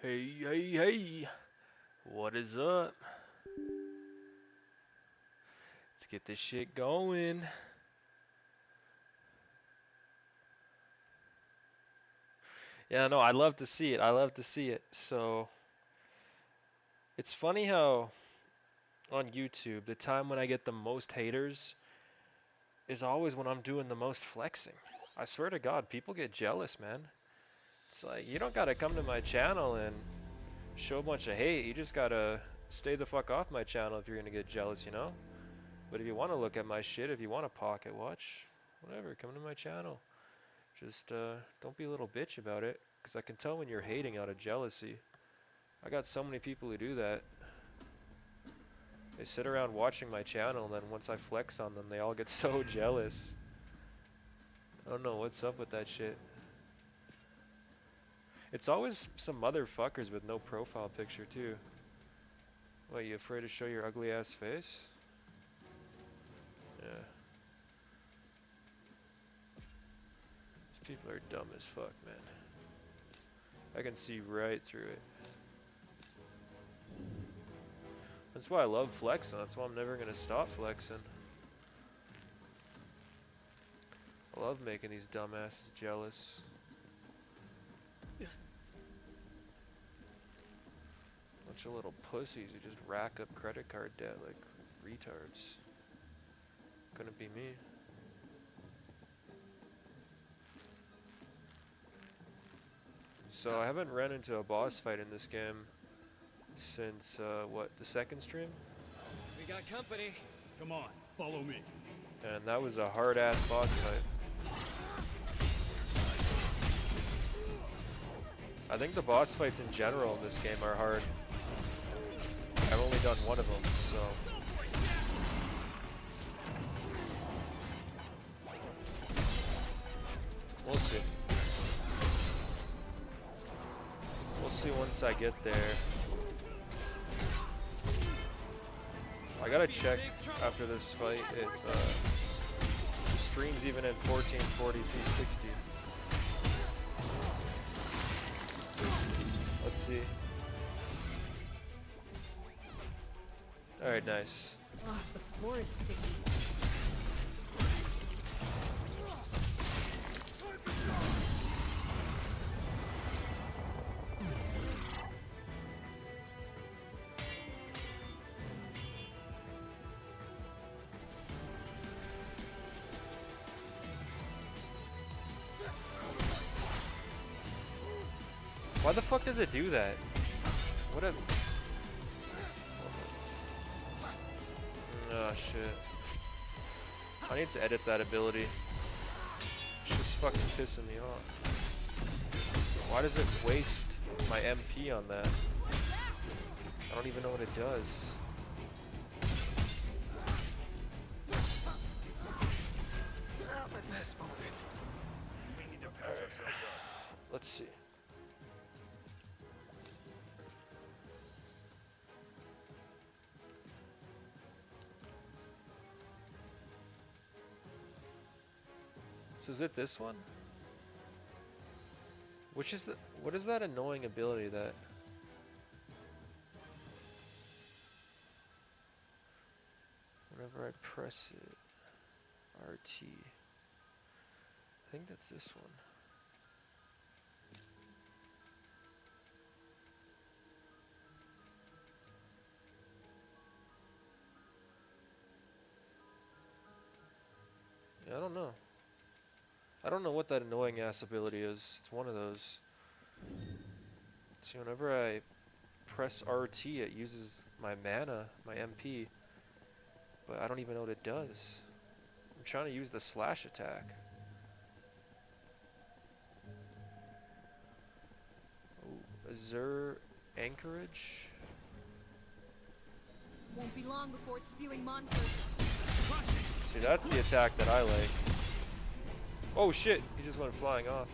Hey, hey, hey, what is up? Let's get this shit going. Yeah, no, I love to see it. I love to see it. So, it's funny how on YouTube, the time when I get the most haters is always when I'm doing the most flexing. I swear to God, people get jealous, man. It's like, you don't gotta come to my channel and show a bunch of hate. You just gotta stay the fuck off my channel if you're gonna get jealous, you know? But if you wanna look at my shit, if you wanna pocket watch, whatever, come to my channel. Just don't be a little bitch about it, because I can tell when you're hating out of jealousy. I got so many people who do that. They sit around watching my channel, and then once I flex on them, they all get so jealous. I don't know what's up with that shit. It's always some motherfuckers with no profile picture too. What, you afraid to show your ugly ass face? Yeah. These people are dumb as fuck, man. I can see right through it. That's why I love flexing. That's why I'm never gonna stop flexing. I love making these dumbasses jealous. Bunch of little pussies who just rack up credit card debt like retards. Couldn't be me. So I haven't run into a boss fight in this game since, what, the second stream? We got company. Come on, follow me. And that was a hard-ass boss fight. I think the boss fights in general in this game are hard. I've only done one of them, so... we'll see. We'll see once I get there. I gotta check after this fight if the stream's even at 1440 p60. Let's see. Alright, nice. Oh, the floor is sticky. Why the fuck does it do that? What a... oh shit. I need to edit that ability. It's just fucking pissing me off. Why does it waste my MP on that? I don't even know what it does. My best moment. We need to patch ourselves up. Let's see. So is it this one? Which is the... what is that annoying ability that... whenever I press it... RT... I think that's this one. Yeah, I don't know. I don't know what that annoying ass ability is. It's one of those. See, whenever I press RT, it uses my mana, my MP, but I don't even know what it does. I'm trying to use the slash attack. Oh, Azure Anchorage? Won't be long before it's spewing monsters. See, that's the attack that I like. Oh shit, he just went flying off.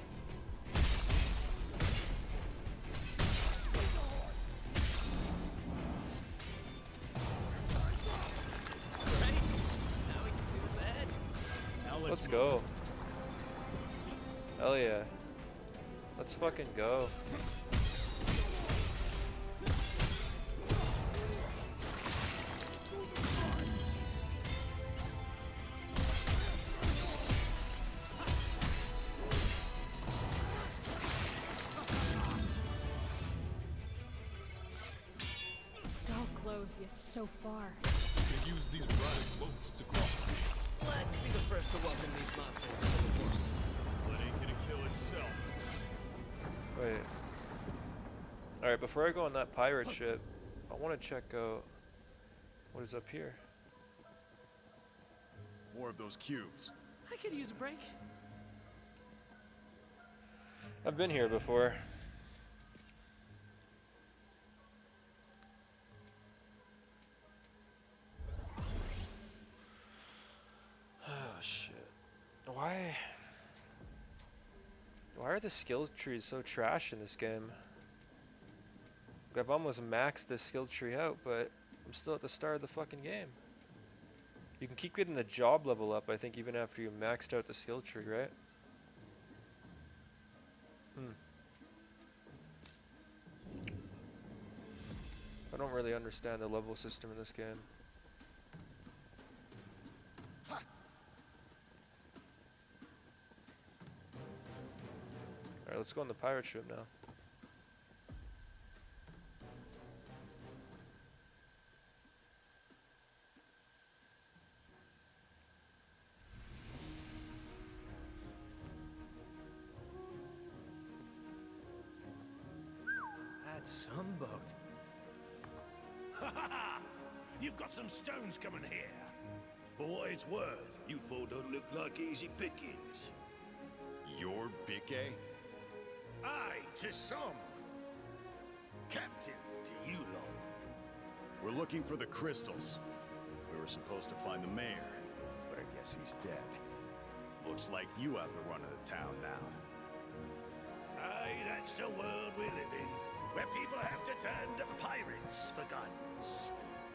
Right? Now we can see what's ahead. Now Let's go. Hell yeah. Let's fucking go. goes yet so far. They use these rotted boats to cross. Let's be the first to welcome these monsters into the world. Blood ain't gonna kill itself. Wait. Alright, before I go on that pirate ship, I want to check out what is up here. More of those cubes. I could use a break. I've been here before. Oh shit. Why are the skill trees so trash in this game? I've almost maxed this skill tree out, but I'm still at the start of the fucking game. You can keep getting the job level up, I think, even after you maxed out the skill tree, right? I don't really understand the level system in this game. Alright, let's go on the pirate ship now. That's some boat. Ha ha ha! You've got some stones coming here. For what it's worth, you four don't look like easy pickings. Your Bique? Aye, to some. Captain, to you lot. We're looking for the crystals. We were supposed to find the mayor, but I guess he's dead. Looks like you have the run of the town now. Aye, that's the world we live in, where people have to turn to pirates for guidance.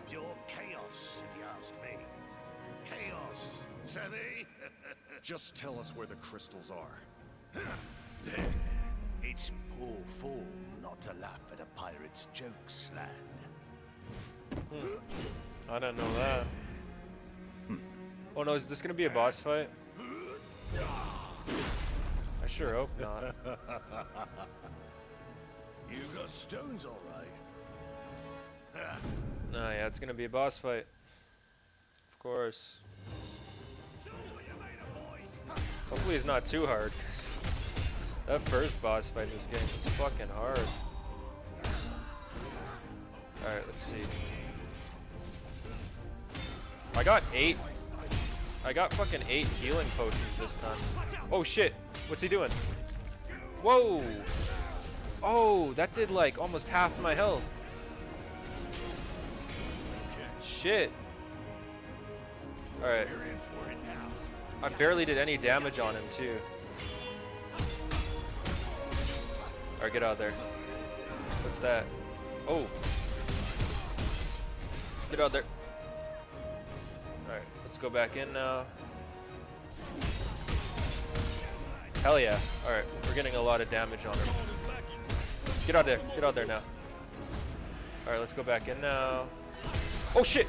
Pure chaos, if you ask me. Chaos, savvy? Just tell us where the crystals are. It's poor form not to laugh at a pirate's jokes, lad. I don't know that. Oh no, is this gonna be a boss fight? I sure hope not. You got stones, all right. No, yeah, it's gonna be a boss fight. Of course. Show me what you're made of, boys. Hopefully it's not too hard, 'cause that first boss fight in this game is fucking hard. Alright, let's see. I got fucking 8 healing potions this time. Oh shit! What's he doing? Whoa! Oh, that did like almost half my health. Shit. Alright. You're in for it now. I barely did any damage on him too. Alright, get out of there. What's that? Oh. Get out there. Alright, let's go back in now. Hell yeah. Alright, we're getting a lot of damage on him. Get out there. Get out there now. Alright, let's go back in now. Oh shit!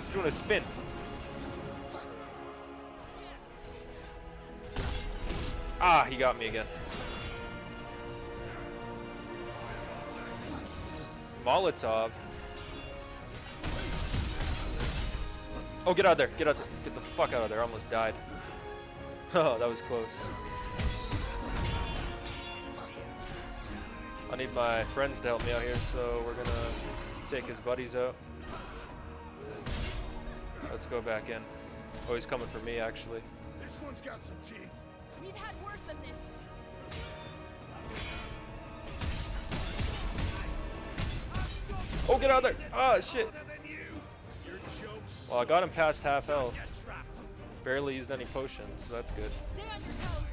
He's doing a spin. Ah, he got me again. Molotov. Oh, get out of there. Get out there. Get the fuck out of there. I almost died. Oh, that was close. I need my friends to help me out here, so we're gonna take his buddies out. Let's go back in. Oh, he's coming for me, actually. This one's got some teeth. We've had worse than this. Oh, get out of there! Ah, shit! Your jokes. Well, I got him past half health. Barely used any potions, so that's good. Stay on your toes.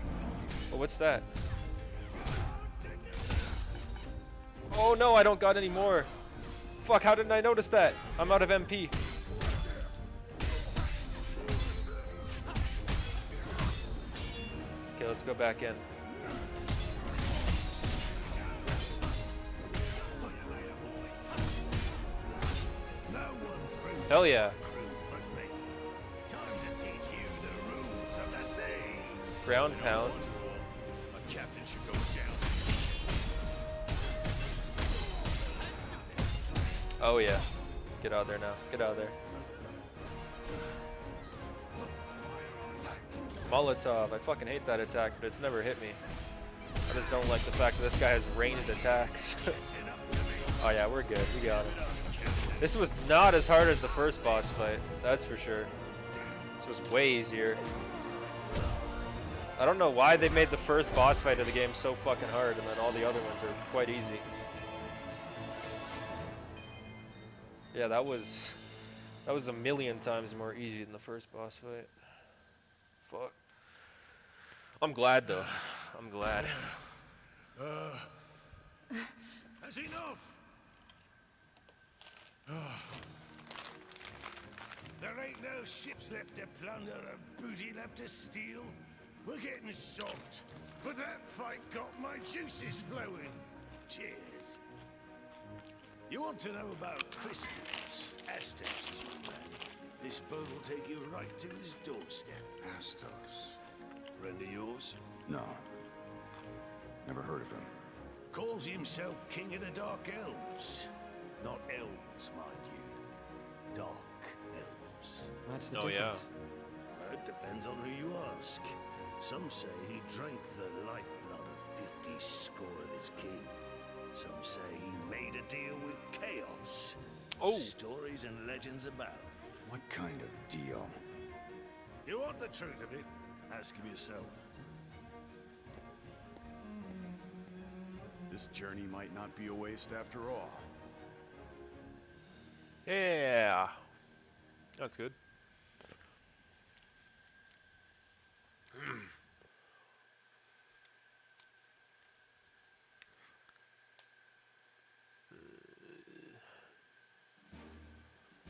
Oh, what's that? Oh no, I don't got any more. Fuck, how didn't I notice that? I'm out of MP. Okay, let's go back in. No one brings Hell yeah. crew but me. Time to teach you the rules of the sea. Ground pound. A captain should go down. Oh yeah. Get out of there now. Get out of there. Molotov. I fucking hate that attack, but it's never hit me. I just don't like the fact that this guy has ranged attacks. Oh yeah, we're good. We got him. This was not as hard as the first boss fight. That's for sure. This was way easier. I don't know why they made the first boss fight of the game so fucking hard, and then all the other ones are quite easy. Yeah, that was a million times more easy than the first boss fight. Fuck. I'm glad though. I'm glad. That's enough. There ain't no ships left to plunder or booty left to steal. We're getting soft, but that fight got my juices flowing. Cheers. You want to know about crystals? Astos is your man. This boat will take you right to his doorstep. Astos. Friend of yours? No. Never heard of him. Calls himself King of the Dark Elves. Not elves, mind you. Dark elves. What's the Oh yeah. difference? Well, it depends on who you ask. Some say he drank the lifeblood of 50 score of his kin. Some say he made a deal with chaos. Oh. Stories and legends abound. What kind of deal? You want the truth of it? Ask him yourself. This journey might not be a waste after all. Yeah. That's good.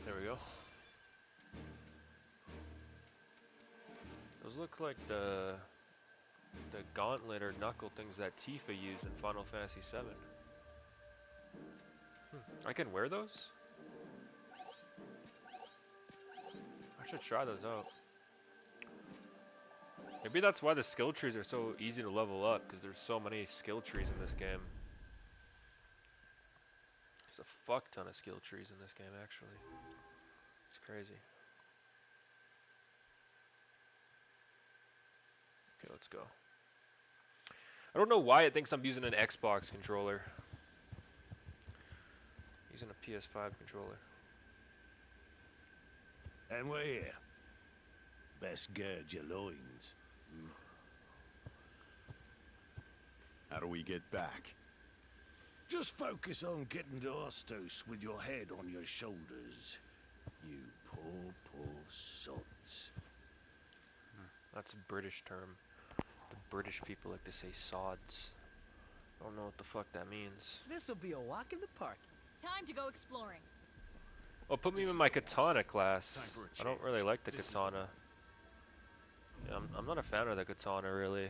There we go. Those look like the gauntlet or knuckle things that Tifa used in Final Fantasy VII. I can wear those? I should try those out. Maybe that's why the skill trees are so easy to level up, because there's so many skill trees in this game. There's a fuck ton of skill trees in this game, actually. It's crazy. Okay, let's go. I don't know why it thinks I'm using an Xbox controller. Using a PS5 controller. And we're here. Best gird your loins. How do we get back? Just focus on getting to Astos with your head on your shoulders. You poor sods. That's a British term. The British people like to say sods. I don't know what the fuck that means. This'll be a walk in the park. Time to go exploring. Oh, put me in my katana class. Time for a I don't change. really like the This is katana. Yeah, I'm not a fan of the katana, really.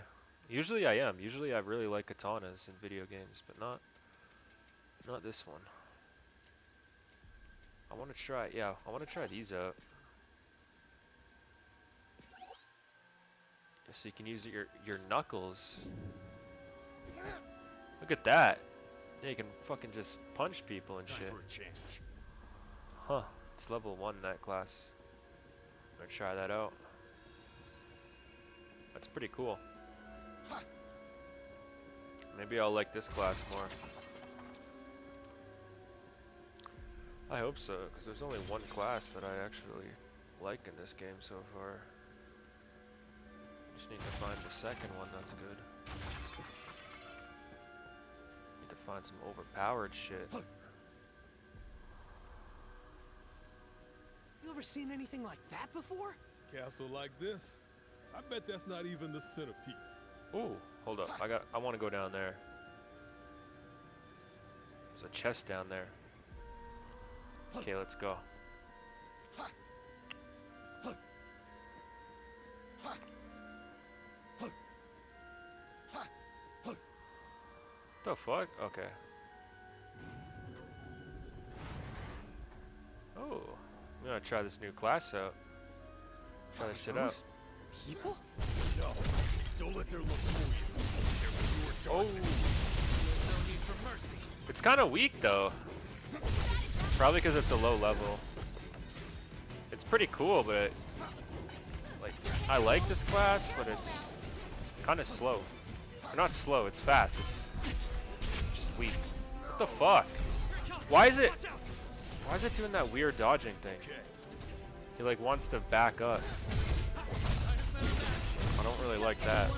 Usually I am. Usually I really like katanas in video games, but not this one. I want to try, yeah, I want to try these out. So you can use your knuckles. Look at that. Yeah, you can fucking just punch people and Time shit. for a change. Huh. It's level 1 in that class. I'm gonna try that out. That's pretty cool. Maybe I'll like this class more. I hope so, because there's only one class that I actually like in this game so far. Just need to find the second one that's good. Need to find some overpowered shit. You ever seen anything like that before? Castle like this? I bet that's not even the centerpiece. Ooh, hold up. I want to go down there. There's a chest down there. Okay, let's go. The fuck? Okay. Oh, I'm gonna try this new class out. Try this shit out. Those people? No, don't let their looks fool you. They're pure Oh, darkness. There's no need for mercy. it's kind of weak though. Probably because it's a low level. It's pretty cool, but like I like this class, but it's kind of slow. Or not slow, it's fast. It's just weak. What the fuck? Why is it doing that weird dodging thing? He like wants to back up. I don't really like that.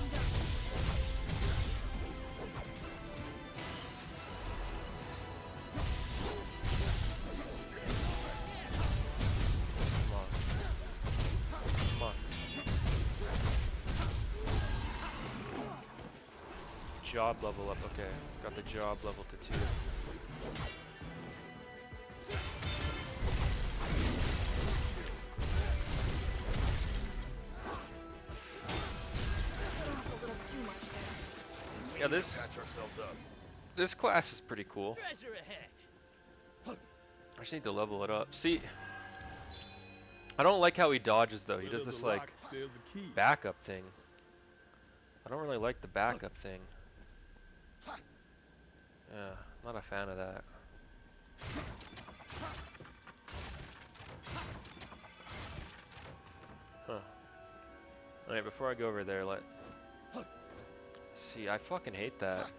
Job level up, okay. Got the job level to 2. Yeah, this class is pretty cool. Treasure ahead. I just need to level it up. See, I don't like how he dodges though. He does this like There's a key. backup thing. I don't really like the backup thing. Yeah, not a fan of that. Huh. Alright, before I go over there, see, I fucking hate that.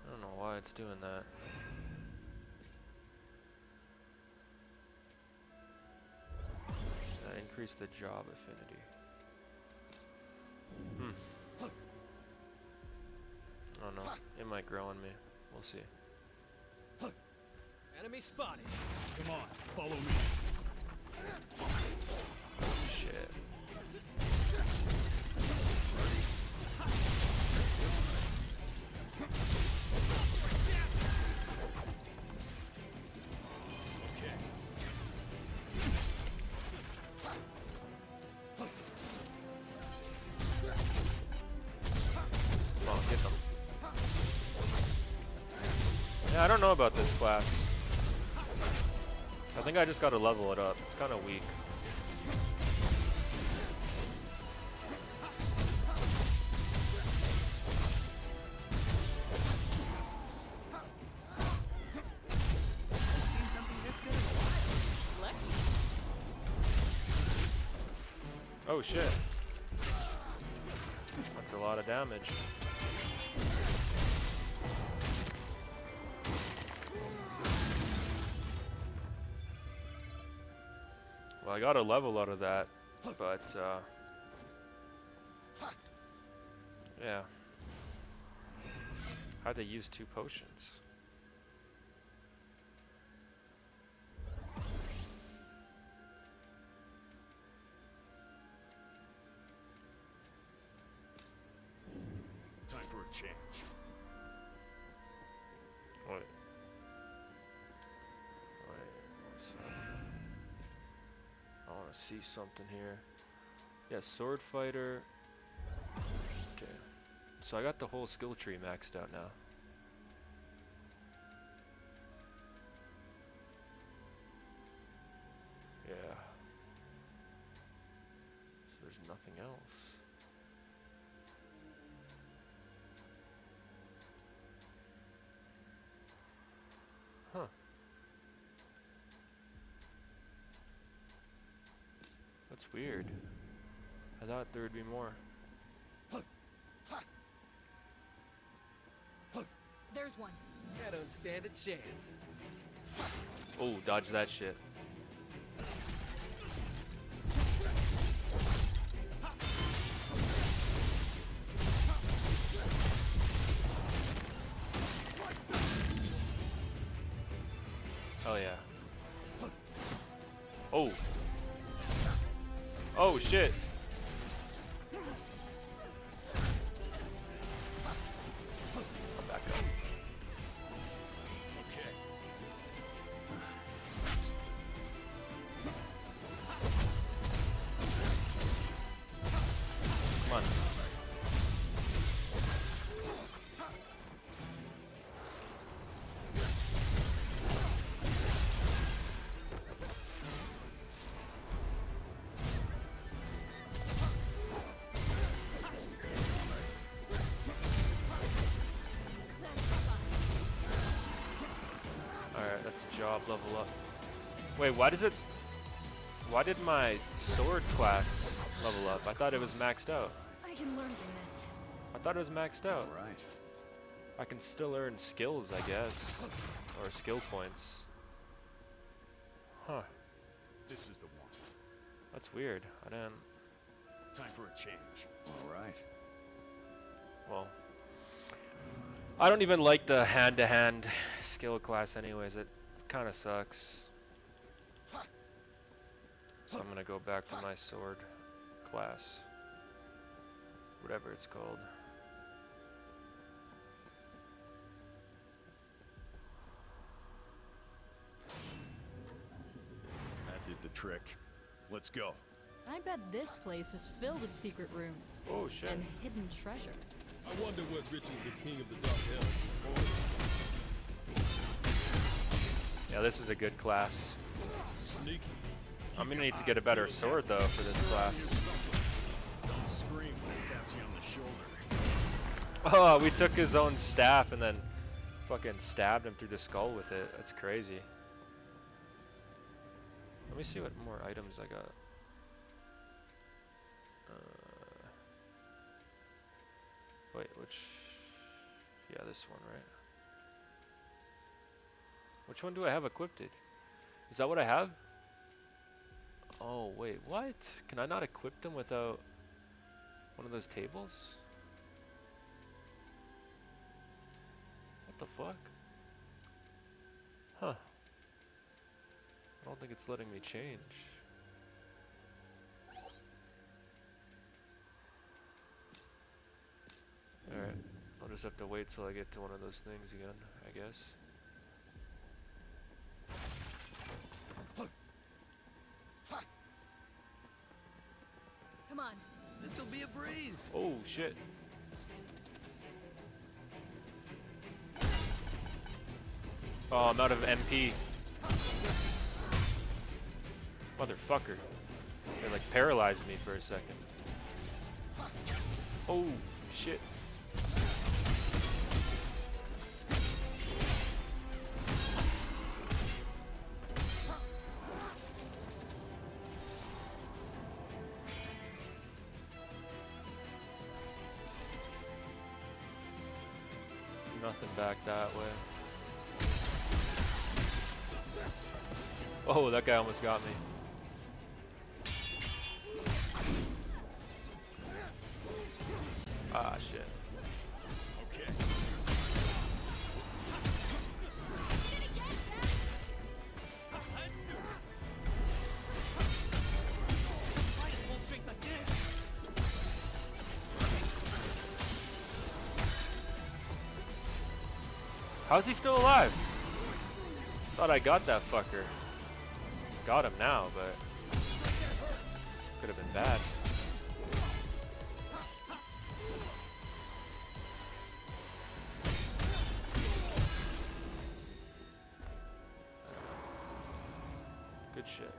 I don't know why it's doing that. Increase the job affinity. Oh no, it might grow on me. We'll see. Enemy spotted. Come on, follow me. Shit. Come on, get them. Yeah, I don't know about this class. I think I just gotta level it up. It's kind of weak. Seen something this good in a while. Lucky. Oh shit. That's a lot of damage. Well, I got a level out of that, but yeah. Had to use 2 potions. Time for a change. Wait. One sec. I want to see something here. Yeah, sword fighter. Okay. So I got the whole skill tree maxed out now. Yeah. So there's nothing else. Huh. That's weird. I thought there would be more. There's one. I don't stand a chance. Oh, dodge that shit. Oh yeah. Oh. Oh shit. I'll back up. Okay. Come on. It's a job level up. Wait, why did my sword class level up? I thought it was maxed out. I can learn from this. I thought it was maxed out. All right. I can still earn skills, I guess. Or skill points. Huh. This is the one. That's weird. I didn't... Time for a change. All right. Well... I don't even like the hand-to-hand skill class anyways. It kind of sucks. So I'm gonna go back to my sword class. Whatever it's called. That did the trick. Let's go. I bet this place is filled with secret rooms. Oh shit. And hidden treasure. I wonder what riches the king of the dark elves is holding. Yeah, this is a good class. Sneaky. I'm gonna need to get a better sword though for this class. Don't scream when it taps you on the shoulder. Oh, we took his own staff and then fucking stabbed him through the skull with it. That's crazy. Let me see what more items I got. Wait, which... Yeah, this one, right? Which one do I have equipped? Is that what I have? Oh, wait, what? Can I not equip them without one of those tables? What the fuck? Huh. I don't think it's letting me change. Alright, I'll just have to wait till I get to one of those things again, I guess. Come on. This'll be a breeze. Oh shit. Oh, I'm out of MP. Motherfucker. They like paralyzed me for a second. Oh shit. Nothing back that way. Oh, that guy almost got me. Ah, shit. Okay. Full strength like this. How's he still alive? Thought I got that fucker. Got him now, but could have been bad. Good shit.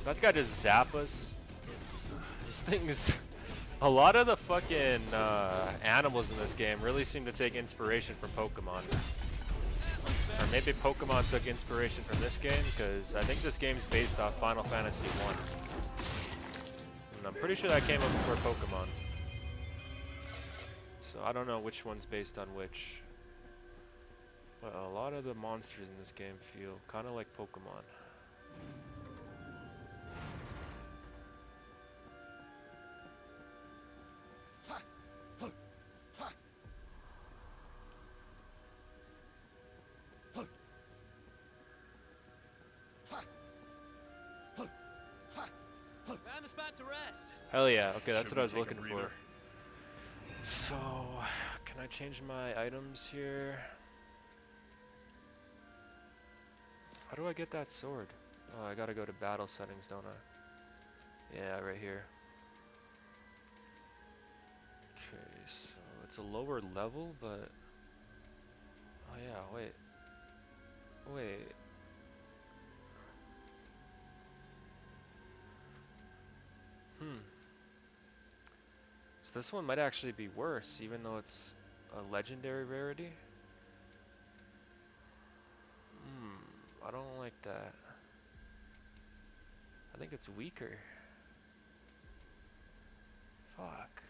That guy just zap us. These things, a lot of the fucking animals in this game really seem to take inspiration from Pokemon. Or maybe Pokemon took inspiration from this game, because I think this game's based off Final Fantasy 1. And I'm pretty sure that came up before Pokemon. So I don't know which one's based on which. But a lot of the monsters in this game feel kind of like Pokemon. Found a spot to rest. Hell yeah, okay, that's Should what I we was take a looking for. breather? So, can I change my items here? How do I get that sword? Oh, I gotta go to battle settings, don't I? Yeah, right here. Okay, so it's a lower level, but oh yeah, wait. So this one might actually be worse, even though it's a legendary rarity. I don't like that. I think it's weaker. Fuck.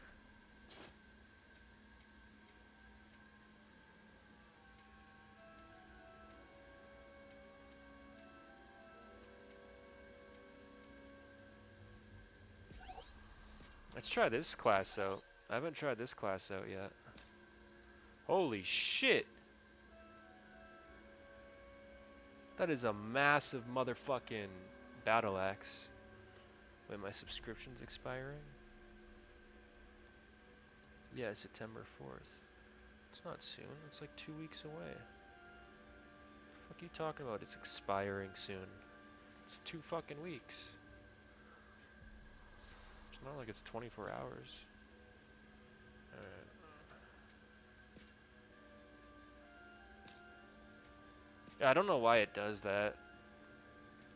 Let's try this class out. I haven't tried this class out yet. Holy shit! That is a massive motherfucking battle axe. Wait, my subscription's expiring? Yeah, September 4th. It's not soon, it's like 2 weeks away. The fuck you talking about? It's expiring soon. It's 2 fucking weeks. It's not like it's 24 hours. Alright. Yeah, I don't know why it does that.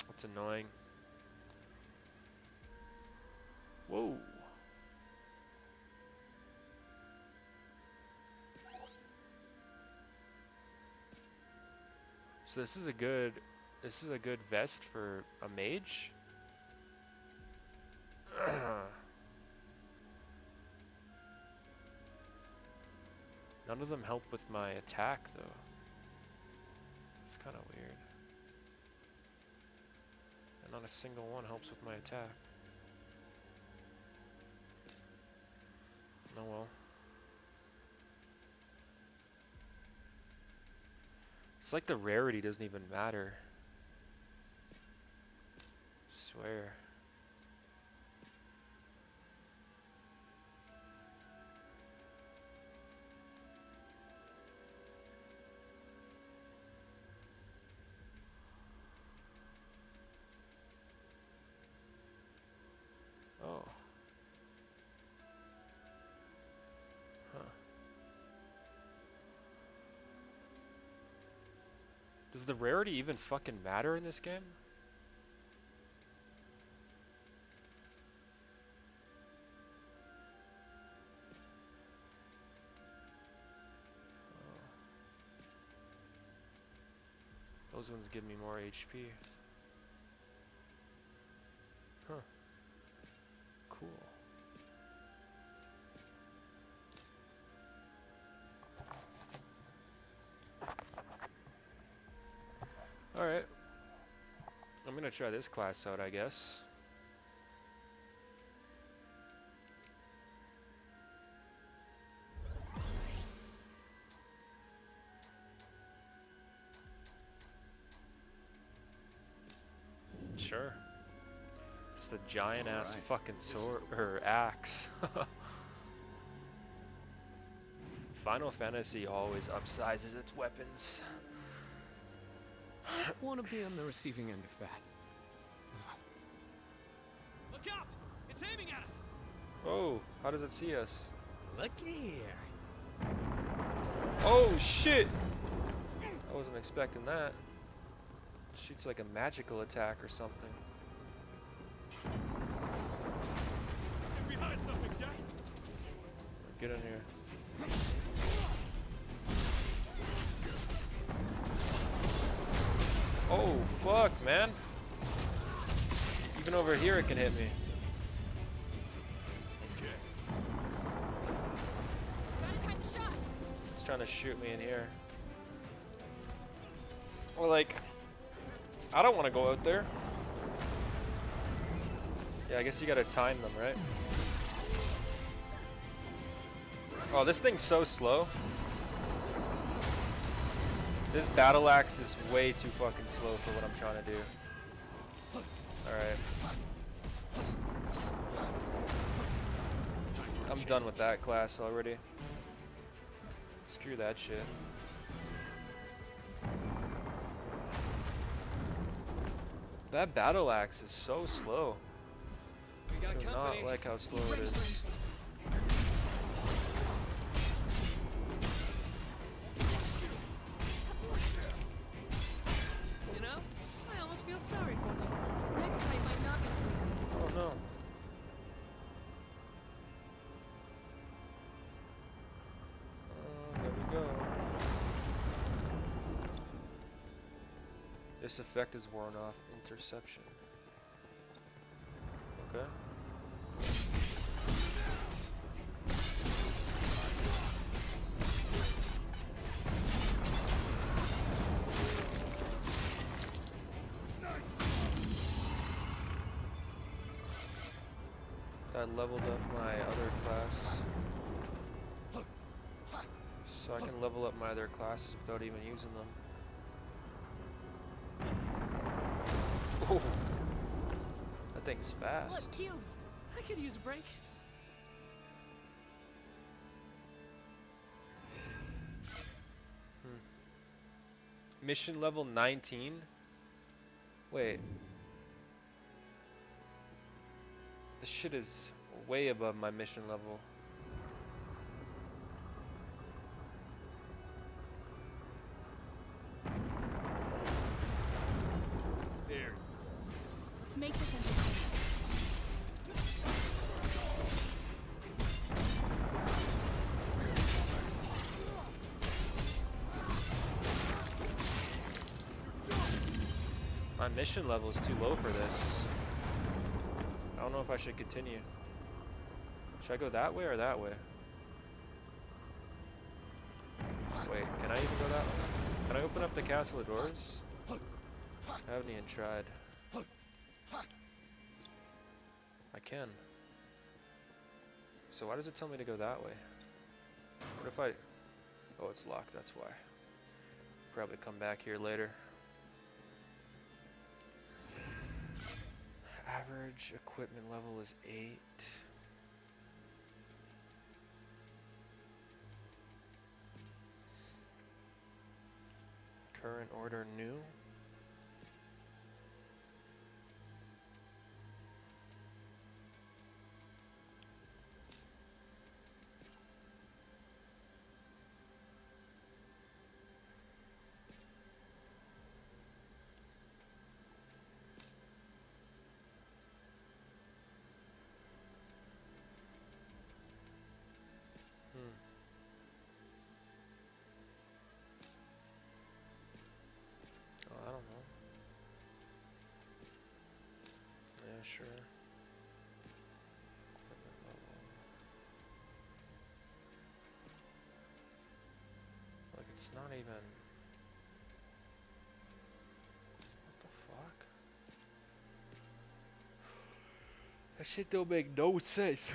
It's annoying. Whoa. So this is a good vest for a mage. None of them help with my attack though. It's kind of weird. And not a single one helps with my attack. Oh well. It's like the rarity doesn't even matter. I swear. Oh. Huh. Does the rarity even fucking matter in this game? Oh. Those ones give me more HP. Huh. Cool. Alright. I'm gonna try this class out, I guess. Sure. Just a giant ass fucking sword or axe. Final Fantasy always upsizes its weapons. Want to be on the receiving end of that. Look out! It's aiming at us! Oh, how does it see us? Look here! Oh shit! I wasn't expecting that. Shoots like a magical attack or something. Get behind something, Jack. Get in here. Oh fuck, man! Even over here it can hit me. Gotta time the shots. It's trying to shoot me in here. Or like, I don't want to go out there. Yeah, I guess you gotta time them, right? Oh, this thing's so slow. This battle axe is way too fucking slow for what I'm trying to do. Alright. I'm done with that class already. Screw that shit. That battle axe is so slow. We got I do not like how slow it is. This effect is worn off. Interception. Okay. So I leveled up my other class. So I can level up my other classes without even using them. Oh, that thing's fast. Look, cubes. I could use a break. Mission level 19? Wait. This shit is way above my mission level. There. Let's make this entertaining. My mission level is too low for this. I don't know if I should continue. Should I go that way or that way? Wait, can I even go that way? Can I open up the castle doors? I haven't even tried. I can. So why does it tell me to go that way? What if I... Oh, it's locked, that's why. Probably come back here later. Average equipment level is 8. Current order new. Oh, I don't know. Yeah, sure. Equipment level. Like, it's not even... What the fuck? That shit don't make no sense.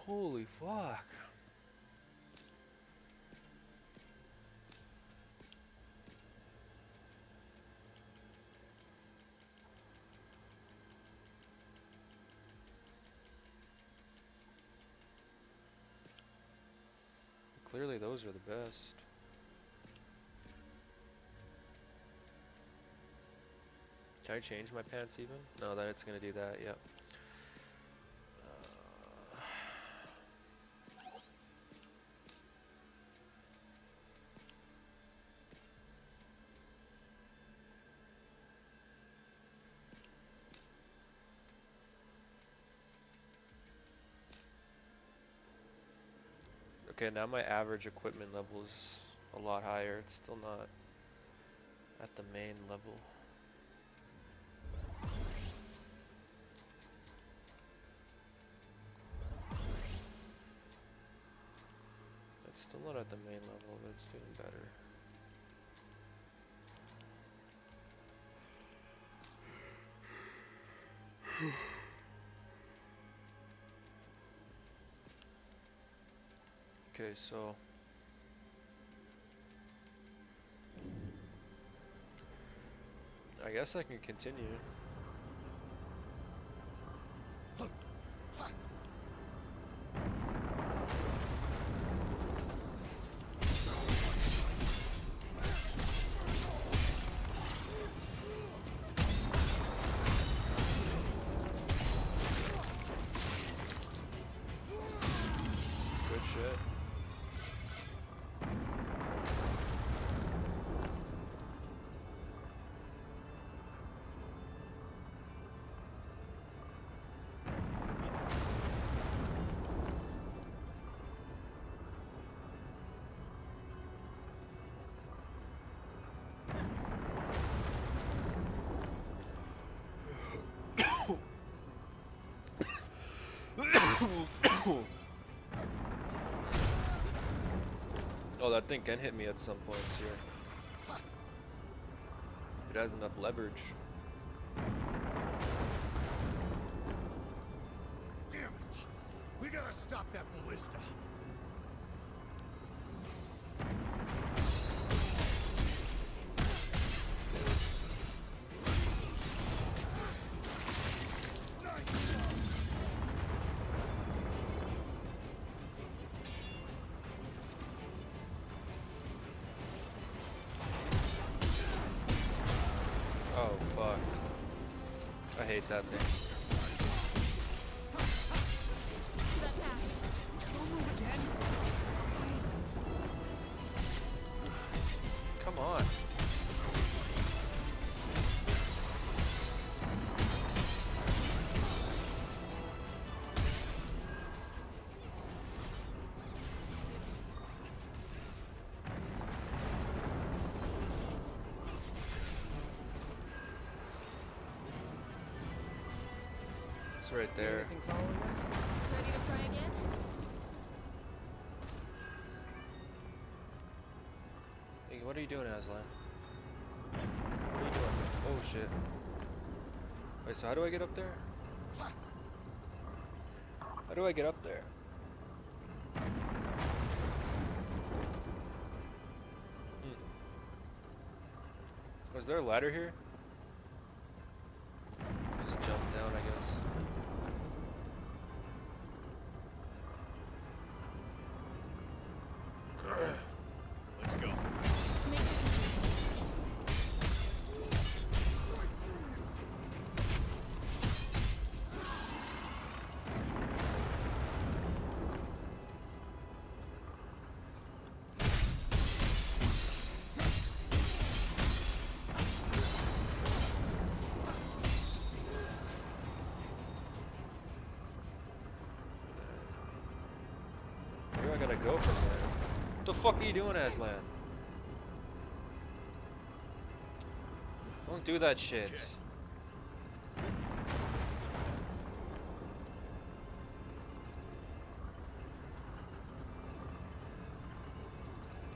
Holy fuck. Clearly those are the best. Can I change my pants even? No, then it's gonna do that, yep. Okay, now my average equipment level is a lot higher. It's still not at the main level. It's still not at the main level, but it's doing better. Okay, so I guess I can continue. Good shit. Oh, that thing can hit me at some points here. It has enough leverage. Damn it! We gotta stop that ballista. Oh, fuck. I hate that thing. That pass. Come on. It's right See there. anything following us? Ready to try again? Hey, what are you doing, Aslan? What are you doing? Oh shit. Wait, so how do I get up there? How do I get up there? Was there a ladder here? Just jump down, I guess. Let's go. Let's make this easy. Where do I gotta go from there? What the fuck are you doing, Aslan? Don't do that shit.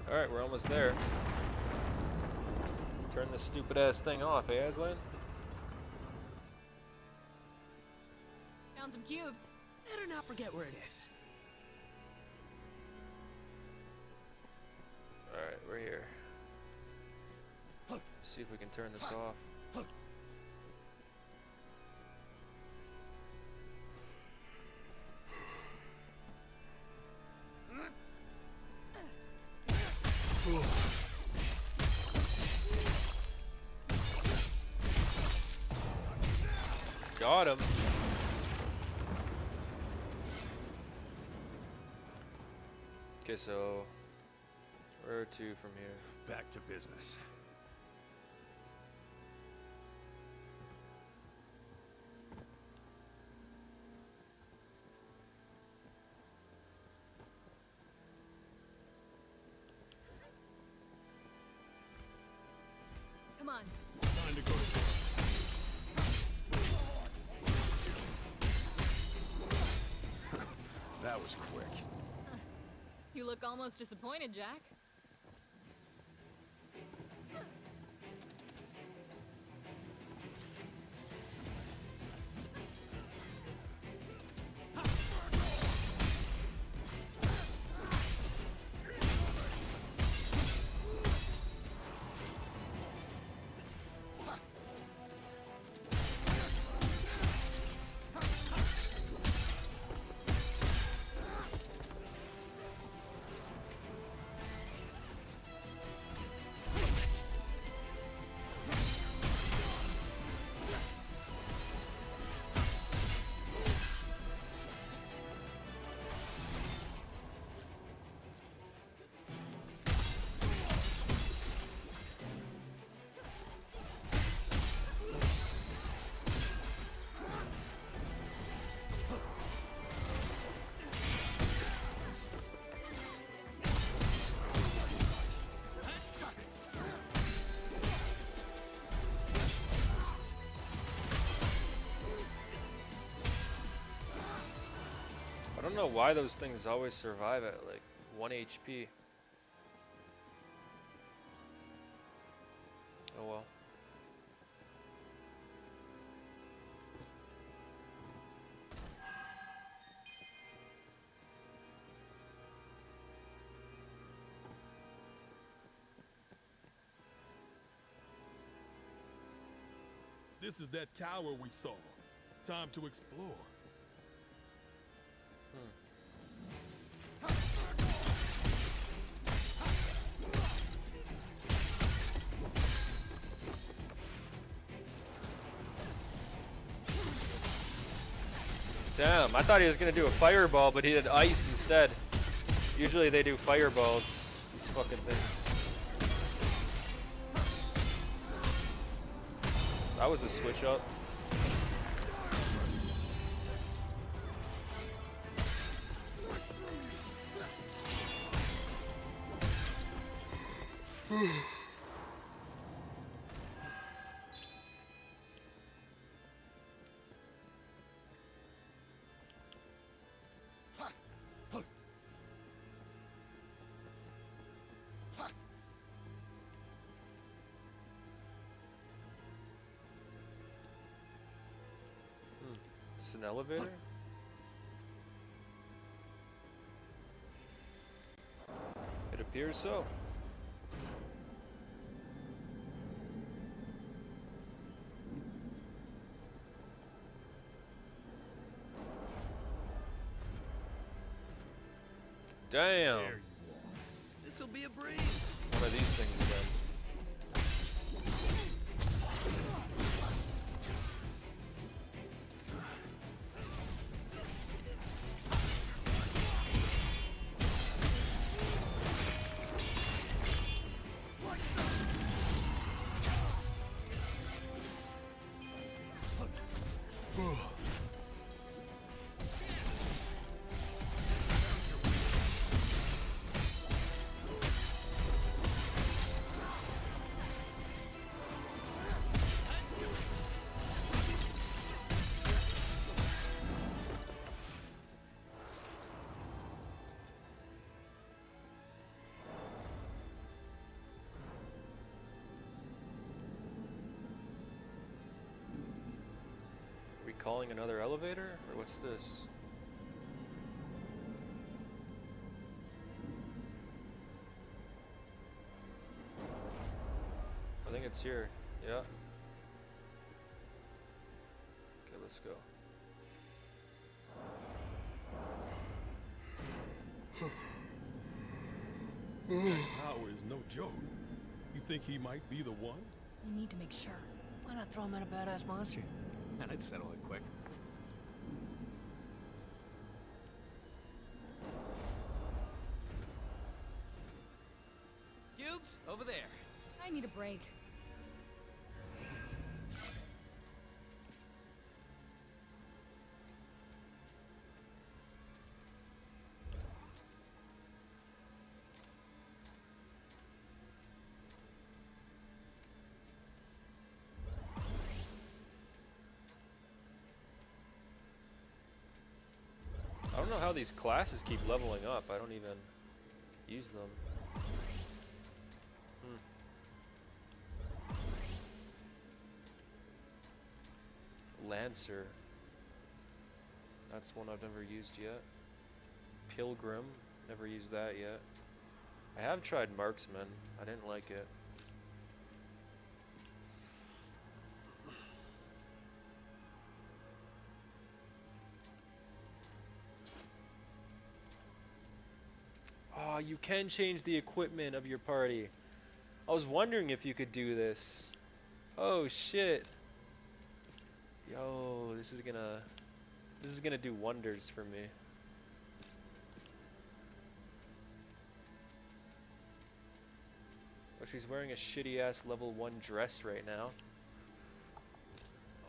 Alright, we're almost there. Turn this stupid ass thing off, eh, Aslan? Found some cubes. Better not forget where it is. Alright, we're here. See if we can turn this off. Got him. Okay, so where to from here? Back to business. Come on. Time to go to bed. That was quick. You look almost disappointed, Jack. know why those things always survive at like 1 HP. Oh well. This is that tower we saw. Time to explore. Damn, I thought he was gonna do a fireball, but he did ice instead. Usually they do fireballs, these fucking things. That was a switch up. It's an elevator? It appears so. Damn. There you are. This'll be a breeze. One of these things again. Calling another elevator? Or what's this? I think it's here. Yeah. Okay, let's go. His power is no joke. You think he might be the one? We need to make sure. Why not throw him at a badass monster? And I'd settle it quick. Cubes, over there. I need a break. I don't know how these classes keep leveling up. I don't even use them. Lancer. That's one I've never used yet. Pilgrim. Never used that yet. I have tried Marksman. I didn't like it. Oh, you can change the equipment of your party. I was wondering if you could do this. Oh shit. Yo, this is gonna do wonders for me. Oh, she's wearing a shitty ass level 1 dress right now.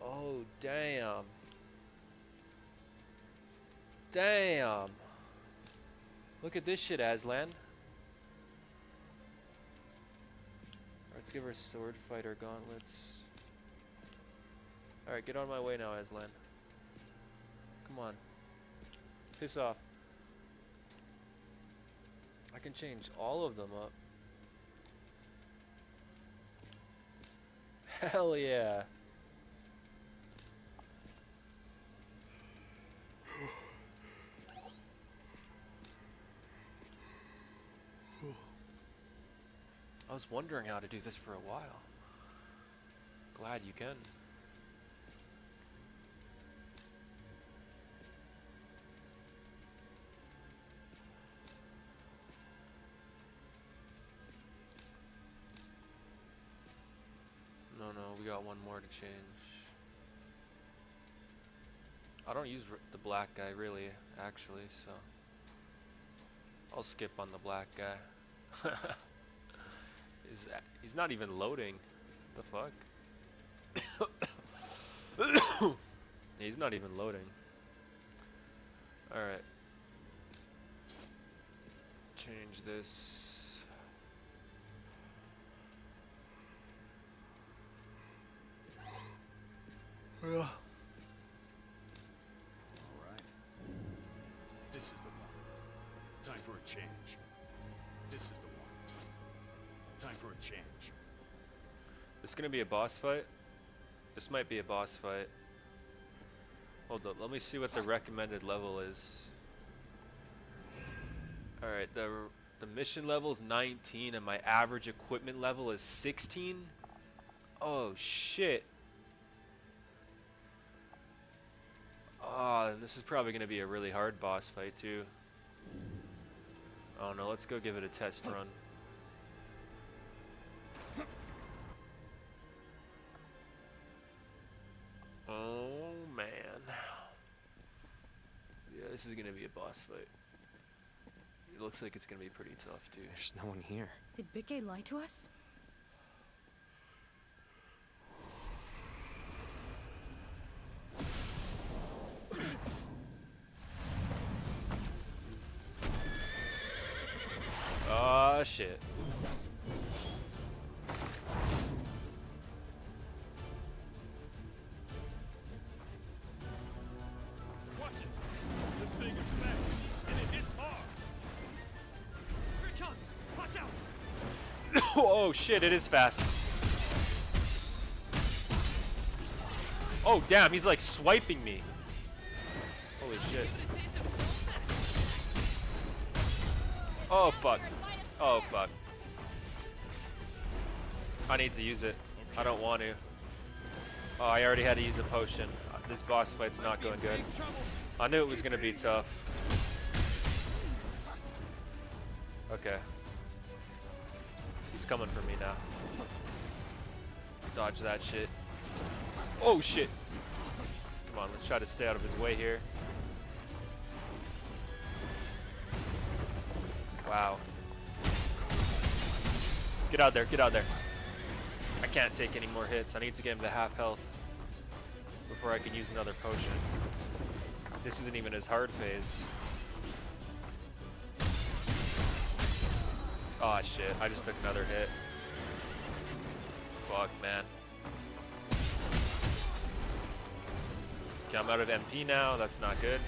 Oh, damn. Damn. Look at this shit, Aslan. Let's give her sword fighter gauntlets. Alright, get on my way now, Aslan. Come on. Piss off. I can change all of them up. Hell yeah. I was wondering how to do this for a while. Glad you can. No, we got one more to change. I don't use the black guy really, actually, so I'll skip on the black guy. He's not even loading. The fuck? He's not even loading. Alright. Change this. All right. This is the one. Time for a change. This is the one. Time for a change. This is gonna be a boss fight? This might be a boss fight. Hold up, let me see what the recommended level is. Alright, the mission level is 19 and my average equipment level is 16? Oh shit. Ah, this is probably gonna be a really hard boss fight too. Oh no, let's go give it a test run. Oh man. Yeah, this is gonna be a boss fight. It looks like it's gonna be pretty tough too. There's no one here. Did Bikke lie to us? Ah, shit. Watch it. This thing is fast, and it hits hard. Here it comes! Watch out! Oh shit, it is fast. Oh damn, he's like swiping me. Holy shit. Oh fuck. Oh fuck. I need to use it. I don't want to. Oh, I already had to use a potion. This boss fight's not going good. I knew it was gonna be tough. Okay. He's coming for me now. Dodge that shit. Oh shit! Come on, let's try to stay out of his way here. Wow. Get out there, get out there. I can't take any more hits. I need to get him to half health before I can use another potion. This isn't even his hard phase. Oh shit, I just took another hit. Fuck, man. Okay, I'm out of MP now. That's not good.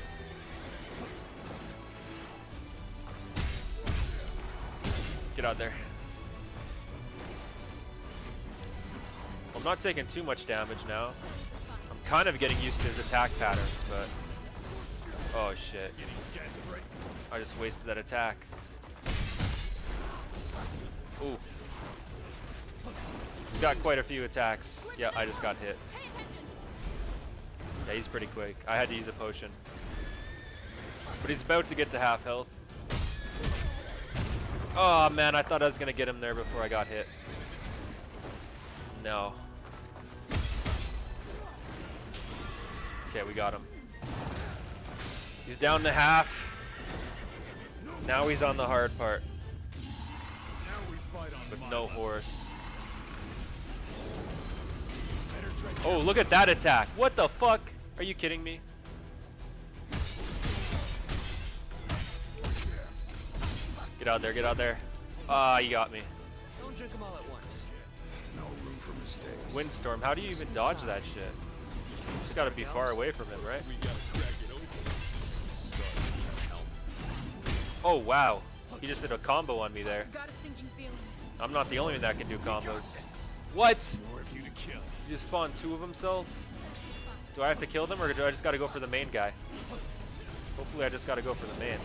Get out there. I'm not taking too much damage now. I'm kind of getting used to his attack patterns, but... Oh shit. Getting desperate. I just wasted that attack. Ooh. He's got quite a few attacks. Yeah, I just got hit. Yeah, he's pretty quick. I had to use a potion. But he's about to get to half health. Oh man, I thought I was gonna get him there before I got hit. No. Okay, we got him. He's down to half. Now he's on the hard part. Now we fight on With my no level. horse. Better tread Oh, look at that attack. What the fuck? Are you kidding me? Get out there, get out there. Ah, you got me. Don't drink them all at once. No room for mistakes. Windstorm, how do you even dodge that shit? You just gotta be far away from him, right? We gotta crack it open. Oh, wow. He just did a combo on me there. I've got a sinking feeling. I'm not the only one that can do combos. What? More of you to kill. You just spawned 2 of himself? Do I have to kill them, or do I just gotta go for the main guy? Hopefully I just gotta go for the main.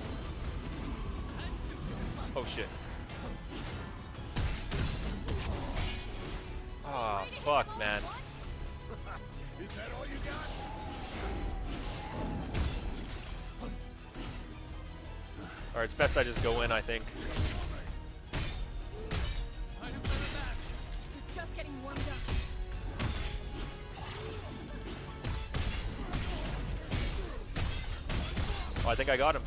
Oh shit. Ah, oh, fuck, man. Is that all you got? Alright, it's best I just go in, I think. Find a better match. We're just getting warmed up. Oh, I think I got him.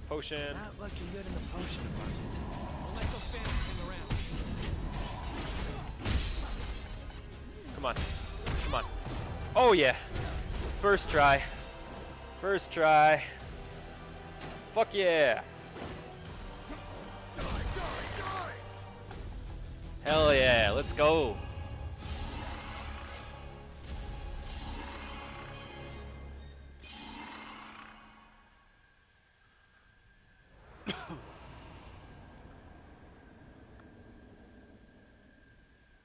Potion. Not looking good in the potion department. Don't let those bandits hang around. Come on. Come on. Oh, yeah. First try. First try. Fuck yeah. Hell yeah. Let's go.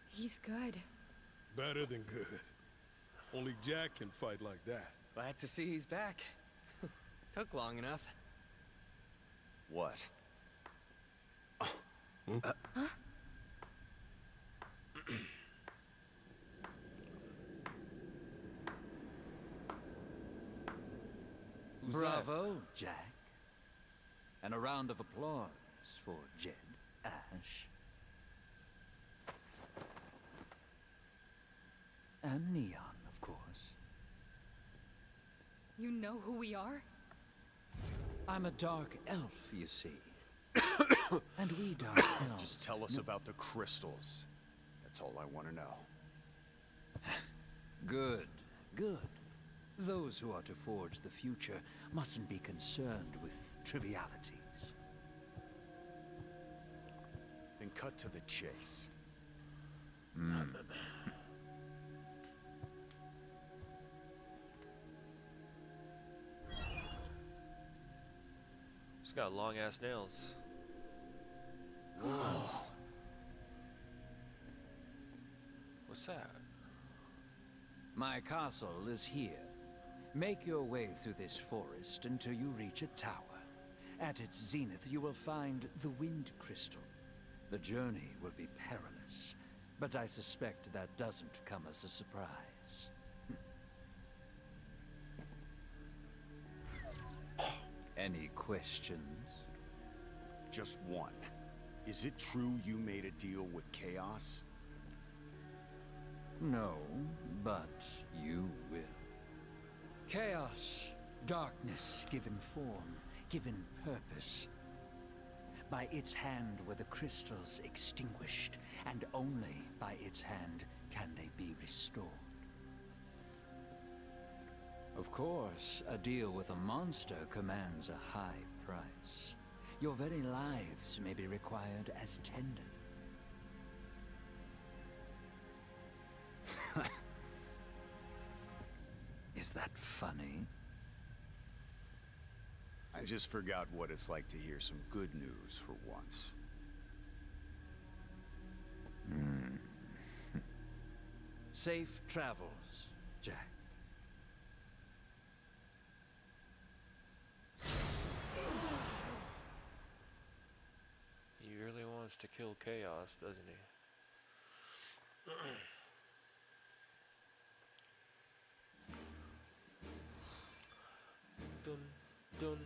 He's good. Better than good. Only Jack can fight like that. Glad to see he's back. Took long enough. What? Who's Bravo, Jack. And a round of applause for Jed Ash. And Neon, of course. You know who we are? I'm a dark elf, you see. And we dark elves... Just tell us about the crystals. That's all I want to know. Good, good. Those who are to forge the future mustn't be concerned with trivialities. Then cut to the chase. He's got long ass nails. What's that? My castle is here. Make your way through this forest until you reach a tower. At its zenith, you will find the Wind Crystal. The journey will be perilous, but I suspect that doesn't come as a surprise. Any questions? Just one. Is it true you made a deal with Chaos? No, but you will. Chaos, darkness given form, given purpose. By its hand were the crystals extinguished, and only by its hand can they be restored. Of course, a deal with a monster commands a high price. Your very lives may be required as tender. Is that funny? I just forgot what it's like to hear some good news for once. Safe travels, Jack. He really wants to kill Chaos, doesn't he? Dun, dun.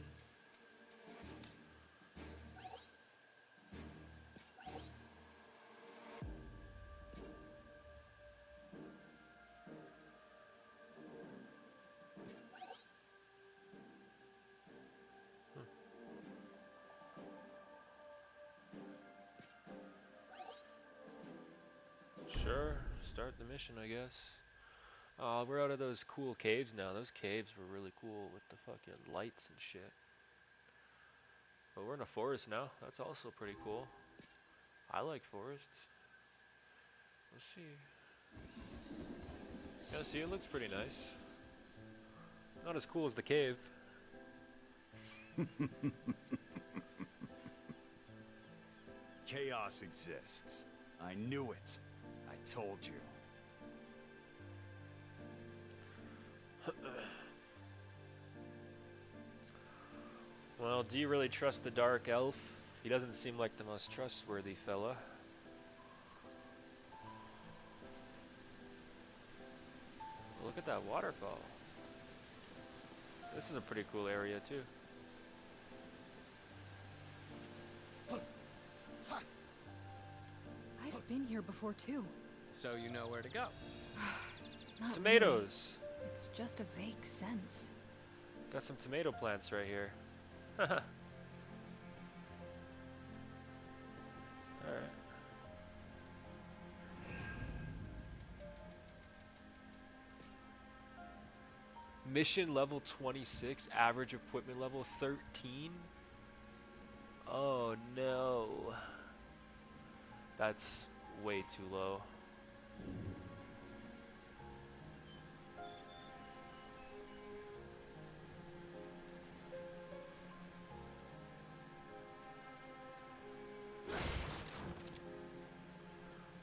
Sure, start the mission, I guess. We're out of those cool caves now. Those caves were really cool with the fucking lights and shit. But we're in a forest now. That's also pretty cool. I like forests. Let's see. Yeah, see, it looks pretty nice. Not as cool as the cave. chaos exists. I knew it. I told you. Well, do you really trust the Dark Elf? He doesn't seem like the most trustworthy fella. Look at that waterfall. This is a pretty cool area too. I've been here before too. So you know where to go. Not Tomatoes. really. It's just a vague sense. Got some tomato plants right here. Alright. Mission level 26, average equipment level 13. Oh no. That's way too low.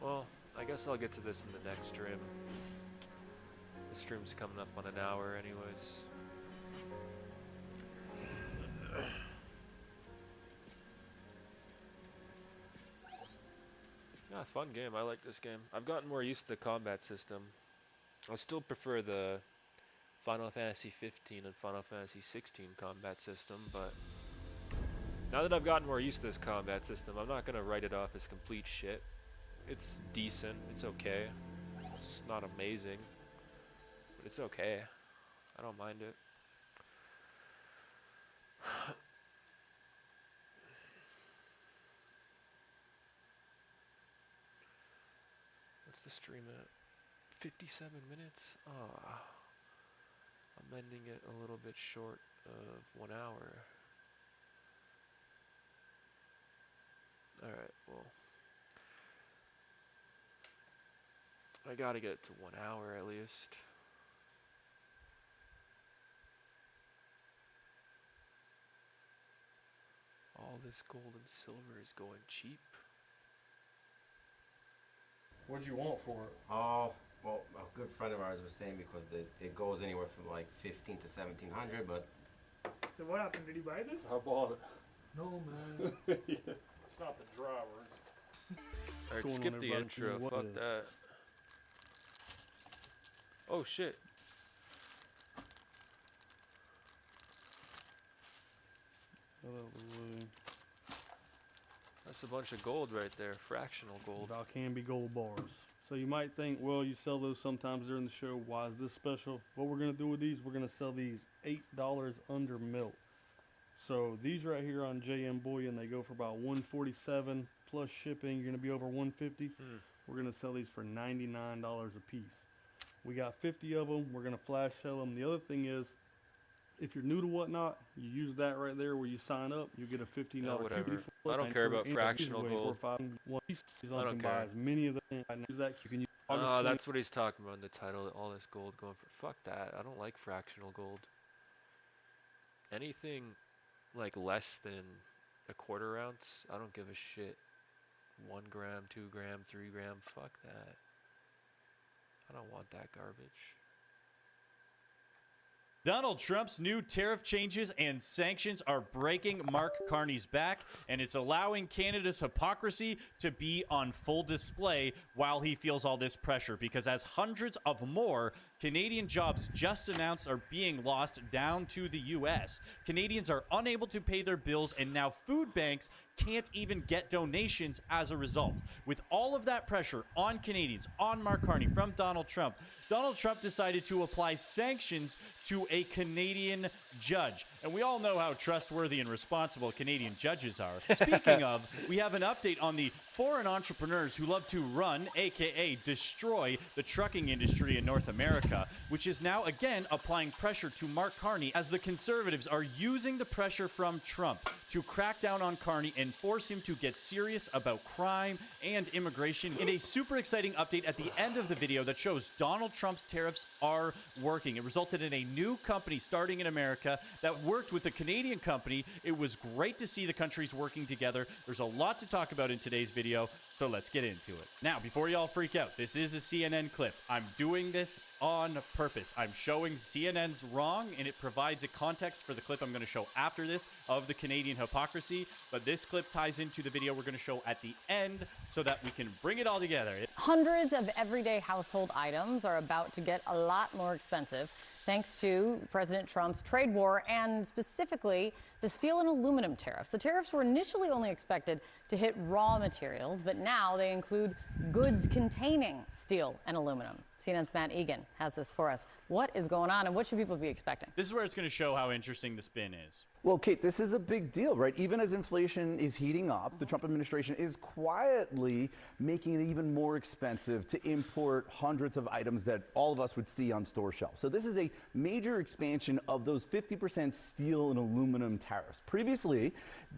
Well, I guess I'll get to this in the next stream. The stream's coming up on an hour anyways. Yeah, fun game. I like this game. I've gotten more used to the combat system. I still prefer the Final Fantasy 15 and Final Fantasy 16 combat system, but now that I've gotten more used to this combat system, I'm not gonna write it off as complete shit. It's decent. It's okay. It's not amazing, but it's okay. I don't mind it. What's the stream at? 57 minutes? Ah, I'm ending it a little bit short of 1 hour. Alright, well, I gotta get it to 1 hour at least. All this gold and silver is going cheap. What'd you want for it? Oh, well, a good friend of ours was saying because it goes anywhere from like 15 to 1700, but So what happened? Did he buy this? I bought it. No, man. It's not the drivers. Alright, Going skip on, the everybody? intro. What Fuck is? that. Oh shit. That's a bunch of gold right there. Fractional gold. Valcambi gold bars. So you might think, well, you sell those sometimes during the show. Why is this special? What we're going to do with these, we're going to sell these $8 under melt. So these right here on JM Bullion, they go for about $147 plus shipping. You're going to be over $150. We're going to sell these for $99 a piece. We got 50 of them. We're going to flash sell them. The other thing is, if you're new to Whatnot, you use that right there where you sign up. You get a $15 whatever. cutie I don't care about fractional gold. I don't care. buy as many of them. Use that. You can use Oh, that's what he's talking about in the title. All this gold going for. Fuck that. I don't like fractional gold. Anything like less than a quarter ounce, I don't give a shit. 1 gram, 2 gram, 3 gram. Fuck that. I don't want that garbage. Donald Trump's new tariff changes and sanctions are breaking Mark Carney's back, and it's allowing Canada's hypocrisy to be on full display while he feels all this pressure, because as hundreds of more Canadian jobs just announced are being lost down to the U.S., Canadians are unable to pay their bills, and now food banks can't even get donations as a result. With all of that pressure on Canadians, on Mark Carney from Donald Trump decided to apply sanctions to a Canadian judge. And we all know how trustworthy and responsible Canadian judges are. Speaking of, we have an update on the foreign entrepreneurs who love to run, aka destroy, the trucking industry in North America, which is now again applying pressure to Mark Carney as the Conservatives are using the pressure from Trump to crack down on Carney and force him to get serious about crime and immigration. In a super exciting update at the end of the video that shows Donald Trump's tariffs are working. It resulted in a new company starting in America that worked with a Canadian company. It was great to see the countries working together. There's a lot to talk about in today's video, so let's get into it. Now, before y'all freak out, this is a CNN clip. I'm doing this on purpose. I'm showing CNN's wrong, and it provides a context for the clip I'm going to show after this of the Canadian hypocrisy, but this clip ties into the video we're going to show at the end so that we can bring it all together. Hundreds of everyday household items are about to get a lot more expensive thanks to President Trump's trade war and specifically the steel and aluminum tariffs. The tariffs were initially only expected to hit raw materials, but now they include goods containing steel and aluminum. CNN's Matt Egan has this for us. What is going on and what should people be expecting? This is where it's going to show how interesting the spin is. Well, Kate, this is a big deal, right? Even as inflation is heating up, the Trump administration is quietly making it even more expensive to import hundreds of items that all of us would see on store shelves. So this is a major expansion of those 50% steel and aluminum tariffs. Previously,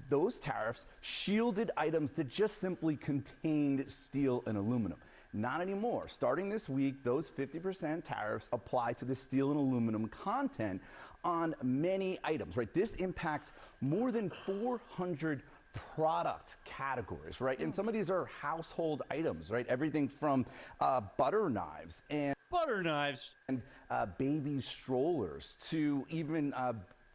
those tariffs shielded items that just simply contained steel and aluminum. Not anymore. Starting this week, those 50% tariffs apply to the steel and aluminum content on many items, right? This impacts more than 400 product categories, right? And some of these are household items, right? Everything from butter knives and baby strollers to even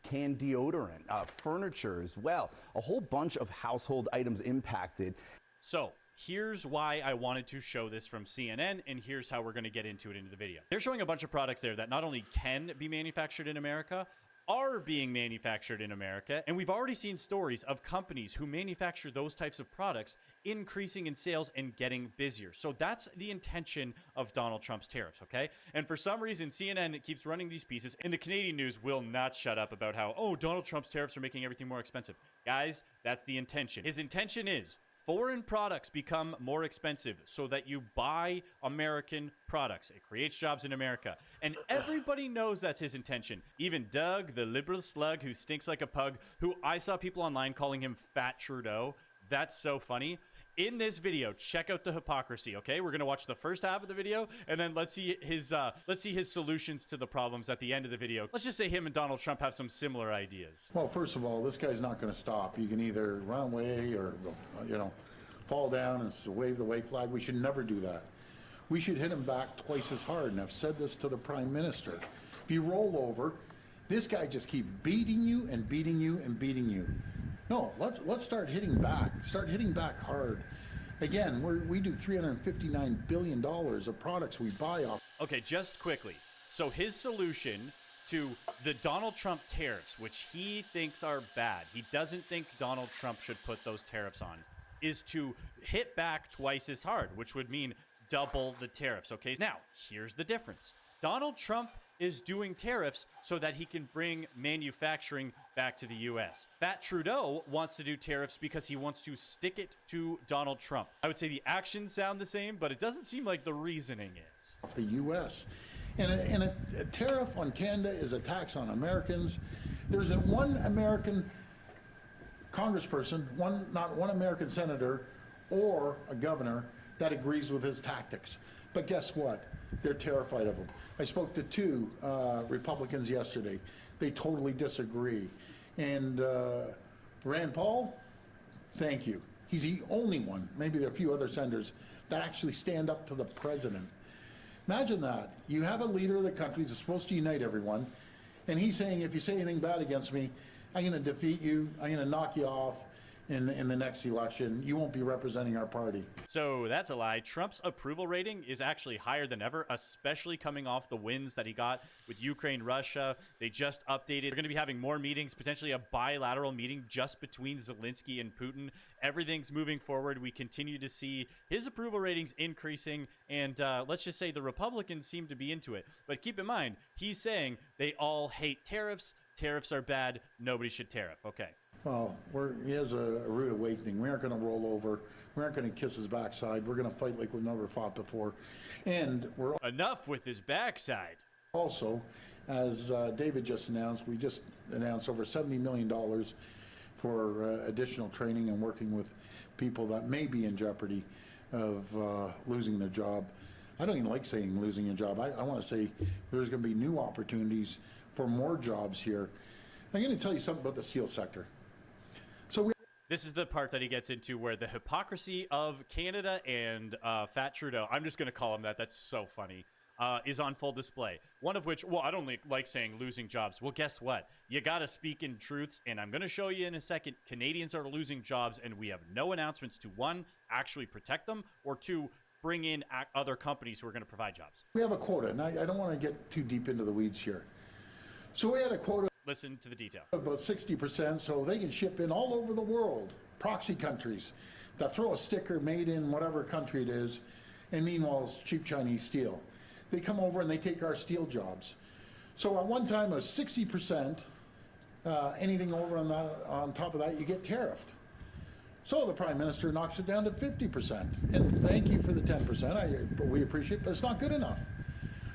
canned deodorant, furniture as well. A whole bunch of household items impacted. So here's why I wanted to show this from CNN, and here's how we're going to get into it into the video. They're showing a bunch of products there that not only can be manufactured in America, are being manufactured in America, and we've already seen stories of companies who manufacture those types of products increasing in sales and getting busier. So that's the intention of Donald Trump's tariffs, okay? And for some reason, CNN keeps running these pieces, and the Canadian news will not shut up about how, oh, Donald Trump's tariffs are making everything more expensive. Guys, that's the intention. His intention is foreign products become more expensive so that you buy American products. It creates jobs in America. And everybody knows that's his intention. Even Doug, the liberal slug who stinks like a pug, who I saw people online calling him Fat Trudeau. That's so funny. In this video, check out the hypocrisy, okay? We're gonna watch the first half of the video, and then let's see his solutions to the problems at the end of the video. Let's just say him and Donald Trump have some similar ideas. Well, first of all, this guy's not gonna stop. You can either run away or, you know, fall down and wave the white flag. We should never do that. We should hit him back twice as hard, and I've said this to the Prime Minister. If you roll over, this guy just keeps beating you and beating you and beating you. No, let's start hitting back. Start hitting back hard. Again, we do $359 billion of products we buy off. Okay, just quickly. So his solution to the Donald Trump tariffs, which he thinks are bad, he doesn't think Donald Trump should put those tariffs on, is to hit back twice as hard, which would mean double the tariffs, okay? Now, here's the difference. Donald Trump is doing tariffs so that he can bring manufacturing back to the U.S. Fat Trudeau wants to do tariffs because he wants to stick it to Donald Trump. I would say the actions sound the same, but it doesn't seem like the reasoning is. The U.S. And a tariff on Canada is a tax on Americans. There isn't one American congressperson, not one American senator or a governor that agrees with his tactics. But guess what? They're terrified of him. I spoke to two Republicans yesterday. They totally disagree. And Rand Paul, thank you. He's the only one, maybe there are a few other senators, that actually stand up to the president. Imagine that. You have a leader of the country that's supposed to unite everyone, and he's saying, if you say anything bad against me, I'm going to defeat you, I'm going to knock you off in the next election. You won't be representing our party. So that's a lie. Trump's approval rating is actually higher than ever, especially coming off the wins that he got with Ukraine, Russia. They just updated. They're going to be having more meetings, potentially a bilateral meeting just between Zelensky and Putin. Everything's moving forward. We continue to see his approval ratings increasing, and let's just say the Republicans seem to be into it. But keep in mind, he's saying they all hate tariffs. Tariffs are bad. Nobody should tariff. Okay. Well, he has a rude awakening. We aren't going to roll over. We aren't going to kiss his backside. We're going to fight like we've never fought before. And we're enough with his backside. Also, as David just announced, we just announced over $70 million for additional training and working with people that may be in jeopardy of losing their job. I don't even like saying losing your job. I want to say there's going to be new opportunities for more jobs here. I'm going to tell you something about the steel sector. So This is the part that he gets into where the hypocrisy of Canada and Fat Trudeau, I'm just going to call him that, that's so funny, is on full display. One of which, well, I don't like saying losing jobs. Well, guess what? You got to speak in truths, and I'm going to show you in a second. Canadians are losing jobs, and we have no announcements to, one, actually protect them, or two, bring in other companies who are going to provide jobs. we have a quota, and I don't want to get too deep into the weeds here. So we had a quota. Listen to the detail. About 60%, so they can ship in all over the world, proxy countries that throw a sticker made in whatever country it is, and meanwhile it's cheap Chinese steel. They come over and they take our steel jobs. So at one time it was 60%, anything over on top of that you get tariffed. So the Prime Minister knocks it down to 50%, and thank you for the 10%, we appreciate it, but it's not good enough.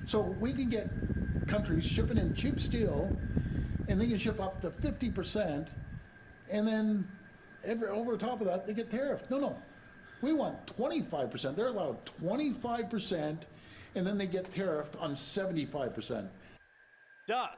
So we can get countries shipping in cheap steel, and they can ship up to 50%, and then over top of that, they get tariffed. No. We want 25%. They're allowed 25%, and then they get tariffed on 75%. Doug,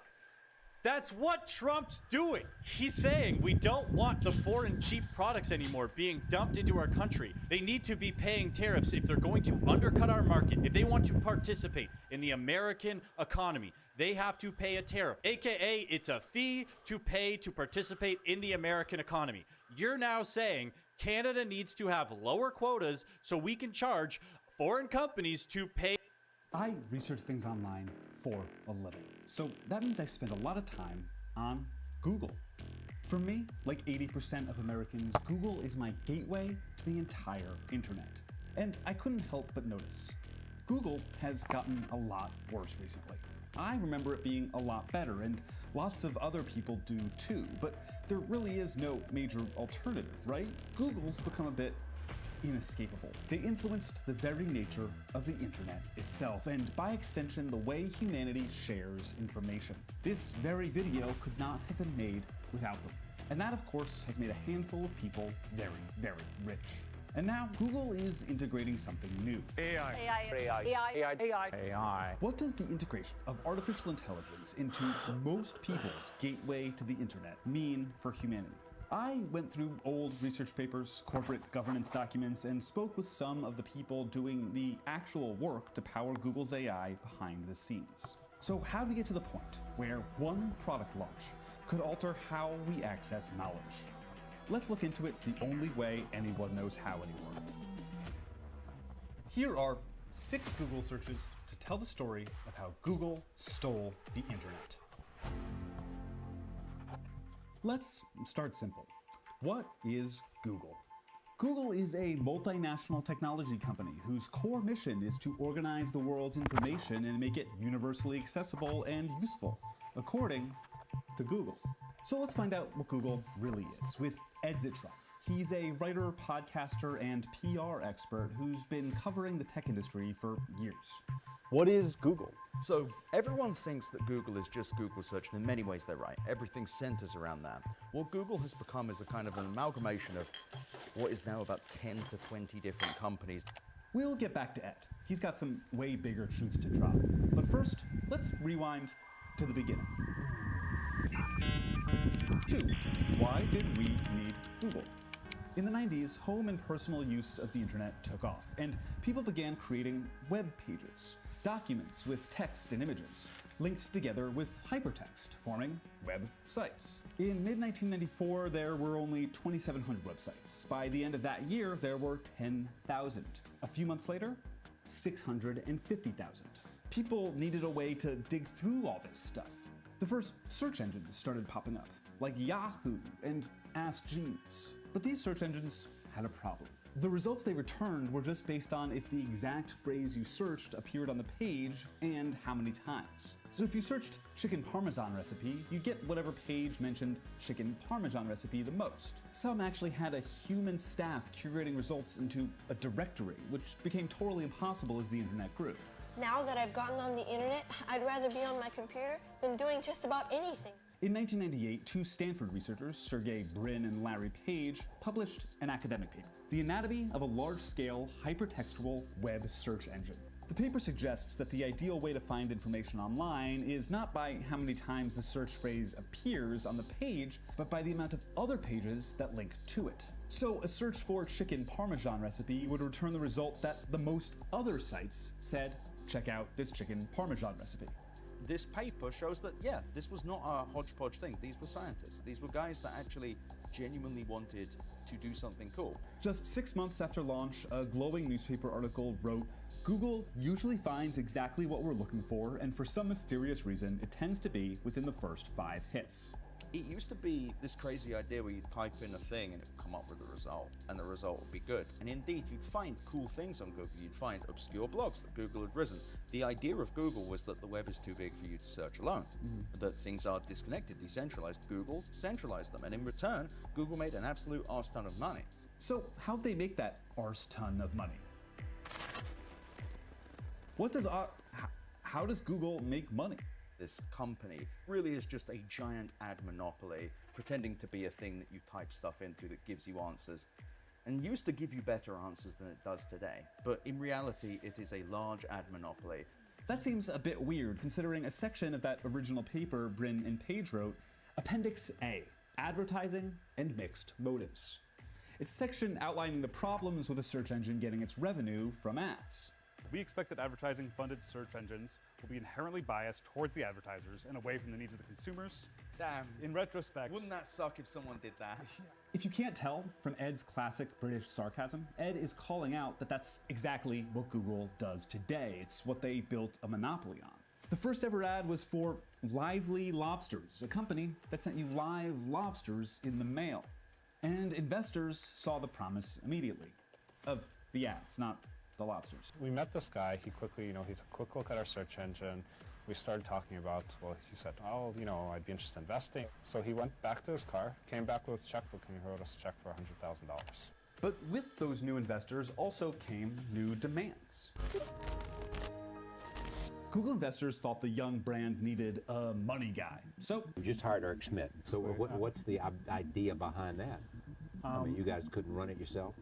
that's what Trump's doing. He's saying we don't want the foreign cheap products anymore being dumped into our country. They need to be paying tariffs if they're going to undercut our market. If they want to participate in the American economy, they have to pay a tariff, aka it's a fee to pay to participate in the American economy. You're now saying Canada needs to have lower quotas so we can charge foreign companies to pay. I research things online for a living, so that means I spend a lot of time on Google. For me, like 80% of Americans, Google is my gateway to the entire internet. And I couldn't help but notice, Google has gotten a lot worse recently. I remember it being a lot better, and lots of other people do too, but there really is no major alternative, right? Google's become a bit inescapable. They influenced the very nature of the internet itself, and by extension, the way humanity shares information. This very video could not have been made without them. And that, of course, has made a handful of people very, very rich. And now Google is integrating something new. AI. What does the integration of artificial intelligence into most people's gateway to the internet mean for humanity? I went through old research papers, corporate governance documents, and spoke with some of the people doing the actual work to power Google's AI behind the scenes. So how do we get to the point where one product launch could alter how we access knowledge? Let's look into it the only way anyone knows how anymore. Here are 6 Google searches to tell the story of how Google stole the internet. Let's start simple. What is Google? Google is a multinational technology company whose core mission is to organize the world's information and make it universally accessible and useful, according to Google. So let's find out what Google really is with Ed Zitra. He's a writer, podcaster, and PR expert who's been covering the tech industry for years. What is Google? So everyone thinks that Google is just Google search, and in many ways they're right. Everything centers around that. What Google has become is a kind of an amalgamation of what is now about 10 to 20 different companies. We'll get back to Ed. He's got some way bigger truths to drop. But first, let's rewind to the beginning. 2. Why did we need Google? In the 90s, home and personal use of the internet took off, and people began creating web pages, documents with text and images, linked together with hypertext, forming websites. In mid-1994, there were only 2,700 websites. By the end of that year, there were 10,000. A few months later, 650,000. People needed a way to dig through all this stuff. The first search engines started popping up, like Yahoo and Ask Jeeves. But these search engines had a problem. The results they returned were just based on if the exact phrase you searched appeared on the page and how many times. So if you searched chicken parmesan recipe, you'd get whatever page mentioned chicken parmesan recipe the most. Some actually had a human staff curating results into a directory, which became totally impossible as the internet grew. Now that I've gotten on the internet, I'd rather be on my computer than doing just about anything. In 1998, 2 Stanford researchers, Sergey Brin and Larry Page, published an academic paper, The Anatomy of a Large-Scale Hypertextual Web Search Engine. The paper suggests that the ideal way to find information online is not by how many times the search phrase appears on the page, but by the amount of other pages that link to it. So a search for chicken parmesan recipe would return the result that the most other sites said, check out this chicken parmesan recipe. This paper shows that, yeah, this was not a hodgepodge thing. These were scientists. These were guys that actually genuinely wanted to do something cool. Just 6 months after launch, a glowing newspaper article wrote, Google usually finds exactly what we're looking for, and for some mysterious reason, it tends to be within the first 5 hits. It used to be this crazy idea where you'd type in a thing and it would come up with a result, and the result would be good. And indeed, you'd find cool things on Google. You'd find obscure blogs that Google had risen. The idea of Google was that the web is too big for you to search alone, that things are disconnected, decentralized. Google centralized them, and in return, Google made an absolute arse ton of money. So how'd they make that arse ton of money? How does Google make money? This company really is just a giant ad monopoly, pretending to be a thing that you type stuff into that gives you answers, and used to give you better answers than it does today. But in reality, it is a large ad monopoly. That seems a bit weird, considering a section of that original paper Bryn and Page wrote, Appendix A, Advertising and Mixed Motives. It's a section outlining the problems with a search engine getting its revenue from ads. We expect that advertising-funded search engines will be inherently biased towards the advertisers and away from the needs of the consumers. Damn. In retrospect... Wouldn't that suck if someone did that? If you can't tell from Ed's classic British sarcasm, Ed is calling out that that's exactly what Google does today. It's what they built a monopoly on. The first ever ad was for Lively Lobsters, a company that sent you live lobsters in the mail. And investors saw the promise immediately. Of the ads, not the lobsters. We met this guy. He quickly, he took a quick look at our search engine. We started talking about, well, he said, oh, I'd be interested in investing. So he went back to his car, came back with a checkbook, and he wrote us a check for $100,000. But with those new investors also came new demands. Google investors thought the young brand needed a money guy. So we just hired Eric Schmidt. So what's the idea behind that? I mean, you guys couldn't run it yourself?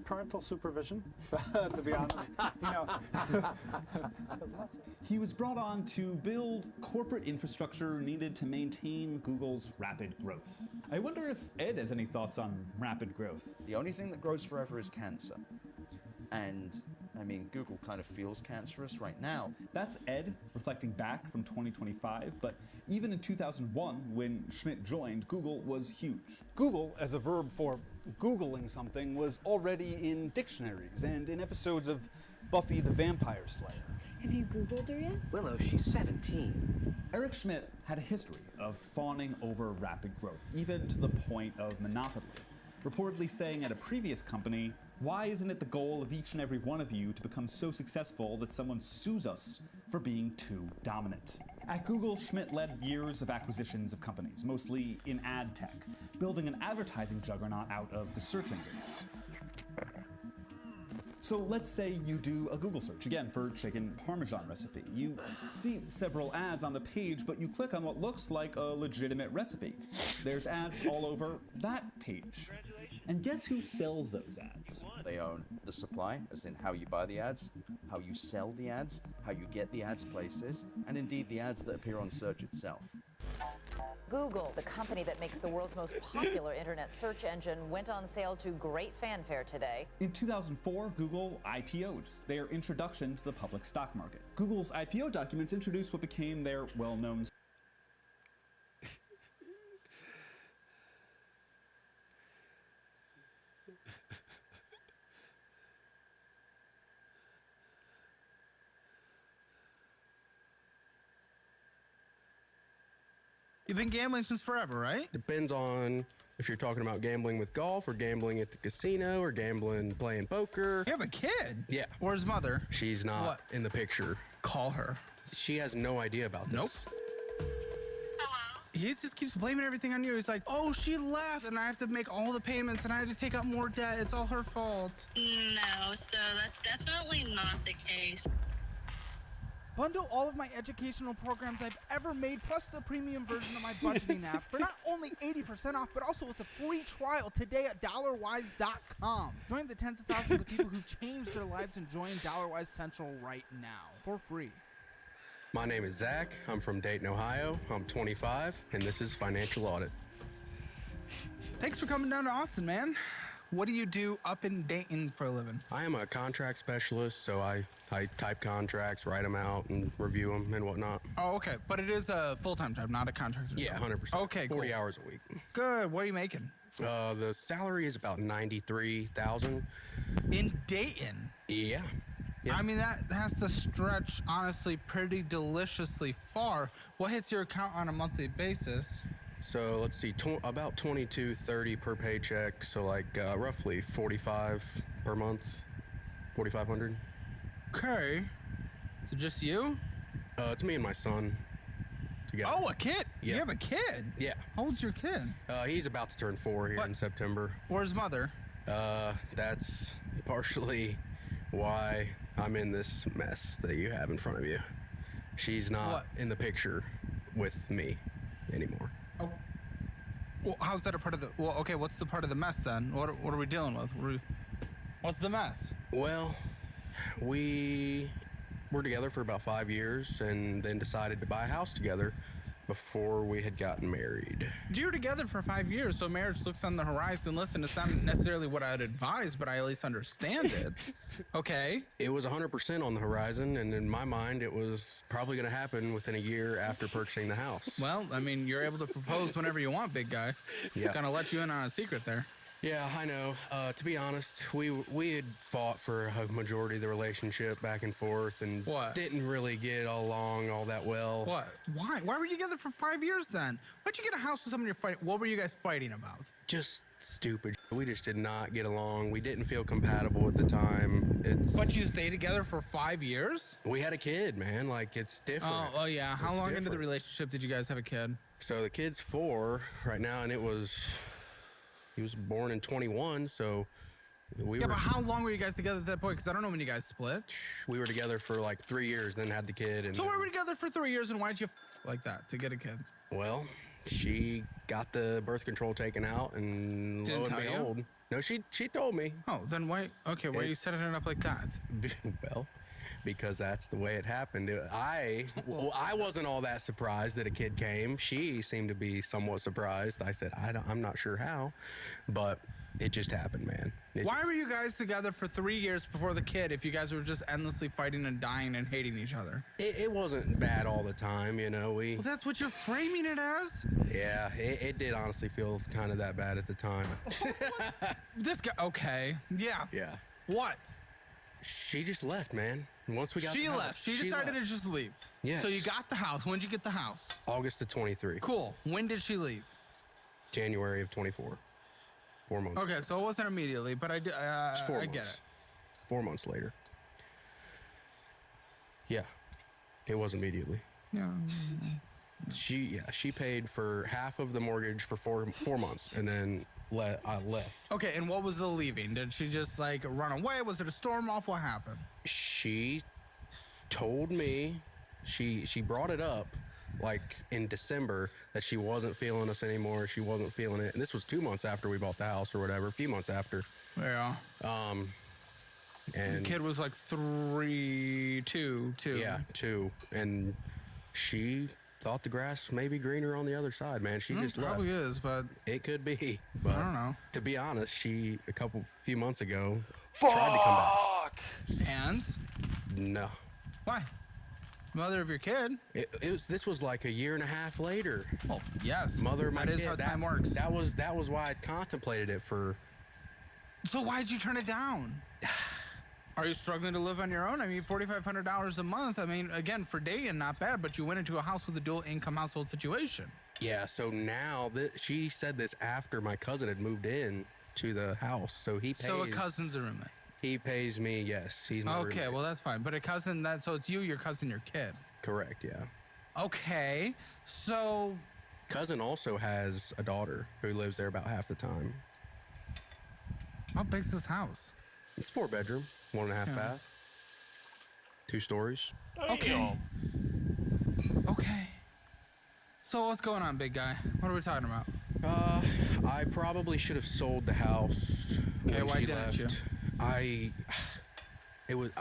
Parental supervision, to be honest. He was brought on to build corporate infrastructure needed to maintain Google's rapid growth. I wonder if Ed has any thoughts on rapid growth. The only thing that grows forever is cancer. And, Google kind of feels cancerous right now. That's Ed reflecting back from 2025, but even in 2001, when Schmidt joined, Google was huge. Google, as a verb for Googling something, was already in dictionaries and in episodes of Buffy the Vampire Slayer. Have you Googled her yet? Willow, she's 17. Eric Schmidt had a history of fawning over rapid growth, even to the point of monopoly. Reportedly saying at a previous company, why isn't it the goal of each and every one of you to become so successful that someone sues us for being too dominant? At Google, Schmidt led years of acquisitions of companies, mostly in ad tech, building an advertising juggernaut out of the search engine. So let's say you do a Google search, again, for chicken parmesan recipe. You see several ads on the page, but you click on what looks like a legitimate recipe. There's ads all over that page. And guess who sells those ads? They own the supply, as in how you buy the ads, how you sell the ads, how you get the ads places, and indeed the ads that appear on search itself. Google, the company that makes the world's most popular internet search engine, went on sale to great fanfare today. In 2004, Google IPO'd, their introduction to the public stock market. Google's IPO documents introduced what became their well-known You've been gambling since forever, right? Depends on if you're talking about gambling with golf or gambling at the casino or gambling playing poker. You have a kid? Yeah. Where's mother? She's not in the picture. Call her. She has no idea about this. Nope. Hello? He just keeps blaming everything on you. He's like, oh, she left and I have to make all the payments and I had to take out more debt. It's all her fault. No, so that's definitely not the case. Bundle all of my educational programs I've ever made, plus the premium version of my budgeting app for not only 80% off, but also with a free trial today at dollarwise.com. Join the tens of thousands of people who've changed their lives and join Dollarwise Central right now for free. My name is Zach. I'm from Dayton, Ohio. I'm 25, and this is Financial Audit. Thanks for coming down to Austin, man. What do you do up in Dayton for a living? I am a contract specialist, so I type contracts, write them out, and review them and whatnot. Oh, okay. But it is a full-time job, not a contractor Yeah, job. 100%. Okay, 40 cool. hours a week. Good. What are you making? The salary is about $93,000. In Dayton? Yeah. I mean, that has to stretch, honestly, pretty deliciously far. What hits your account on a monthly basis? So let's see, about $22.30 per paycheck. So like roughly $45 per month, $4,500. Okay. So just you? It's me and my son together. Oh, a kid? Yeah. You have a kid? Yeah. How old's your kid? He's about to turn 4 here in September. Where's mother? That's partially why I'm in this mess that you have in front of you. She's not in the picture with me anymore. Oh. Well, how's that a part of the... Well, okay, what's the part of the mess then? What are we dealing with? What's the mess? Well, we were together for about 5 years and then decided to buy a house together before we had gotten married. You were together for 5 years, so marriage looks on the horizon. Listen, it's not necessarily what I'd advise, but I at least understand it. Okay? It was 100% on the horizon, and in my mind, it was probably going to happen within a year after purchasing the house. Well, I mean, you're able to propose whenever you want, big guy. Yeah. Gonna let you in on a secret there. Yeah, I know. To be honest, we had fought for a majority of the relationship back and forth and didn't really get along all that well. What? Why? Why were you together for 5 years then? Why'd you get a house with someone you're fighting? What were you guys fighting about? Just stupid. We just did not get along. We didn't feel compatible at the time. But you stayed together for 5 years? We had a kid, man. Like, it's different. Oh yeah. How It's long into the different. relationship did you guys have a kid? So the kid's 4 right now, and he was born in 21, so we Yeah, were... but how long were you guys together at that point? Because I don't know when you guys split. We were together for like 3 years, then had the kid. And So why were we together for 3 years, and why'd you like that to get a kid? Well, she got the birth control taken out, and Didn't lo and tell you? behold, no, she told me. Oh, then why? Okay, why are you setting it up like that? Well, because that's the way it happened. I wasn't all that surprised that a kid came. She seemed to be somewhat surprised. I said, I'm not sure how, but it just happened, man. Why were you guys together for 3 years before the kid if you guys were just endlessly fighting and dying and hating each other? It wasn't bad all the time, you know. Well, that's what you're framing it as? Yeah, it did honestly feel kind of that bad at the time. This guy, okay. Yeah. Yeah. What? She just left, man. Once we got She the house, left. She decided left. to just leave. Yes. So you got the house. When'd you get the house? August of 23. Cool. When did she leave? January of 24. 4 months. Okay, so it wasn't immediately, but I It's get it. 4 months later. Yeah, it was immediately. Yeah. She paid for half of the mortgage for 4 months, and then I left. Okay, and what was the leaving? Did she just like run away? Was it a storm off? What happened? She told me she brought it up like in December that she wasn't feeling us anymore. She wasn't feeling it, and this was 2 months after we bought the house or whatever. A few months after. Yeah. And the kid was like 2. Yeah, 2, and she thought the grass may be greener on the other side, man. She just left. Probably is, but it could be. But I don't know. To be honest, she few months ago tried to come back. And? No. Why? Mother of your kid? This was like a year and a half later. Oh, yes. Mother of my That kid. is how time works. That was why I contemplated it for. So why'd you turn it down? Are you struggling to live on your own? I mean, $4,500 a month. I mean, again, for Dayton, not bad, but you went into a house with a dual income household situation. Yeah, so now she said this after my cousin had moved in to the house, so he pays. So a cousin's a roommate. He pays me, yes. He's my Okay, roommate. well, that's fine. But a cousin, so it's you, your cousin, your kid. Correct, yeah. Okay, so. Cousin also has a daughter who lives there about half the time. How big's this house? It's 4 bedroom, 1.5 Yeah. bath. 2 stories. Okay. Okay. So what's going on, big guy? What are we talking about? I probably should have sold the house. Okay, when why she didn't left.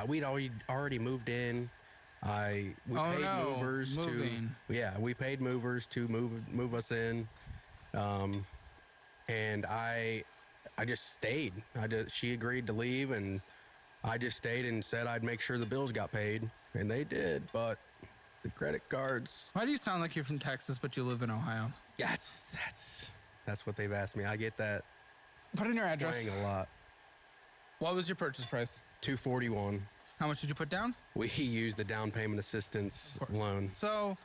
We'd already moved in. We paid movers moving. we paid movers to move us in. And I just stayed. She agreed to leave, and I just stayed and said I'd make sure the bills got paid, and they did. But the credit cards. Why do you sound like you're from Texas, but you live in Ohio? That's what they've asked me. I get that. Put in your address. Playing a lot. What was your purchase price? $241. How much did you put down? We used the down payment assistance loan. So,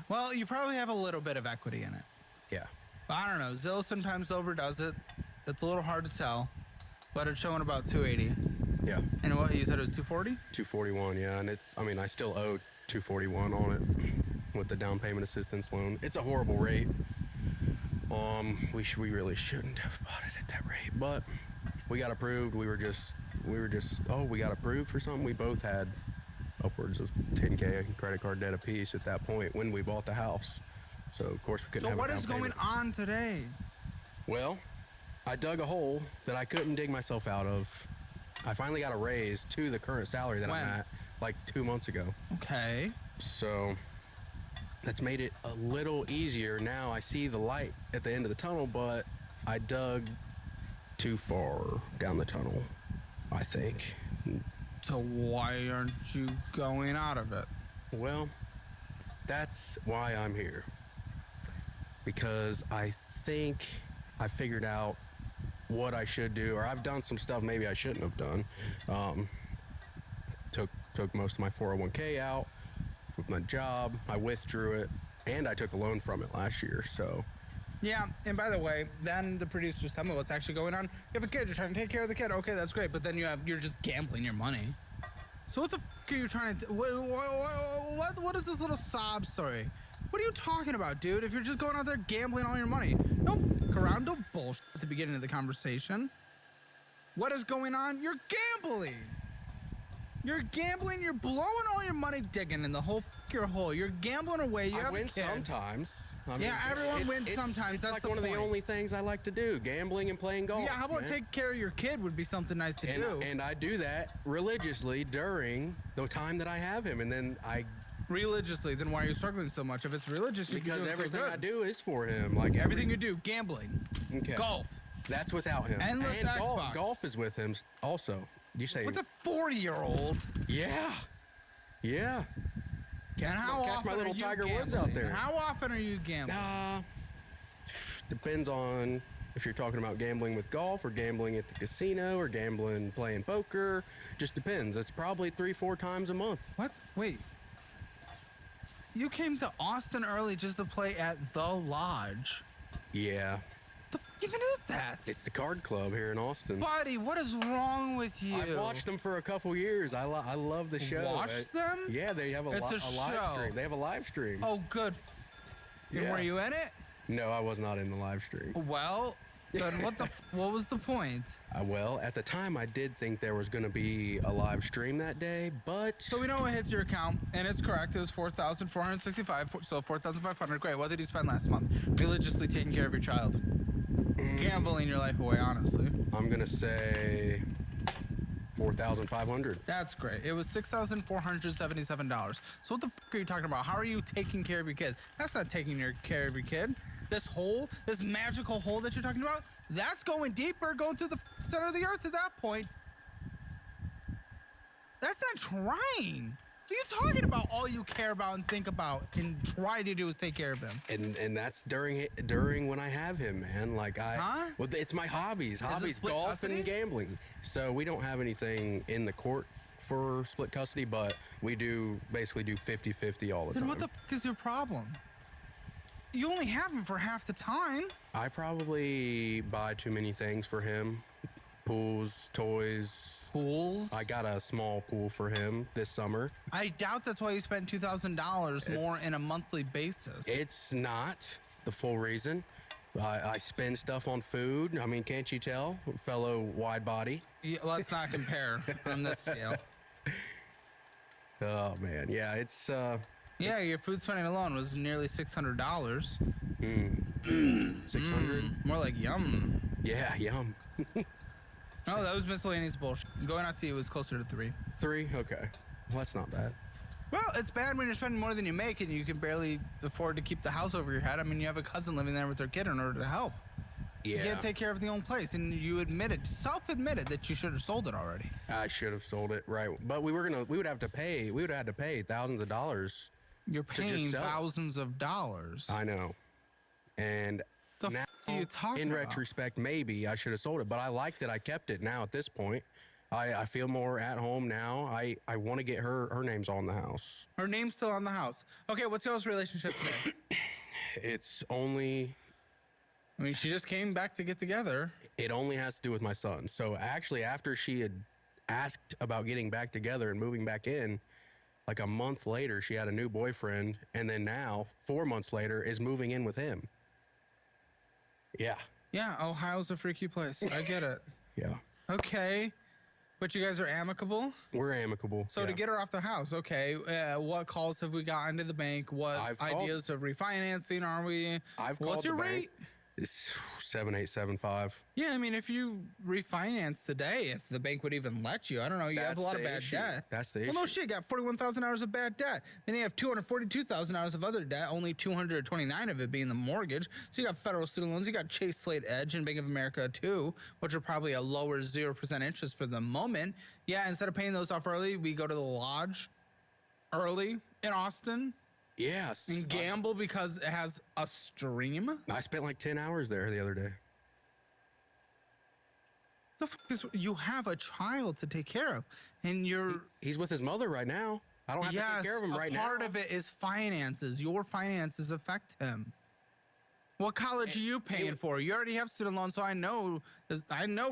well, you probably have a little bit of equity in it. Yeah. I don't know. Zillow sometimes overdoes it. It's a little hard to tell, but it's showing about 280. Yeah. And what you said it was 240? 241, yeah. And I still owe 241 on it with the down payment assistance loan. It's a horrible rate. We really shouldn't have bought it at that rate, but we got approved. We got approved for something. We both had upwards of $10K credit card debt apiece at that point when we bought the house. So of course we couldn't have a down payment. So what is going on today? Well, I dug a hole that I couldn't dig myself out of. I finally got a raise to the current salary that I'm at like 2 months ago. Okay. So that's made it a little easier. Now I see the light at the end of the tunnel, but I dug too far down the tunnel, I think. So why aren't you going out of it? Well, that's why I'm here. Because I think I figured out what I should do, or I've done some stuff maybe I shouldn't have done. Took most of my 401k out with my job. I withdrew it, and I took a loan from it last year. So yeah, and by the way, then the producers tell me what's actually going on. You have a kid, you're trying to take care of the kid. Okay, that's great, but then you're just gambling your money. So what the are you trying to? What is this little sob story? What are you talking about, dude? If you're just going out there gambling all your money, don't fuck around, don't bullshit at the beginning of the conversation. What is going on? You're gambling. You're gambling. You're blowing all your money digging in the whole your hole. You're gambling away. You I have win a kid. Sometimes. Yeah, everyone wins sometimes. It's That's like the one point. of the only things I like to do: gambling and playing golf. Yeah, how about man. take care of your kid would be something nice to do. And I do that religiously during the time that I have him, and then I. Religiously, then why are you struggling so much? If it's religious, you'd because be doing everything so good. I do is for him. Like everything you do, gambling, golf. That's without him. Endless and Xbox. Golf is with him also. You say with a 40-year-old? Yeah. Yeah. And how often catch my little are you Tiger Woods gambling? out there. And how often are you gambling? Depends on if you're talking about gambling with golf or gambling at the casino or gambling playing poker. Just depends. It's probably 3-4 times a month. What? Wait. You came to Austin early just to play at the Lodge. Yeah. The even is that? It's the card club here in Austin. Buddy, what is wrong with you? I've watched them for a couple years. I love the show. Watched them? Yeah, they have a live stream. They have a live stream. Oh, good. And were you in it? No, I was not in the live stream. Well, then what was the point? Well, at the time, I did think there was going to be a live stream that day, but... So we know what hits your account, and it's correct. It was $4,465, so $4,500. Great. What did you spend last month? Religiously taking care of your child. Gambling your life away, honestly. I'm going to say $4,500. That's great. It was $6,477. So what the fuck are you talking about? How are you taking care of your kid? That's not taking care of your kid. This hole, this magical hole that you're talking about, that's going deeper, going through the center of the earth at that point. That's not trying. What are you talking about? All you care about and think about and try to do is take care of him. And that's during when I have him, man. Like well, it's my hobbies, golf custody? and gambling. So we don't have anything in the court for split custody, but we do basically do 50-50 all the time. Then what the fuck is your problem? You only have him for half the time. I probably buy too many things for him. Pools, toys. Pools? I got a small pool for him this summer. I doubt that's why you spent $2,000 more in a monthly basis. It's not the full reason. I spend stuff on food. I mean, can't you tell, fellow wide body? Yeah, let's not compare on this scale. Oh man, yeah, it's yeah, your food spending alone was nearly $600. 600. More like yum. Yeah, yum. Oh, that was miscellaneous bullshit. Going out to eat was closer to 3. 3? Okay, well, that's not bad. Well, it's bad when you're spending more than you make and you can barely afford to keep the house over your head. I mean, you have a cousin living there with their kid in order to help. Yeah. You can't take care of the own place, and you self-admitted that you should have sold it already. I should have sold it, right? But we would have to pay thousands of dollars. You're paying thousands of dollars. I know. And now, are you talking in about? retrospect, maybe I should have sold it, but I like that I kept it now at this point. I feel more at home now. I want to get her name's on the house. Her name's still on the house. Okay, what's y'all's relationship today? It's only... I mean, she just came back to get together. It only has to do with my son. So actually, after she had asked about getting back together and moving back in, like a month later, she had a new boyfriend. And then now, 4 months later, is moving in with him. Yeah. Yeah, Ohio's a freaky place. I get it. Yeah. Okay. But you guys are amicable? We're amicable. So to get her off the house, okay, what calls have we gotten to the bank? What ideas of refinancing are we? What's your rate? It's 7.875. Yeah, I mean, if you refinance today, if the bank would even let you, I don't know, you have a lot of bad debt. That's the issue. Well, no shit, you got 41,000 hours of bad debt. Then you have 242,000 hours of other debt, only 229 of it being the mortgage. So you got federal student loans, you got Chase, Slate, Edge, and Bank of America too, which are probably a lower 0% interest for the moment. Yeah, instead of paying those off early, we go to the lodge early in Austin. Yes. And gamble because it has a stream. I spent like 10 hours there the other day. The fuck is, you have a child to take care of, and he's with his mother right now. I don't have to take care of him right now. Part of it is finances. Your finances affect him. What college are you paying for? You already have student loans, so I know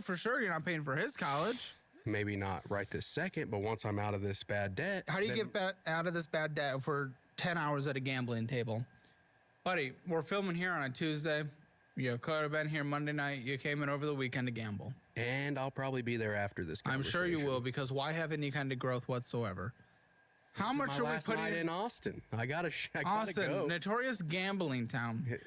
for sure you're not paying for his college. Maybe not right this second, but once I'm out of this bad debt. How do you get out of this bad debt for 10 hours at a gambling table? Buddy, we're filming here on a Tuesday. You could have been here Monday night. You came in over the weekend to gamble. And I'll probably be there after this conversation. I'm sure you will, because why have any kind of growth whatsoever? How much are we putting in Austin? I gotta Austin, go. Notorious gambling town.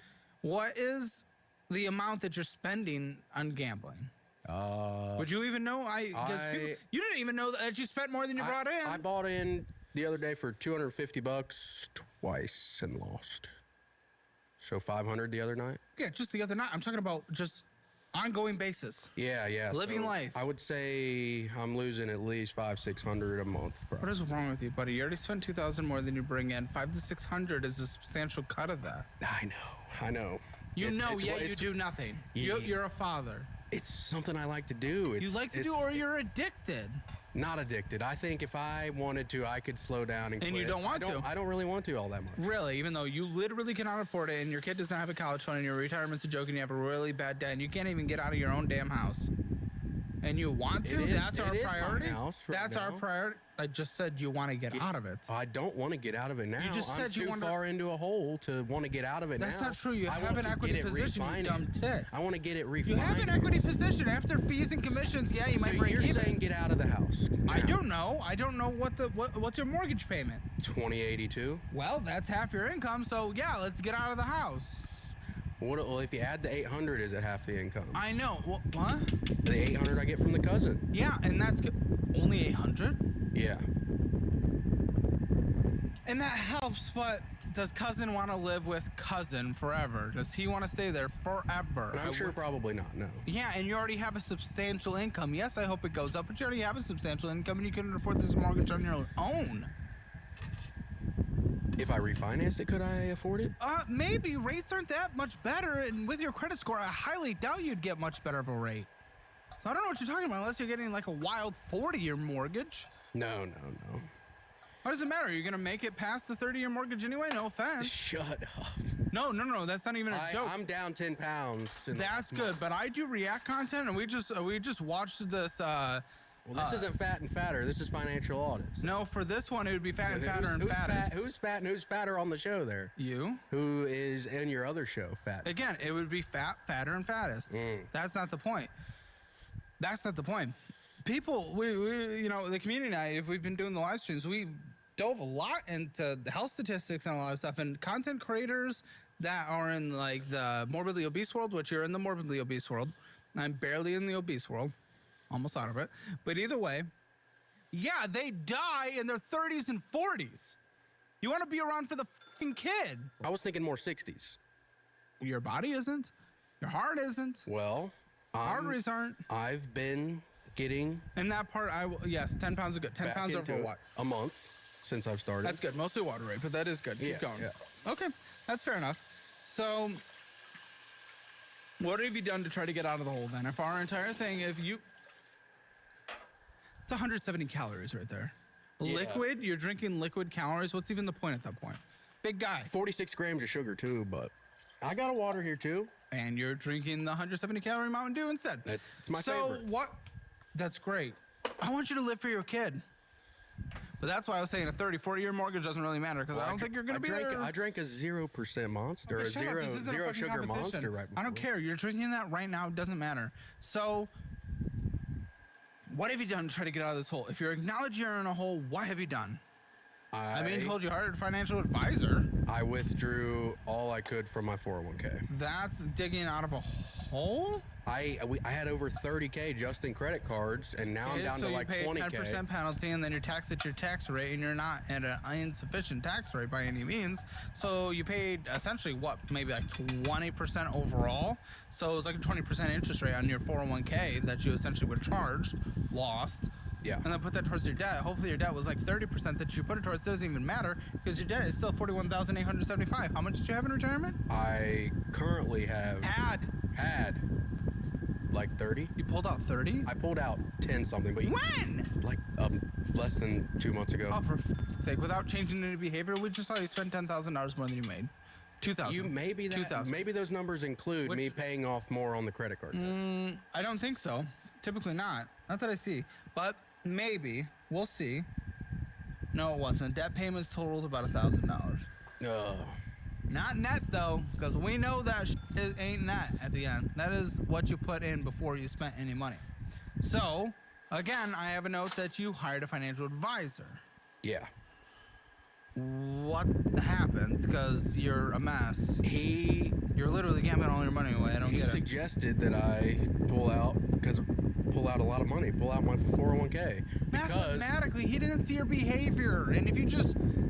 What is the amount that you're spending on gambling? Would you even know? I guess you didn't even know that you spent more than you brought in. I bought in the other day for $250 twice and lost. So 500 the other night. Yeah, just the other night. I'm talking about just ongoing basis. Yeah. Living life. I would say I'm losing at least $500-600 a month. What is wrong with you, buddy? You already spent $2,000 more than you bring in. $500 to $600 is a substantial cut of that. I know. You do nothing. You're a father. It's something I like to do. You like to do, or you're addicted? Not addicted. I think if I wanted to, I could slow down and quit. And you don't want to? I don't really want to all that much. Really? Even though you literally cannot afford it, and your kid does not have a college fund, and your retirement's a joke, and you have a really bad debt, and you can't even get out of your own damn house. And you want to? That's our priority? That's our priority? I just said you want to get out of it. I don't want to get out of it now. You just said I'm too far into a hole to want to get out of it now. That's not true. You have an equity position, you dumb tit. I want to get it refinanced. You have an equity position. After fees and commissions, yeah, you might break even. So you're saying get out of the house now. I don't know. I don't know what's your mortgage payment? $2,082. Well, that's half your income, so yeah, let's get out of the house. Well, if you add the $800, is it half the income? I know. What? The $800 I get from the cousin. Yeah, and that's only $800? Yeah. And that helps, but does cousin want to live with cousin forever? Does he want to stay there forever? I'm sure probably not, no. Yeah, and you already have a substantial income. Yes, I hope it goes up, but you already have a substantial income and you couldn't afford this mortgage on your own. If I refinanced it, could I afford it? Maybe. Rates aren't that much better, and with your credit score, I highly doubt you'd get much better of a rate. So I don't know what you're talking about unless you're getting like a wild 40-year mortgage. No. What does it matter? You're going to make it past the 30-year mortgage anyway? No offense. Shut up. No. That's not even a joke. I'm down 10 pounds. That's good, but I do React content, and we just watched this Well, this isn't fat and fatter. This is financial audits. No, for this one, it would be fat and fatter and fattest. Who's fat and who's fatter on the show there? You. Who is in your other show, fat? Again, it would be fat, fatter, and fattest. That's not the point. That's not the point. People, we you know, the community and I, if we've been doing the live streams, we dove a lot into health statistics and a lot of stuff. And content creators that are in like the morbidly obese world, which you're in the morbidly obese world. I'm barely in the obese world. Almost out of it. But either way, yeah, they die in their 30s and 40s. You want to be around for the fucking kid. I was thinking more 60s. Your body isn't. Your heart isn't. Well, arteries aren't. I've been getting... In that part, yes, 10 pounds is good. 10 pounds over what? A month since I've started. That's good. Mostly water weight, but that is good. Keep going. Yeah. Okay, that's fair enough. So... what have you done to try to get out of the hole then? If our entire thing, it's 170 calories right there. Yeah. Liquid, you're drinking liquid calories. What's even the point at that point? Big guy. 46 grams of sugar too, but I got a water here too. And you're drinking the 170 calorie Mountain Dew instead. It's my favorite. So what? That's great. I want you to live for your kid. But that's why I was saying a 30, 40-year mortgage doesn't really matter because I don't think you're going to be there. I drank a 0% monster, Okay, a zero sugar monster right before. I don't care. You're drinking that right now. It doesn't matter. So what have you done to try to get out of this hole? If you're acknowledging you're in a hole, what have you done? I mean, told you hired a financial advisor. I withdrew all I could from my 401k. That's digging out of a hole? I had over 30K just in credit cards, and now I'm down to like 20K. So you pay a 10% penalty, and then you're taxed at your tax rate, and you're not at an insufficient tax rate by any means. So you paid essentially what, maybe like 20% overall. So it was like a 20% interest rate on your 401k that you essentially were charged, lost. Yeah. And then put that towards your debt. Hopefully your debt was like 30% that you put it towards. It doesn't even matter because your debt is still $41,875. How much did you have in retirement? I currently have had like 30. You pulled out 30? I pulled out 10 something, but when? Like less than 2 months ago. Oh, for sake! Without changing any behavior, we just saw you spend $10,000 more than you made. 2,000. Maybe those numbers include me paying off more on the credit card. I don't think so. Typically not. Not that I see. But maybe. We'll see. No, it wasn't. Debt payments totaled about $1,000. Oh. Not net though, because we know that ain't net at the end. That is what you put in before you spent any money. So, again, I have a note that you hired a financial advisor. Yeah. What happened? Because you're a mess. You're literally gambling all your money away. I don't get it. He suggested that I pull out a lot of money, pull out my 401k. Mathematically, he didn't see your behavior, and if you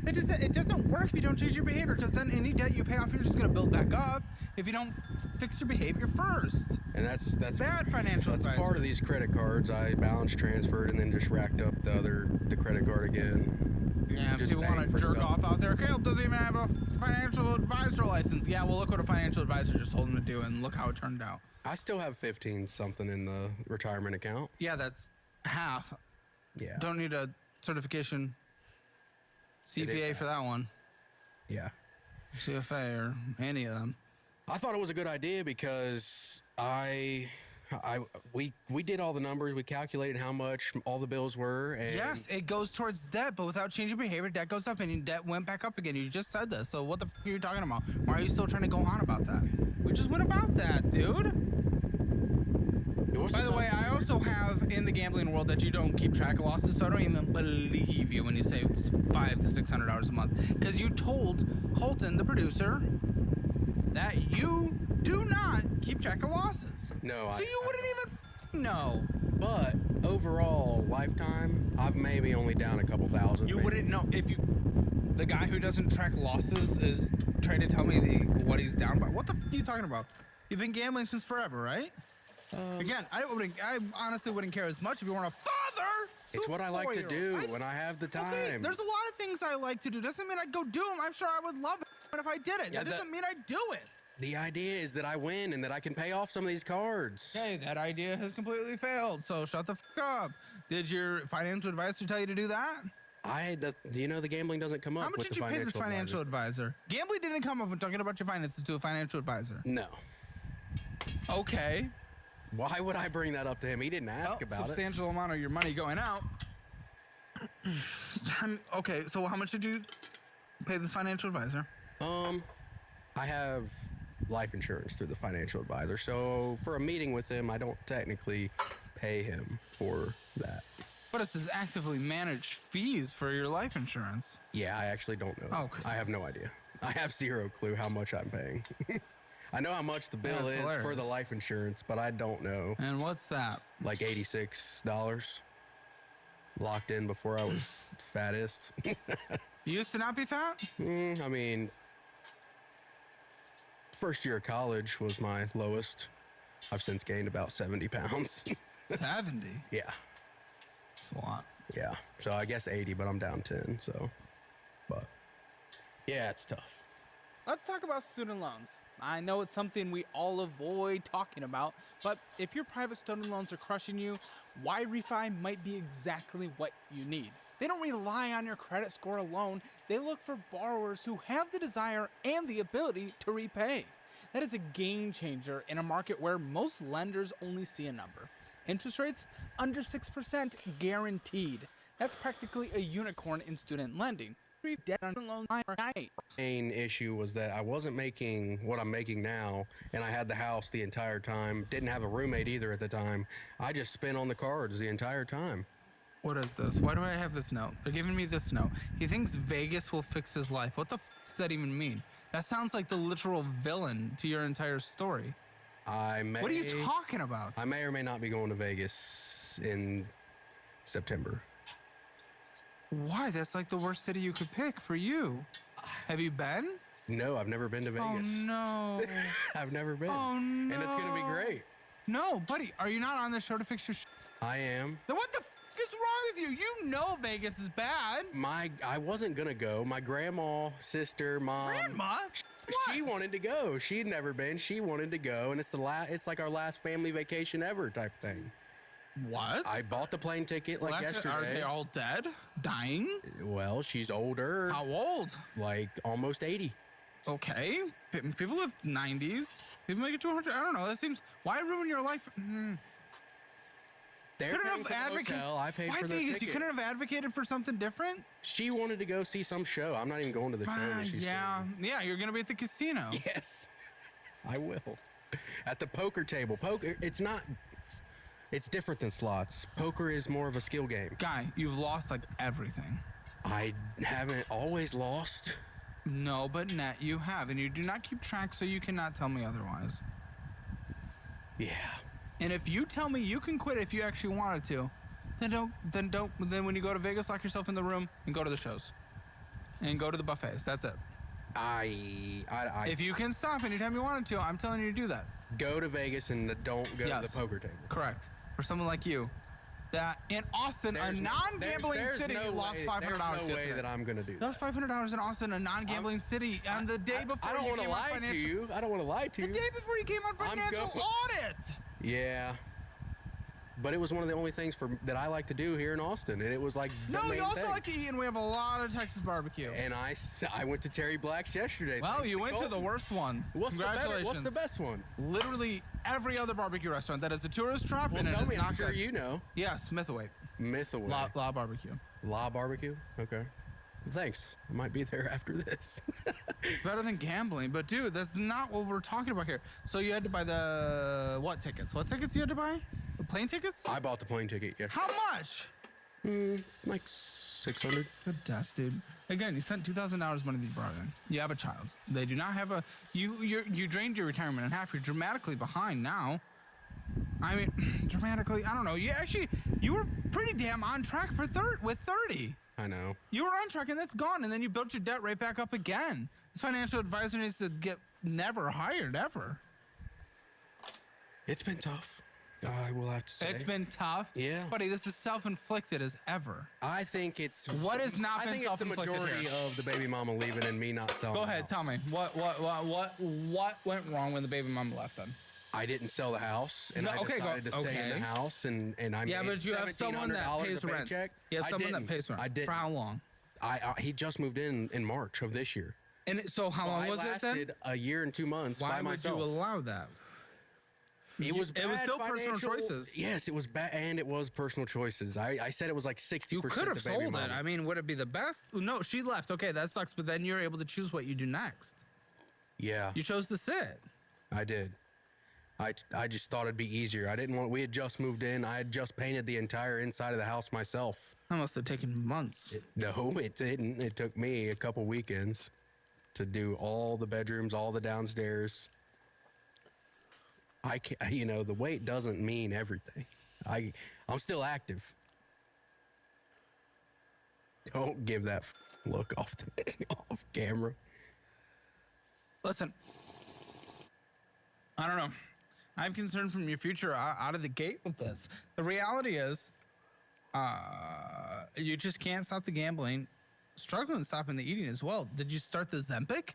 it doesn't work if you don't change your behavior, because then any debt you pay off, you're just gonna build back up if you don't fix your behavior first. And that's bad financial advisor. That's part of these credit cards. I balance transferred and then just racked up the credit card again. Yeah, people want to jerk off out there. Caleb doesn't even have a financial advisor license. Yeah, well, look what a financial advisor just told him to do, and look how it turned out. I still have 15 something in the retirement account. Yeah, that's half. Yeah. Don't need a certification CPA for that one. Yeah. CFA or any of them. I thought it was a good idea because we did all the numbers. We calculated how much all the bills were. And yes, it goes towards debt, but without changing behavior, debt goes up and your debt went back up again. You just said this. So what the f are you talking about? Why are you still trying to go on about that? We just went about that, dude. By the way, I also have in the gambling world that you don't keep track of losses, so I don't even believe you when you say $500 to $600 a month. Because you told Colton, the producer, that you do not keep track of losses. No, so you wouldn't even know. But overall, lifetime, I've maybe only down a couple thousand. You wouldn't know if you. The guy who doesn't track losses is trying to tell me what he's down by. What the f are you talking about? You've been gambling since forever, right? Again, I honestly wouldn't care as much if you weren't a father. It's what I like to do when I have the time. Okay, there's a lot of things I like to do. Doesn't mean I'd go do them. I'm sure I would love it, but if I did it, that doesn't mean I'd do it. The idea is that I win and that I can pay off some of these cards. Okay, that idea has completely failed, so shut the f up. Did your financial advisor tell you to do that? The gambling doesn't come up. How much did you pay this financial advisor? Gambling didn't come up when talking about your finances to a financial advisor. No. Okay. Why would I bring that up to him? He didn't ask about substantial amount of your money going out. Okay, so how much did you pay the financial advisor? I have life insurance through the financial advisor, so for a meeting with him, I don't technically pay him for that. But it's his actively managed fees for your life insurance. Yeah, I actually don't know. Okay. I have no idea. I have zero clue how much I'm paying. I know how much the bill That's is hilarious. for the life insurance, but I don't know. And what's that? Like $86. Locked in before I was fattest. You used to not be fat? I mean, first year of college was my lowest. I've since gained about 70 pounds. 70? Yeah. That's a lot. Yeah. So I guess 80, but I'm down 10. So, but yeah, it's tough. Let's talk about student loans. I know it's something we all avoid talking about, but if your private student loans are crushing you, Y-Refi might be exactly what you need. They don't rely on your credit score alone. They look for borrowers who have the desire and the ability to repay. That is a game changer in a market where most lenders only see a number. Interest rates under 6% guaranteed. That's practically a unicorn in student lending. Debt on loan Main issue was that I wasn't making what I'm making now, and I had the house the entire time. Didn't have a roommate either at the time. I just spent on the cards the entire time. What is this? Why do I have this note? They're giving me this note. He thinks Vegas will fix his life. What the does that even mean? That sounds like the literal villain to your entire story. What are you talking about? I may or may not be going to Vegas in September. Why? That's like the worst city you could pick for you. Have you been? No, I've never been to Vegas. Oh, no. I've never been. Oh, no. And it's going to be great. No, buddy, are you not on the show to fix your I am. Then what the is wrong with you? You know Vegas is bad. I wasn't going to go. My grandma, sister, mom. Grandma? She wanted to go. She'd never been. She wanted to go. And it's like our last family vacation ever type thing. What? I bought the plane ticket like yesterday. Are they all dead? Dying? Well, she's older. How old? Like almost 80. Okay. People live 90s. People make it to 100. I don't know. That seems. Why ruin your life? They're paying for the hotel. I paid for the Vegas? ticket. You couldn't have advocated for something different? She wanted to go see some show. I'm not even going to the show that she's yeah, you're going to be at the casino. Yes, I will. At the poker table. Poker, it's different than slots. Poker is more of a skill game. Guy, you've lost like everything. I haven't always lost. No, but Nat, you have, and you do not keep track, so you cannot tell me otherwise. Yeah. And if you tell me you can quit if you actually wanted to, then when you go to Vegas, lock yourself in the room and go to the shows. And go to the buffets. That's it. If you can stop anytime you wanted to, I'm telling you to do that. Go to Vegas and don't go to the poker table. Correct. For someone like you. That in Austin, a non-gambling city, you lost $500 There's no way that I'm going to do that. That's $500 in Austin, a non-gambling city, and the day before I don't want to lie to you. I don't want to lie to you. The day before you came on financial audit. Yeah. But it was one of the only things that I like to do here in Austin, and it was like the No, main you also thing. like to eat, and we have a lot of Texas barbecue. And I went to Terry Black's yesterday. Well, you went to the worst one. Congratulations. What's the best one? Literally every other barbecue restaurant that is a tourist trap, Well, and tell it is me, not I'm sure good. you know. Yes, Mythaway. Mythaway. La Barbecue. La Barbecue? Okay. Thanks. I might be there after this. Better than gambling. But, dude, that's not what we're talking about here. So you had to buy the what tickets? What tickets you had to buy? The plane tickets? I bought the plane ticket yesterday. How much? Like $600. Good death, dude. Again, you spent $2,000 money that you brought in. You have a child. They do not have a... You drained your retirement in half. You're dramatically behind now. I mean, dramatically, I don't know. You were pretty damn on track with 30. I know. You were on track, and that's gone, and then you built your debt right back up again. This financial advisor needs to get never hired, ever. It's been tough. I will have to say. It's been tough? Yeah. Buddy, this is self-inflicted as ever. I think it's... What has not been self-inflicted I think it's the majority of the baby mama leaving and me not selling Go ahead, tell me. What went wrong when the baby mama left then? I didn't sell the house, and I decided to stay in the house, and I made but you have someone that pays rent. You have someone that pays rent. I didn't. For how long? He just moved in March of this year. And so how long was it then? I lasted a year and 2 months by myself. Why would you allow that? It was still personal choices. Yes, it was bad, and it was personal choices. I said it was like 60%. You could have to baby sold it. mama. I mean, would it be the best? No, she left. Okay, that sucks. But then you're able to choose what you do next. Yeah. You chose to sit. I did. I just thought it'd be easier. I didn't want. We had just moved in. I had just painted the entire inside of the house myself. That must have taken months. No, it didn't. It took me a couple weekends to do all the bedrooms, all the downstairs. I can't, you know, the weight doesn't mean everything. I'm still active. Don't give that look off camera. Listen, I don't know. I'm concerned from your future out of the gate with this. The reality is, you just can't stop the gambling. Struggling stopping the eating as well. Did you start the Ozempic?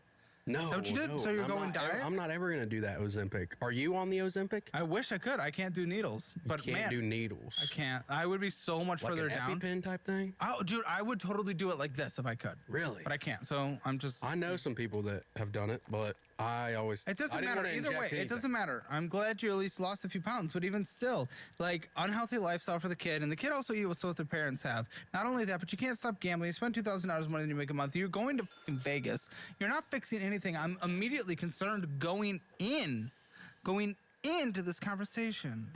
No. Is that what you did? No, So you're going diet? I'm not ever going to do that Ozempic. Are you on the Ozempic? I wish I could. I can't do needles. But you can't man, do needles. I can't. I would be so much Like further an down. EpiPen type thing? Oh, dude, I would totally do it like this if I could. Really? But I can't. So I'm just. I know some people that have done it, but I always. It doesn't I didn't matter wanna either way. inject It anything. doesn't matter. I'm glad you at least lost a few pounds, but even still, like unhealthy lifestyle for the kid, and the kid also eats what their parents have. Not only that, but you can't stop gambling. You spend $2,000 more than you make a month. You're going to fucking Vegas. You're not fixing anything. I'm immediately concerned going into this conversation.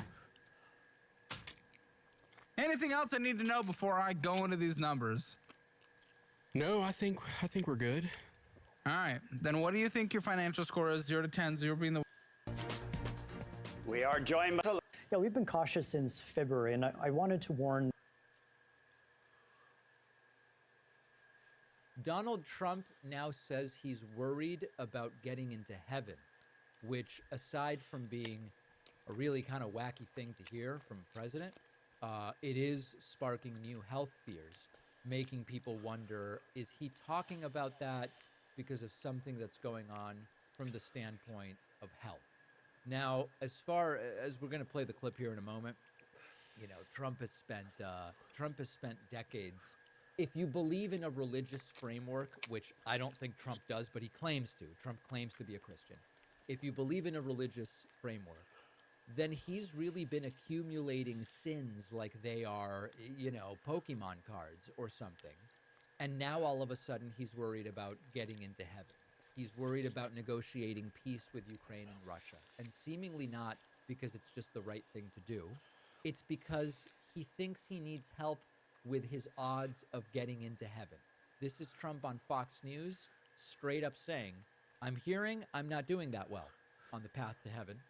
Anything else I need to know before I go into these numbers? No, I think we're good. All right. Then what do you think your financial score is? 0 to 10, 0 being the. We are joined by. Yeah, we've been cautious since February, and I wanted to warn. Donald Trump now says he's worried about getting into heaven, which, aside from being a really kind of wacky thing to hear from a president, it is sparking new health fears, making people wonder, is he talking about that because of something that's going on from the standpoint of health? Now, as far as we're going to play the clip here in a moment, you know, Trump has spent decades. If you believe in a religious framework, which I don't think Trump does, but he claims to. Trump claims to be a Christian. If you believe in a religious framework, then he's really been accumulating sins like they are, you know, Pokemon cards or something. And now all of a sudden he's worried about getting into heaven. He's worried about negotiating peace with Ukraine and Russia. And seemingly not because it's just the right thing to do. It's because he thinks he needs help with his odds of getting into heaven. This is Trump on Fox News, straight up saying, I'm hearing I'm not doing that well on the path to heaven,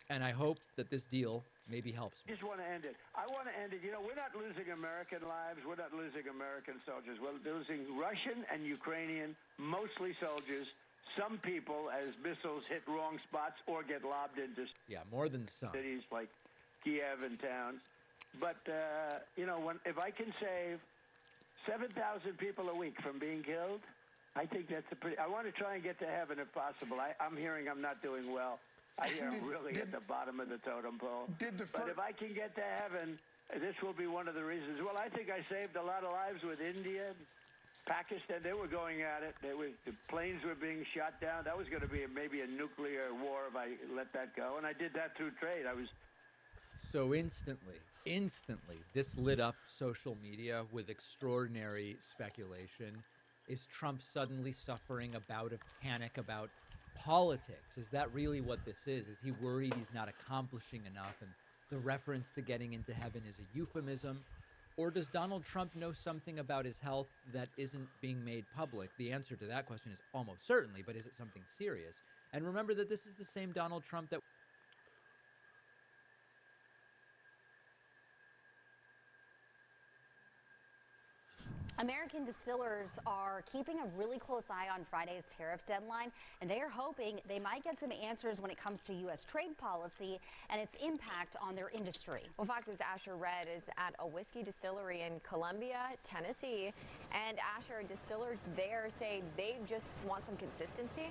and I hope that this deal maybe helps me. I just want to end it. I want to end it. You know, we're not losing American lives. We're not losing American soldiers. We're losing Russian and Ukrainian, mostly soldiers. Some people, as missiles hit wrong spots or get lobbed into more than some cities like Kiev and towns. But, you know, if I can save 7,000 people a week from being killed, I think that's a pretty... I want to try and get to heaven if possible. I'm hearing I'm not doing well. I hear I'm really at the bottom of the totem pole. But if I can get to heaven, this will be one of the reasons. Well, I think I saved a lot of lives with India, Pakistan. They were going at it. The planes were being shot down. That was going to be maybe a nuclear war if I let that go. And I did that through trade. So instantly, this lit up social media with extraordinary speculation. Is Trump suddenly suffering a bout of panic about politics? Is that really what this is? Is he worried he's not accomplishing enough and the reference to getting into heaven is a euphemism? Or does Donald Trump know something about his health that isn't being made public? The answer to that question is almost certainly, but is it something serious? And remember that this is the same Donald Trump that... American distillers are keeping a really close eye on Friday's tariff deadline, and they are hoping they might get some answers when it comes to U.S. trade policy and its impact on their industry. Well, Fox's Asher Red is at a whiskey distillery in Columbia, Tennessee, and Asher distillers there say they just want some consistency.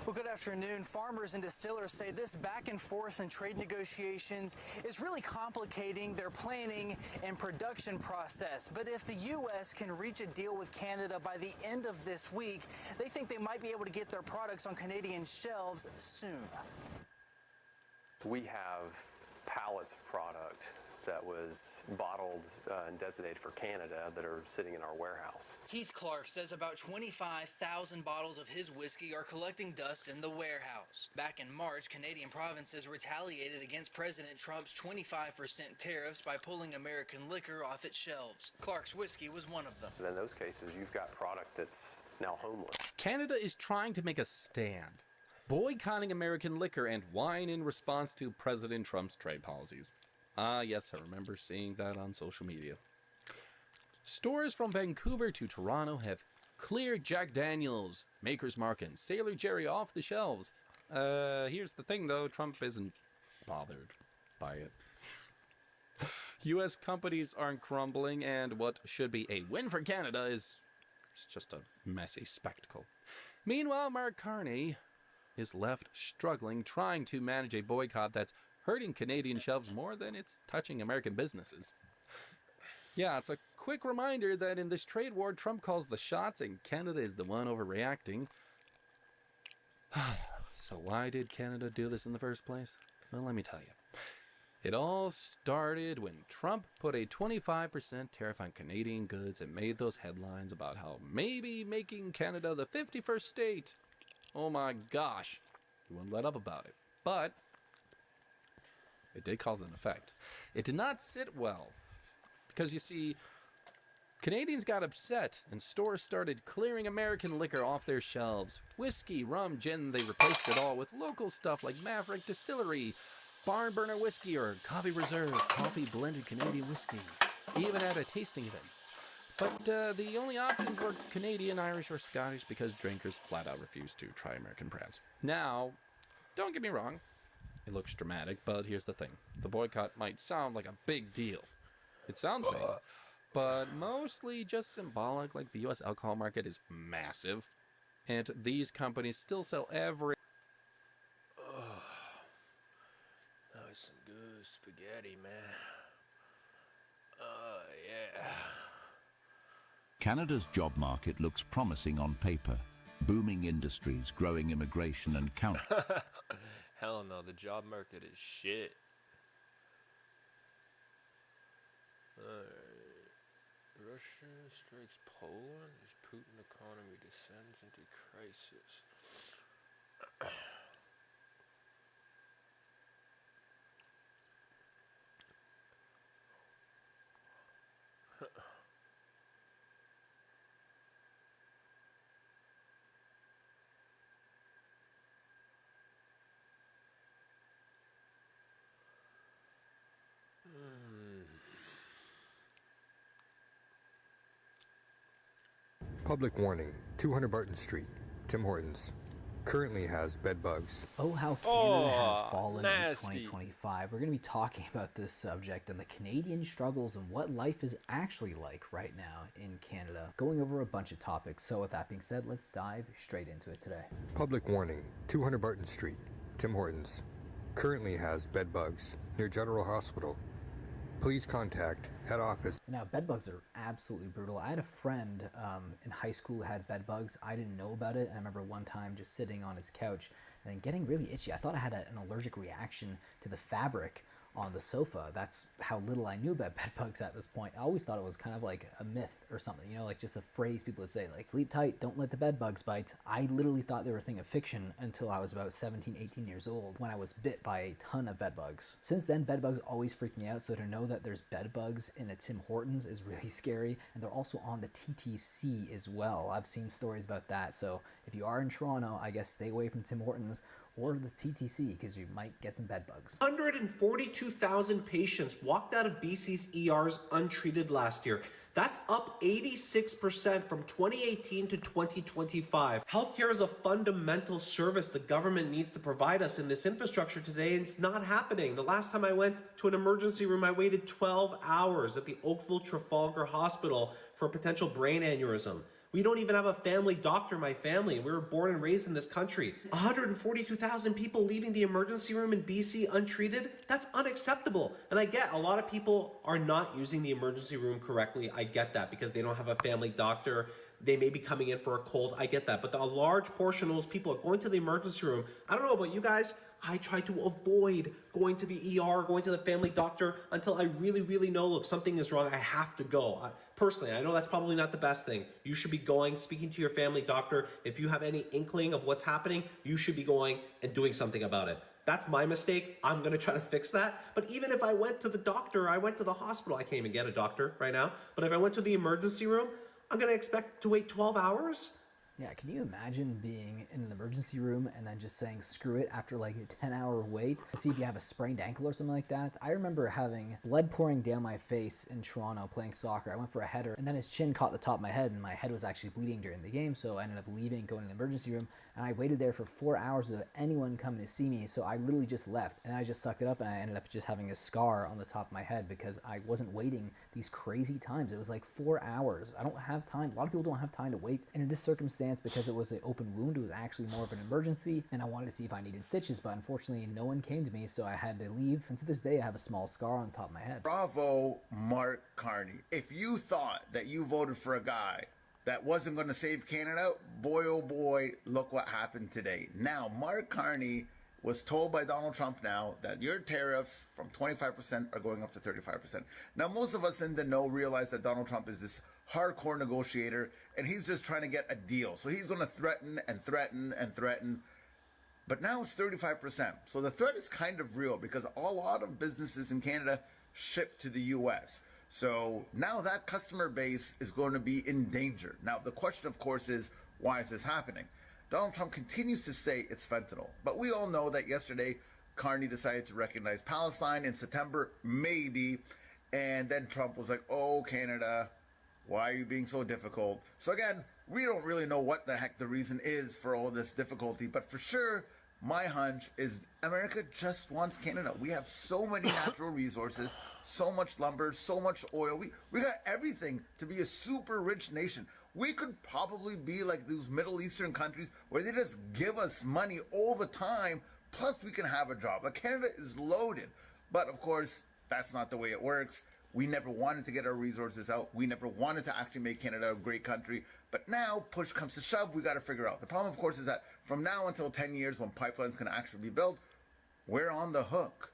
Well, good afternoon. Farmers and distillers say this back and forth in trade negotiations is really complicating their planning and production process. But if the U.S. can reach a deal with Canada by the end of this week, they think they might be able to get their products on Canadian shelves soon. We have pallets of product that was bottled and designated for Canada that are sitting in our warehouse. Heath Clark says about 25,000 bottles of his whiskey are collecting dust in the warehouse. Back in March, Canadian provinces retaliated against President Trump's 25% tariffs by pulling American liquor off its shelves. Clark's whiskey was one of them. And in those cases, you've got product that's now homeless. Canada is trying to make a stand, boycotting American liquor and wine in response to President Trump's trade policies. Ah, yes, I remember seeing that on social media. Stores from Vancouver to Toronto have cleared Jack Daniels, Maker's Mark, and Sailor Jerry off the shelves. Here's the thing, though. Trump isn't bothered by it. U.S. companies aren't crumbling, and what should be a win for Canada is just a messy spectacle. Meanwhile, Mark Carney is left struggling, trying to manage a boycott that's hurting Canadian shelves more than it's touching American businesses. Yeah, it's a quick reminder that in this trade war, Trump calls the shots and Canada is the one overreacting. So why did Canada do this in the first place? Well, let me tell you. It all started when Trump put a 25% tariff on Canadian goods and made those headlines about how maybe making Canada the 51st state. Oh my gosh. He wouldn't let up about it. But it did cause an effect. It did not sit well. Because you see, Canadians got upset and stores started clearing American liquor off their shelves. Whiskey, rum, gin, they replaced it all with local stuff like Maverick Distillery, Barn Burner Whiskey, or Coffee Reserve, coffee blended Canadian whiskey, even at tasting events. But the only options were Canadian, Irish, or Scottish because drinkers flat out refused to try American brands. Now, don't get me wrong, it looks dramatic, but here's the thing. The boycott might sound like a big deal. It sounds big, but mostly just symbolic, like the U.S. alcohol market is massive, and these companies still sell every... That was some good spaghetti, man. Yeah. Canada's job market looks promising on paper. Booming industries, growing immigration, and Hell no, the job market is shit. Russia strikes Poland as Putin economy descends into crisis. Public warning, 200 Barton Street, Tim Hortons, currently has bed bugs. Oh, how Canada has fallen in 2025. We're going to be talking about this subject and the Canadian struggles and what life is actually like right now in Canada. Going over a bunch of topics. So with that being said, let's dive straight into it today. Public warning, 200 Barton Street, Tim Hortons, currently has bed bugs near General Hospital. Please contact head office. Now, bed bugs are absolutely brutal. I had a friend in high school who had bed bugs. I didn't know about it. I remember one time just sitting on his couch and then getting really itchy. I thought I had an allergic reaction to the fabric on the sofa. That's how little I knew about bed bugs at this point. I always thought it was kind of like a myth or something, you know, like just a phrase people would say, like, sleep tight, don't let the bed bugs bite. I literally thought they were a thing of fiction until I was about 17, 18 years old when I was bit by a ton of bed bugs. Since then, bed bugs always freak me out, so to know that there's bed bugs in a Tim Hortons is really scary, and they're also on the TTC as well. I've seen stories about that, so if you are in Toronto, I guess stay away from Tim Hortons or the TTC because you might get some bed bugs. 142,000 patients walked out of BC's ERs untreated last year. That's up 86% from 2018 to 2025. Healthcare is a fundamental service the government needs to provide us in this infrastructure today, and it's not happening. The last time I went to an emergency room, I waited 12 hours at the Oakville Trafalgar Hospital for a potential brain aneurysm. We don't even have a family doctor in my family, and we were born and raised in this country. 142,000 people leaving the emergency room in BC untreated? That's unacceptable. And I get a lot of people are not using the emergency room correctly. I get that because they don't have a family doctor. They may be coming in for a cold. I get that. But a large portion of those people are going to the emergency room. I don't know about you guys. I try to avoid going to the ER, going to the family doctor until I really, really know, look, something is wrong. I have to go. Personally, I know that's probably not the best thing. You should be going, speaking to your family doctor. If you have any inkling of what's happening, you should be going and doing something about it. That's my mistake. I'm going to try to fix that. But even if I went to the doctor, I went to the hospital, I can't even get a doctor right now. But if I went to the emergency room, I'm going to expect to wait 12 hours? Yeah, can you imagine being in an emergency room and then just saying screw it after like a 10-hour wait to see if you have a sprained ankle or something like that? I remember having blood pouring down my face in Toronto playing soccer. I went for a header and then his chin caught the top of my head and my head was actually bleeding during the game, so I ended up leaving, going to the emergency room, and I waited there for 4 hours without anyone coming to see me, so I literally just left and I just sucked it up and I ended up just having a scar on the top of my head because I wasn't waiting these crazy times. It was like 4 hours. I don't have time. A lot of people don't have time to wait, and in this circumstance, because it was an open wound, it was actually more of an emergency, and I wanted to see if I needed stitches, but unfortunately no one came to me, so I had to leave, and to this day I have a small scar on the top of my head. Bravo, Mark Carney. If you thought that you voted for a guy that wasn't going to save Canada, boy oh boy, look what happened today. Now, Mark Carney was told by Donald Trump now that your tariffs from 25% are going up to 35%. Now, most of us in the know realize that Donald Trump is this hardcore negotiator, and he's just trying to get a deal. So he's going to threaten and threaten and threaten. But now it's 35%. So the threat is kind of real because a lot of businesses in Canada ship to the U.S. So now that customer base is going to be in danger. Now, the question, of course, is why is this happening? Donald Trump continues to say it's fentanyl. But we all know that yesterday, Carney decided to recognize Palestine in September, maybe. And then Trump was like, oh, Canada, why are you being so difficult? So again, we don't really know what the heck the reason is for all this difficulty. But for sure, my hunch is America just wants Canada. We have so many natural resources, so much lumber, so much oil. We got everything to be a super rich nation. We could probably be like those Middle Eastern countries where they just give us money all the time, plus we can have a job. Like Canada is loaded. But of course, that's not the way it works. We never wanted to get our resources out. We never wanted to actually make Canada a great country. But now, push comes to shove, we got to figure out. The problem, of course, is that from now until 10 years when pipelines can actually be built, we're on the hook.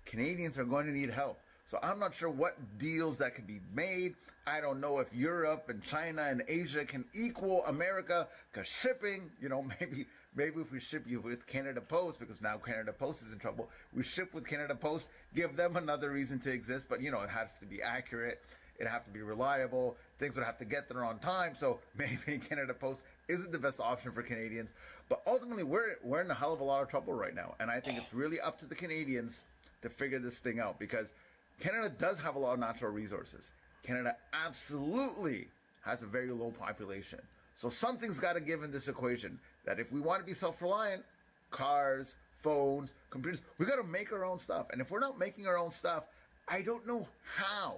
Canadians are going to need help. So I'm not sure what deals that can be made. I don't know if Europe and China and Asia can equal America, because shipping, maybe if we ship you with Canada Post, because now Canada Post is in trouble, we ship with Canada Post, give them another reason to exist, but it has to be accurate, it has to be reliable, things would have to get there on time, so maybe Canada Post isn't the best option for Canadians. But ultimately, we're in a hell of a lot of trouble right now, and I think it's really up to the Canadians to figure this thing out, because Canada does have a lot of natural resources. Canada absolutely has a very low population. So something's got to give in this equation, that if we want to be self-reliant, cars, phones, computers, we got to make our own stuff. And if we're not making our own stuff, I don't know how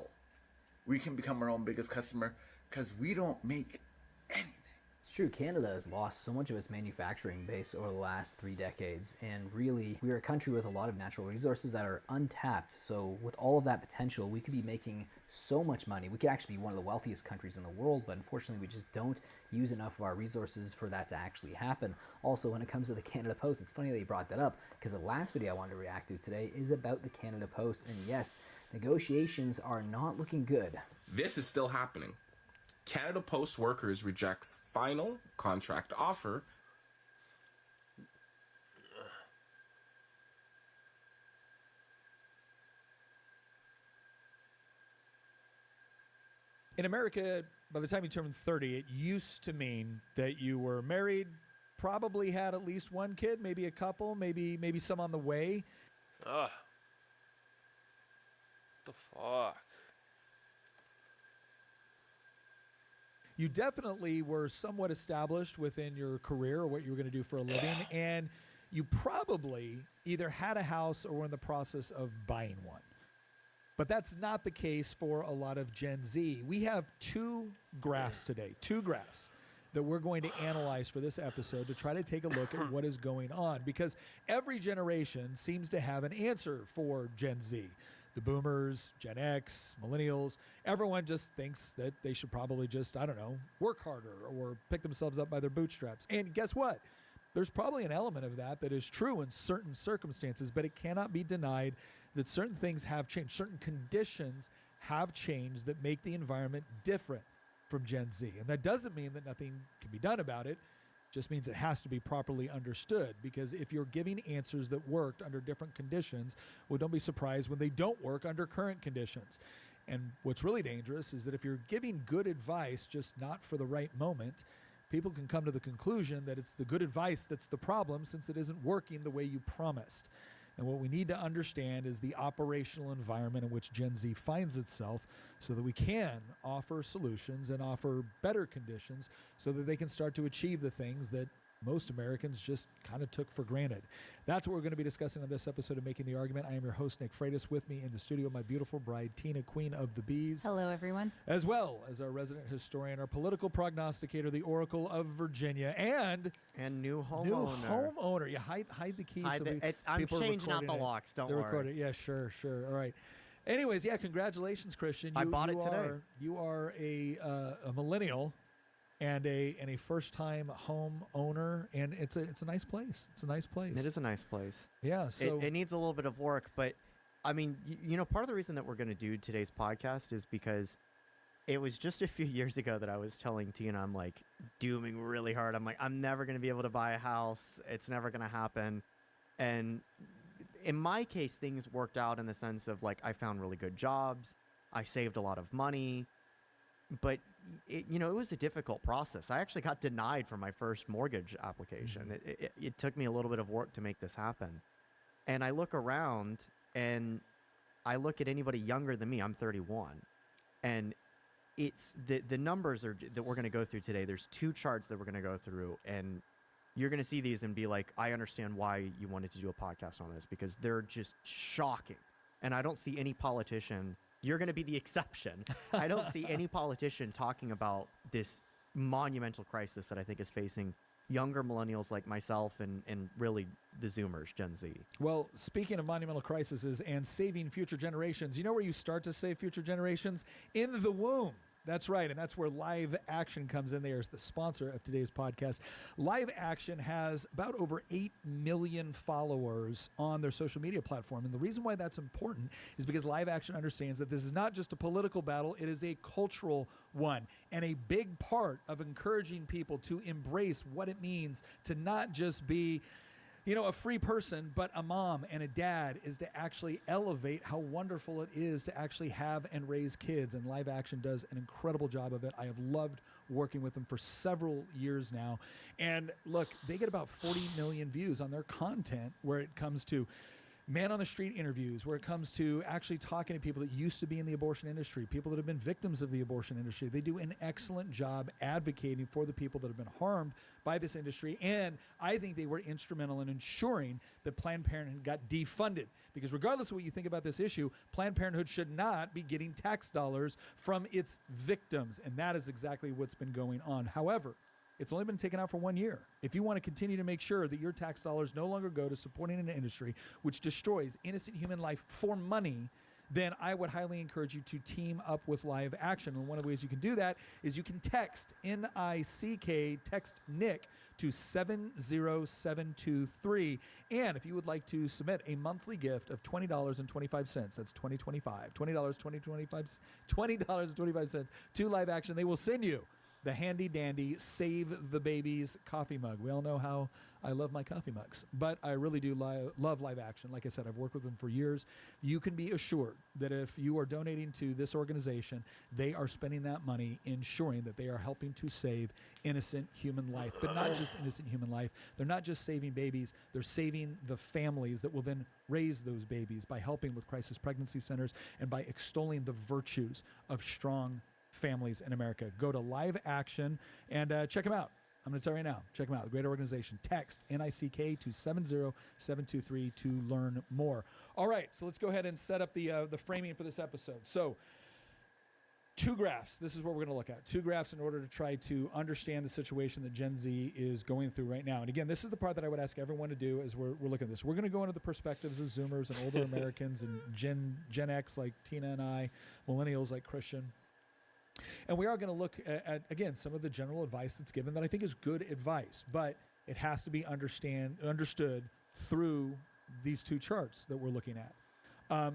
we can become our own biggest customer, because we don't make anything. It's true, Canada has lost so much of its manufacturing base over the last 3 decades, and really, we are a country with a lot of natural resources that are untapped. So with all of that potential, we could be making so much money. We could actually be one of the wealthiest countries in the world, but unfortunately, we just don't use enough of our resources for that to actually happen. Also, when it comes to the Canada Post, it's funny that you brought that up, because the last video I wanted to react to today is about the Canada Post, and yes, negotiations are not looking good. This is still happening. Canada Post workers rejects final contract offer. In America, by the time you turned 30, it used to mean that you were married, probably had at least one kid, maybe a couple, maybe some on the way. Ugh. What the fuck? You definitely were somewhat established within your career or what you were going to do for a living, and you probably either had a house or were in the process of buying one. But that's not the case for a lot of Gen Z. We have two graphs today, that we're going to analyze for this episode to try to take a look at what is going on, because every generation seems to have an answer for Gen Z. The boomers, Gen X, millennials, everyone just thinks that they should probably just, I don't know, work harder or pick themselves up by their bootstraps. And guess what? There's probably an element of that is true in certain circumstances, but it cannot be denied that certain things have changed. Certain conditions have changed that make the environment different from Gen Z. And that doesn't mean that nothing can be done about it. It just means it has to be properly understood, because if you're giving answers that worked under different conditions, well, don't be surprised when they don't work under current conditions. And what's really dangerous is that if you're giving good advice, just not for the right moment, people can come to the conclusion that it's the good advice that's the problem, since it isn't working the way you promised. And what we need to understand is the operational environment in which Gen Z finds itself, so that we can offer solutions and offer better conditions so that they can start to achieve the things that most Americans just kind of took for granted. That's what we're going to be discussing on this episode of Making the Argument. I am your host, Nick Freitas. With me in the studio, my beautiful bride, Tina, Queen of the Bees. Hello, everyone. As well as our resident historian, our political prognosticator, the Oracle of Virginia, and new homeowner. Yeah, hide the keys. I'm changing out the locks. Don't worry. Recording. Yeah, sure. All right. Anyways, yeah, congratulations, Christian. I bought it today. You are a millennial and a first-time home owner, and it's a nice place. It's a nice place. It is a nice place. Yeah, so it needs a little bit of work, but I mean, part of the reason that we're going to do today's podcast is because it was just a few years ago that I was telling Tina, I'm like dooming really hard. I'm like, I'm never going to be able to buy a house. It's never going to happen. And in my case, things worked out in the sense of like I found really good jobs. I saved a lot of money. But, it was a difficult process. I actually got denied for my first mortgage application. Mm-hmm. It took me a little bit of work to make this happen. And I look around and I look at anybody younger than me. I'm 31. And it's the numbers that we're going to go through today. There's two charts that we're going to go through. And you're going to see these and be like, I understand why you wanted to do a podcast on this, because they're just shocking. And I don't see any politician. You're going to be the exception. I don't see any politician talking about this monumental crisis that I think is facing younger millennials like myself and really the Zoomers, Gen Z. Well, speaking of monumental crises and saving future generations, you know where you start to save future generations? In the womb. That's right, and that's where Live Action comes in. They are the sponsor of today's podcast. Live Action has about over 8 million followers on their social media platform, and the reason why that's important is because Live Action understands that this is not just a political battle, it is a cultural one, and a big part of encouraging people to embrace what it means to not just be a free person, but a mom and a dad, is to actually elevate how wonderful it is to actually have and raise kids. And Live Action does an incredible job of it. I have loved working with them for several years now. And look, they get about 40 million views on their content where it comes to man on the street interviews, where it comes to actually talking to people that used to be in the abortion industry, people that have been victims of the abortion industry. They do an excellent job advocating for the people that have been harmed by this industry. And I think they were instrumental in ensuring that Planned Parenthood got defunded, because regardless of what you think about this issue, Planned Parenthood should not be getting tax dollars from its victims. And that is exactly what's been going on. However, it's only been taken out for 1 year. If you want to continue to make sure that your tax dollars no longer go to supporting an industry which destroys innocent human life for money, then I would highly encourage you to team up with Live Action. And one of the ways you can do that is you can text NICK, text Nick to 70723. And if you would like to submit a monthly gift of $20.25, that's $20.25 to Live Action, they will send you the handy dandy Save the Babies coffee mug. We all know how I love my coffee mugs, but I really do love Live Action. Like I said, I've worked with them for years. You can be assured that if you are donating to this organization, they are spending that money ensuring that they are helping to save innocent human life, but not just innocent human life. They're not just saving babies. They're saving the families that will then raise those babies by helping with crisis pregnancy centers and by extolling the virtues of strong families in America. Go to Live Action and check them out. I'm going to tell you right now. Check them out. A great organization. Text NICK to 70723 to learn more. All right, so let's go ahead and set up the framing for this episode. So, 2 graphs. This is what we're going to look at. 2 graphs in order to try to understand the situation that Gen Z is going through right now. And again, this is the part that I would ask everyone to do as we're looking at this. We're going to go into the perspectives of Zoomers and older Americans and Gen X like Tina and I, millennials like Christian. And we are going to look at, again, some of the general advice that's given that I think is good advice, but it has to be understood through these 2 charts that we're looking at.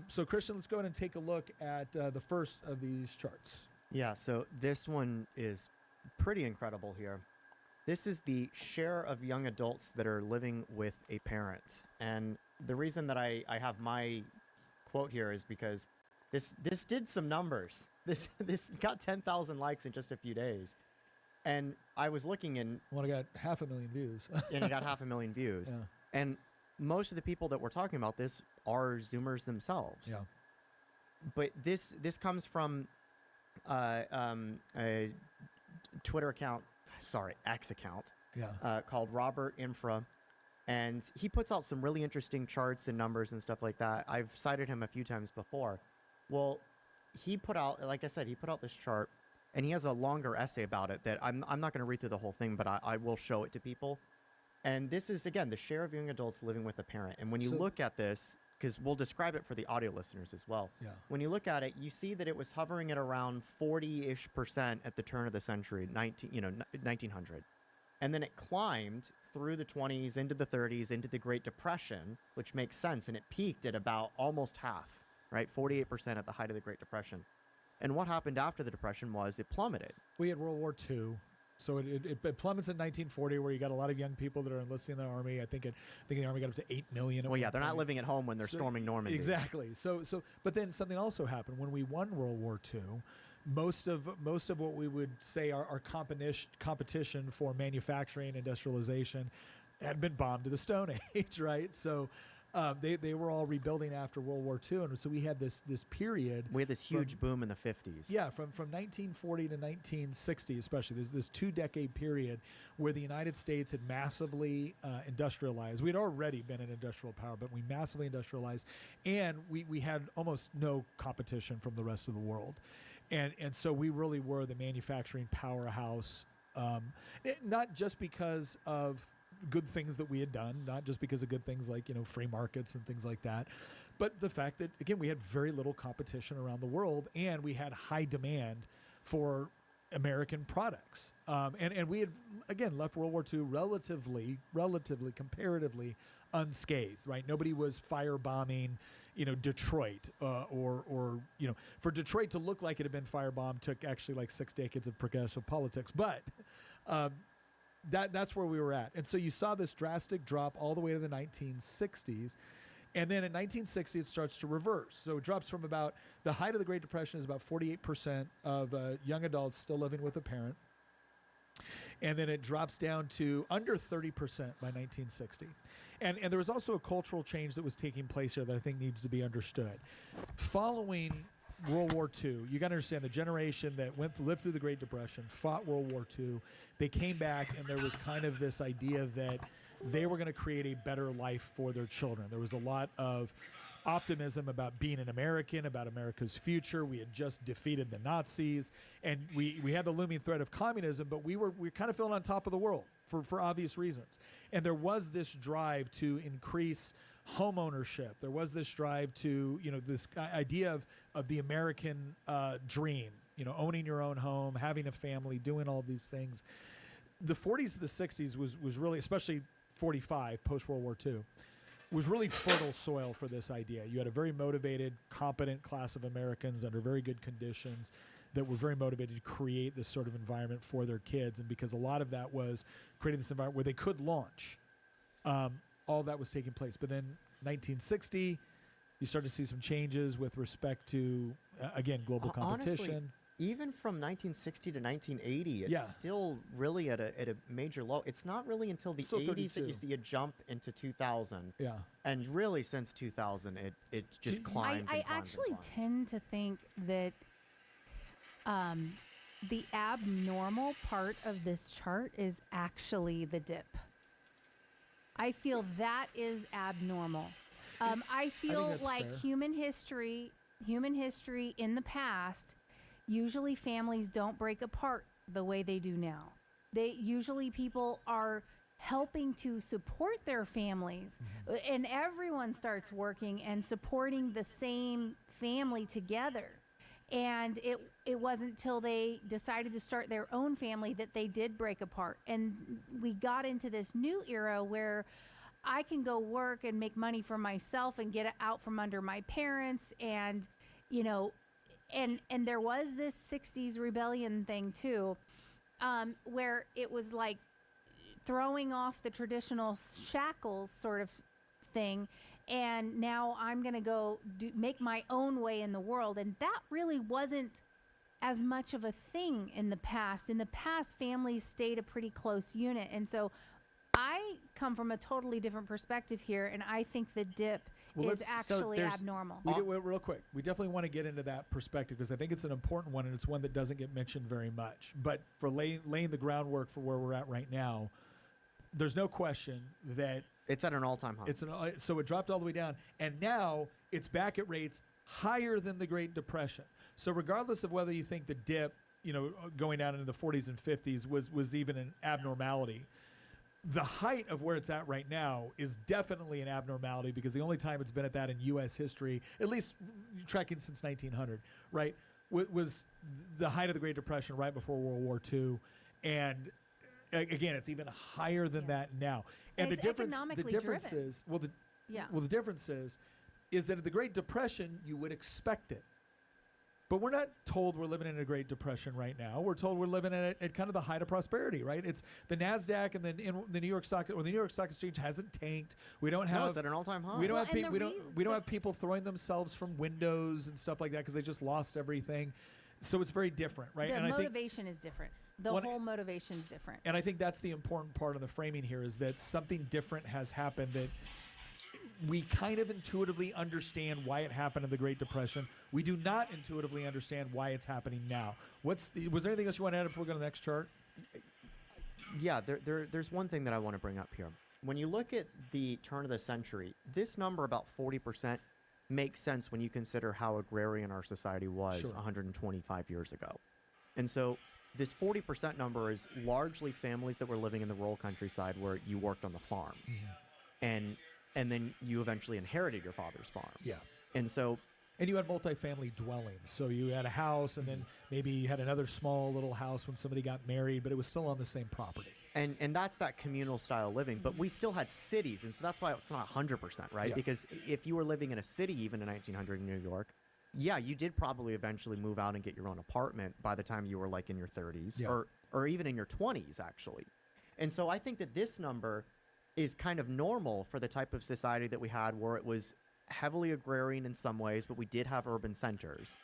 So, Christian, let's go ahead and take a look at the first of these charts. Yeah, so this one is pretty incredible here. This is the share of young adults that are living with a parent. And the reason that I have my quote here is because this did some numbers. This got 10,000 likes in just a few days. And I was looking and... Well, it got 500,000 views. And it got 500,000 views. Yeah. And most of the people that we're talking about this are Zoomers themselves. Yeah. But this comes from a Twitter account, X account, called Robert Infra. And he puts out some really interesting charts and numbers and stuff like that. I've cited him a few times before. Well, he put out, like I said, he put out this chart, and he has a longer essay about it that I'm not going to read through the whole thing, but I will show it to people. And this is, again, the share of young adults living with a parent. And when you look at this, because we'll describe it for the audio listeners as well. Yeah. When you look at it, you see that it was hovering at around 40-ish% at the turn of the century, 1900. And then it climbed through the 20s, into the 30s, into the Great Depression, which makes sense. And it peaked at about almost half, right? 48% at the height of the Great Depression. And what happened after the Depression was it plummeted. We had World War II. So it plummets in 1940, where you got a lot of young people that are enlisting in the Army. I think the Army got up to 8 million. Well, yeah, they're not living at home when they're storming Normandy. Exactly. But then something also happened when we won World War II. Most of what we would say our competition for manufacturing, industrialization, had been bombed to the Stone Age, right? So they were all rebuilding after World War II, and so we had this period. We had this huge boom in the 50s. Yeah, from 1940 to 1960, especially. There's this 2-decade period where the United States had massively industrialized. We'd already been an industrial power, but we massively industrialized, and we had almost no competition from the rest of the world. And so we really were the manufacturing powerhouse, not just because of good things that we had done, not just because of good things like, free markets and things like that, but the fact that, again, we had very little competition around the world, and we had high demand for American products. And we had, again, left World War II relatively, comparatively unscathed, right? Nobody was firebombing, Detroit, or for Detroit to look like it had been firebombed took actually like 6 decades of progressive politics. But that's where we were at. And so you saw this drastic drop all the way to the 1960s. And then in 1960, it starts to reverse. So it drops from about the height of the Great Depression is about 48% of young adults still living with a parent. And then it drops down to under 30% by 1960. And there was also a cultural change that was taking place here that I think needs to be understood. Following World War II, you got to understand the generation that lived through the Great Depression, fought World War II, they came back, and there was kind of this idea that they were going to create a better life for their children. There was a lot of optimism about being an American, about America's future. We had just defeated the Nazis, and we had the looming threat of communism, but we were kind of feeling on top of the world for obvious reasons. And there was this drive to increase home ownership. There was this drive to, this idea of the American dream, owning your own home, having a family, doing all these things. The 40s to the 60s was really, especially 45, post-World War II, was really fertile soil for this idea. You had a very motivated, competent class of Americans under very good conditions that were very motivated to create this sort of environment for their kids. And because a lot of that was creating this environment where they could launch, all that was taking place. But then 1960, you start to see some changes with respect to, again, global competition. Honestly, even from 1960 to 1980, it's still really at a major low. It's not really until the 80s that you see a jump into 2000. Yeah. And really since 2000, it just climbs. I actually tend to think that the abnormal part of this chart is actually the dip. I feel that is abnormal. I feel like fair. human history in the past, usually families don't break apart the way they do now. Usually people are helping to support their families, and everyone starts working and supporting the same family together. And it wasn't till they decided to start their own family that they did break apart. And we got into this new era where I can go work and make money for myself and get out from under my parents. And, you know, and there was this 60s rebellion thing too, where it was like throwing off the traditional shackles sort of thing. And now I'm going to go make my own way in the world. And that really wasn't as much of a thing in the past. In the past, families stayed a pretty close unit. And so I come from a totally different perspective here. And I think the dip is actually abnormal. Real quick, we definitely want to get into that perspective because I think it's an important one and it's one that doesn't get mentioned very much. But for laying the groundwork for where we're at right now, there's no question that it's at an all-time high. So it dropped all the way down, and now it's back at rates higher than the Great Depression. So regardless of whether you think the dip, going down into the 40s and 50s was even an abnormality, the height of where it's at right now is definitely an abnormality because the only time it's been at that in U.S. history, at least tracking since 1900, right, was the height of the Great Depression right before World War II, and again, it's even higher than that now. And the difference is, the difference is that at the Great Depression, you would expect it. But we're not told we're living in a Great Depression right now. We're told we're living at kind of the height of prosperity, right? It's the NASDAQ and the New York Stock Exchange hasn't tanked. We don't have. No, it's at an all-time high. We don't have people throwing themselves from windows and stuff like that because they just lost everything. So it's very different, right? The motivation is different. The whole motivation is different. And I think that's the important part of the framing here is that something different has happened that we kind of intuitively understand why it happened in the Great Depression. We do not intuitively understand why it's happening now. Was there anything else you want to add before we go to the next chart? Yeah, there's one thing that I want to bring up here. When you look at the turn of the century, this number, about 40%, makes sense when you consider how agrarian our society was 125 years ago. And so this 40% number is largely families that were living in the rural countryside where you worked on the farm. And then you eventually inherited your father's farm. Yeah. And you had multifamily dwellings. So you had a house and then maybe you had another small little house when somebody got married, but it was still on the same property. And that's that communal style living. But we still had cities, and so that's why it's not 100%, right? Yeah. Because if you were living in a city even in 1900 in New York, yeah, you did probably eventually move out and get your own apartment by the time you were like in your 30s or even in your 20s, actually. And so I think that this number is kind of normal for the type of society that we had where it was heavily agrarian in some ways, but we did have urban centers.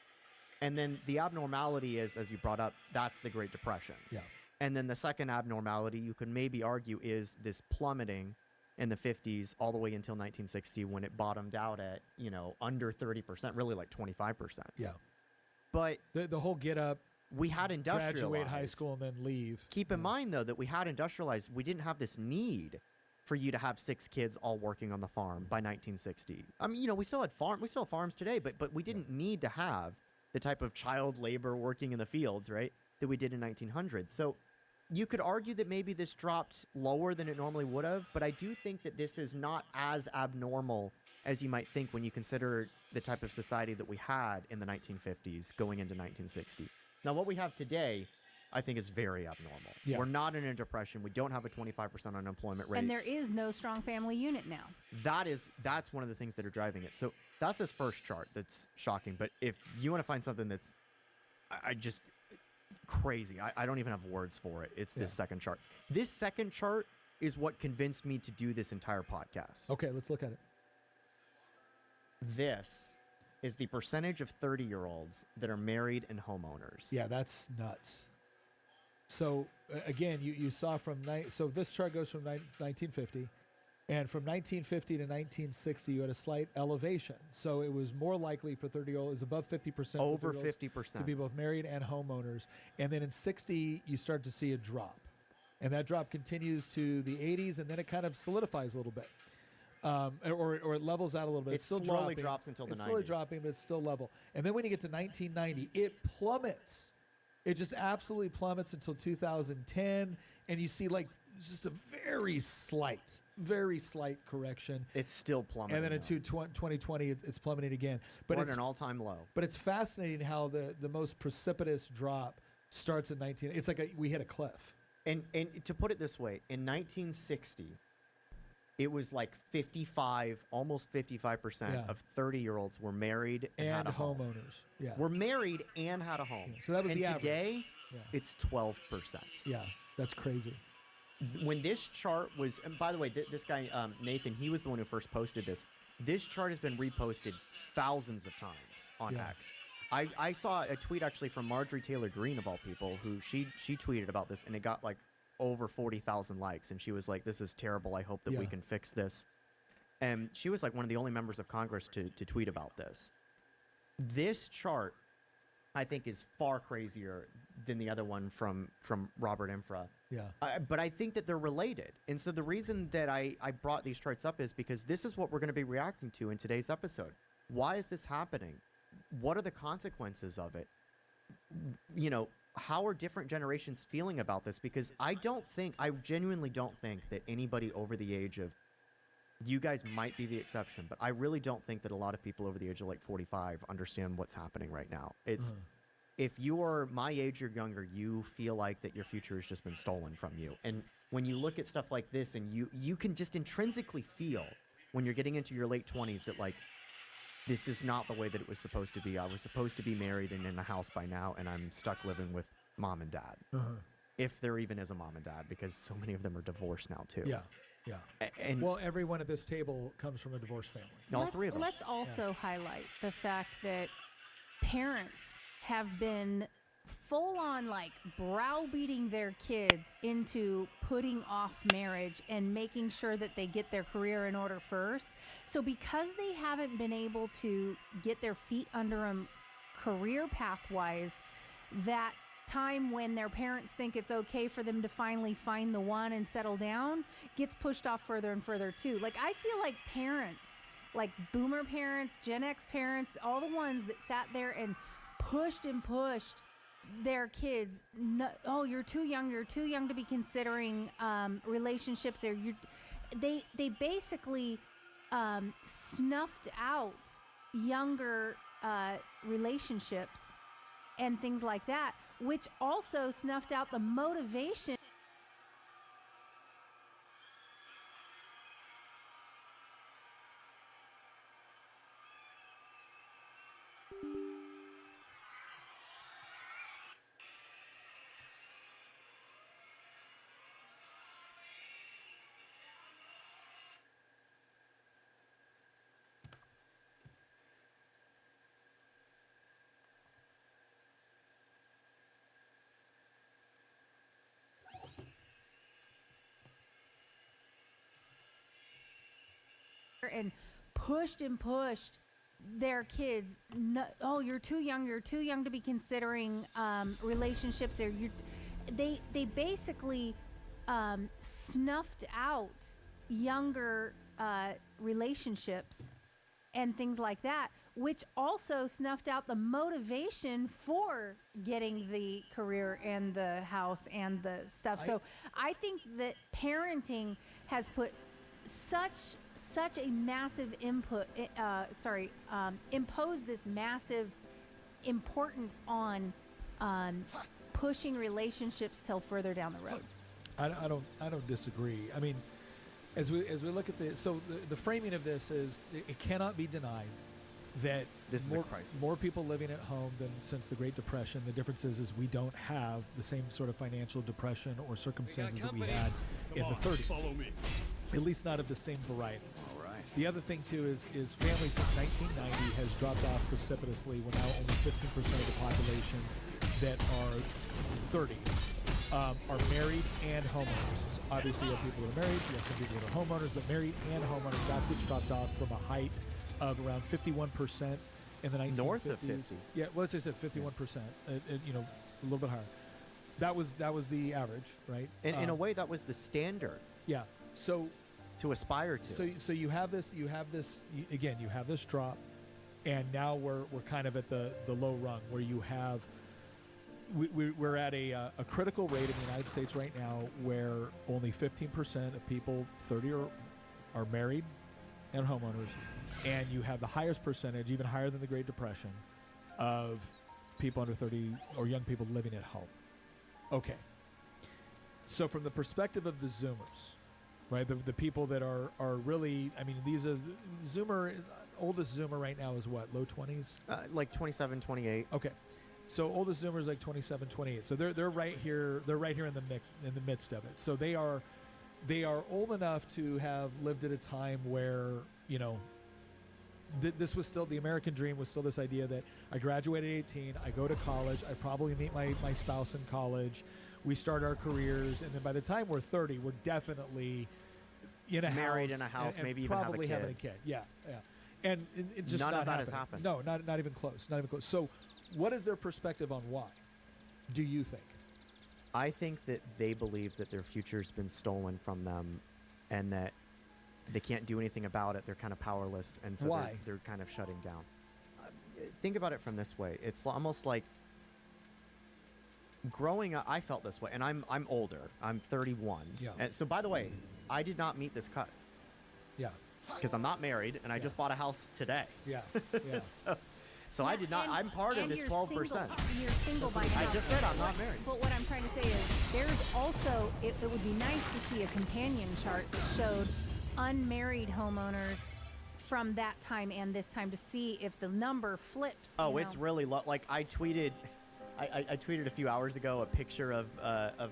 And then the abnormality is, as you brought up, that's the Great Depression. Yeah. And then the second abnormality, you could maybe argue, is this plummeting in the 50s all the way until 1960 when it bottomed out at, under 30%, really like 25%. Yeah. But the whole get up, we had industrialized. Graduate high school and then leave. Keep in mind, though, that we had industrialized. We didn't have this need for you to have 6 kids all working on the farm by 1960. I mean, we still have farms today, but we didn't need to have the type of child labor working in the fields, right, that we did in 1900. So you could argue that maybe this dropped lower than it normally would have, but I do think that this is not as abnormal as you might think when you consider the type of society that we had in the 1950s going into 1960. Now, what we have today, I think, is very abnormal. Yeah. We're not in a depression. We don't have a 25% unemployment rate. And there is no strong family unit now. That's one of the things that are driving it. So that's this first chart that's shocking. But if you want to find something that's crazy, I don't even have words for it. It's this second chart. This second chart is what convinced me to do this entire podcast. Okay, let's look at it. This is the percentage of 30-year-olds that are married and homeowners. Yeah, that's nuts. So again, you saw so this chart goes from 1950 And from 1950 to 1960, you had a slight elevation. So it was more likely for 30-year-olds, it was above 50%. Over for 30-year-olds 50%. to be both married and homeowners. And then in 60, you start to see a drop. And that drop continues to the 80s, and then it kind of solidifies a little bit. Or it levels out a little bit. It It's still slowly dropping. drops until the It's slowly 90s. dropping, but it's still level. And then when you get to 1990, it plummets. It just absolutely plummets until 2010, and you see like just a very slight correction. It's still plummeting. And then in 2020, it's plummeting again. But We're it's at an all-time low. But it's fascinating how the most precipitous drop starts in 19. It's like we hit a cliff. And to put it this way, in 1960, it was like 55, almost 55% of 30-year-olds were married and had a home. Homeowners. Yeah. Were married and had a home. Yeah, so that was and the average. today, Yeah. it's 12%. Yeah, that's crazy. When this chart was, and by the way, this guy, Nathan, he was the one who first posted this. This chart has been reposted thousands of times on X. I saw a tweet actually from Marjorie Taylor Greene, of all people, who she tweeted about this, and it got like over 40,000 likes, and she was like, this is terrible. I hope that we can fix this. And she was like one of the only members of Congress to tweet about this. This chart, I think, is far crazier than the other one from Robert Infra. Yeah. But I think that they're related. And so the reason that I brought these charts up is because this is what we're going to be reacting to in today's episode. Why is this happening? What are the consequences of it? You know, how are different generations feeling about this? Because I genuinely don't think that anybody over the age of, you guys might be the exception, but I really don't think that a lot of people over the age of like 45 understand what's happening right now. It's, if you are my age or younger, you feel like that your future has just been stolen from you. And when you look at stuff like this, and you can just intrinsically feel when you're getting into your late 20s that like, this is not the way that it was supposed to be. I was supposed to be married and in a house by now, and I'm stuck living with mom and dad. If there even is a mom and dad, because so many of them are divorced now too. Yeah, yeah. And well, everyone at this table comes from a divorced family. All three of us. Let's also highlight the fact that parents have been full on like browbeating their kids into putting off marriage and making sure that they get their career in order first. So because they haven't been able to get their feet under them career path-wise, that time when their parents think it's okay for them to finally find the one and settle down gets pushed off further and further too. Like I feel like parents, like boomer parents, Gen X parents, all the ones that sat there and pushed their kids, no, oh, you're too young to be considering relationships, or they basically snuffed out younger relationships and things like that, which also snuffed out the motivation. And pushed their kids, no, oh, you're too young to be considering relationships, or they basically snuffed out younger relationships and things like that, which also snuffed out the motivation for getting the career and the house and the stuff. So I think that parenting has put such a massive imposed this massive importance on pushing relationships till further down the road. I don't disagree. I mean, as we look at this, so the framing of this is it cannot be denied that this is a crisis. More people living at home than since the Great Depression. The difference is we don't have the same sort of financial depression or circumstances that we had in the 30s. Follow me. At least not of the same variety. All right. The other thing too is families since 1990 has dropped off precipitously. We're now only 15% of the population that are 30. are married and homeowners. So obviously, you have people that are married, you have some people that are homeowners, but married and homeowners, that's what's dropped off from a height of around 51% in the 1950s. North of 50. Yeah, well, let's just say 51%, you know, a little bit higher. That was the average, right? In a way, that was the standard. Yeah. So to aspire to. So you have this again, you have this drop, and now we're kind of at the low rung where you have we're at a critical rate in the United States right now where only 15% of people 30 are married and homeowners, and you have the highest percentage, even higher than the Great Depression, of people under 30 or young people living at home. Okay. So from the perspective of the Zoomers, right, the people that are really, I mean, these are oldest Zoomer right now is what, low 20s? Like 27, 28. Okay. So oldest Zoomer is like 27, 28. So they're right here. They're right here in the midst of it. So they are old enough to have lived at a time where, you know, this was still, the American dream was still this idea that I graduated at 18, I go to college, I probably meet my spouse in college, we start our careers, and then by the time we're 30, we're definitely married in a house, and maybe even probably have a having a kid. Yeah. And it's just none not of that happening. has happened. No, not even close. Not even close. So what is their perspective on why, do you think? I think that they believe that their future's been stolen from them and that they can't do anything about it. They're kind of powerless, and so Why? they're kind of shutting down. Think about it from this way. It's almost like growing up, I felt this way, and I'm older. I'm 31. Yeah. And so, by the way, I did not meet this cut. Yeah. Because I'm not married, and I just bought a house today. Yeah. Yeah. So I did not. I'm part of this 12%. You're single by now. I just said I'm not married. But what I'm trying to say is there's also, it would be nice to see a companion chart that showed unmarried homeowners from that time and this time to see if the number flips. Oh, it's really low. Like I tweeted a few hours ago a picture of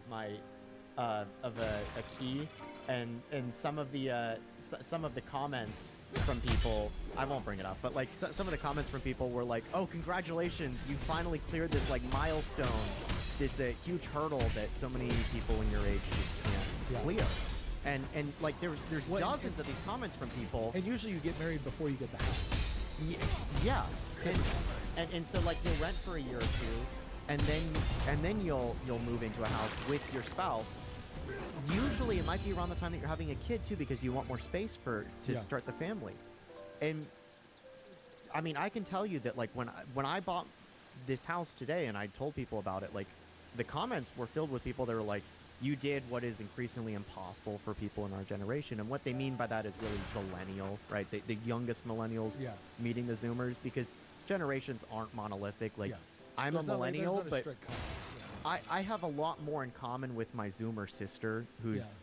my of a key, and some of the comments from people, I won't bring it up, but like some of the comments from people were like, "Oh, congratulations, you finally cleared this like milestone, this huge hurdle that so many people in your age just can't clear." And like there's dozens of these comments from people. And usually you get married before you get the house. Yes. And so like you'll rent for a year or two, and then you'll move into a house with your spouse. Usually it might be around the time that you're having a kid too, because you want more space to start the family. And I mean, I can tell you that like when I bought this house today and I told people about it, like the comments were filled with people that were like, "You did what is increasingly impossible for people in our generation." And what they mean by that is really zillennial, right? The youngest millennials meeting the Zoomers, because generations aren't monolithic. Like I'm a millennial, but I have a lot more in common with my Zoomer sister, who's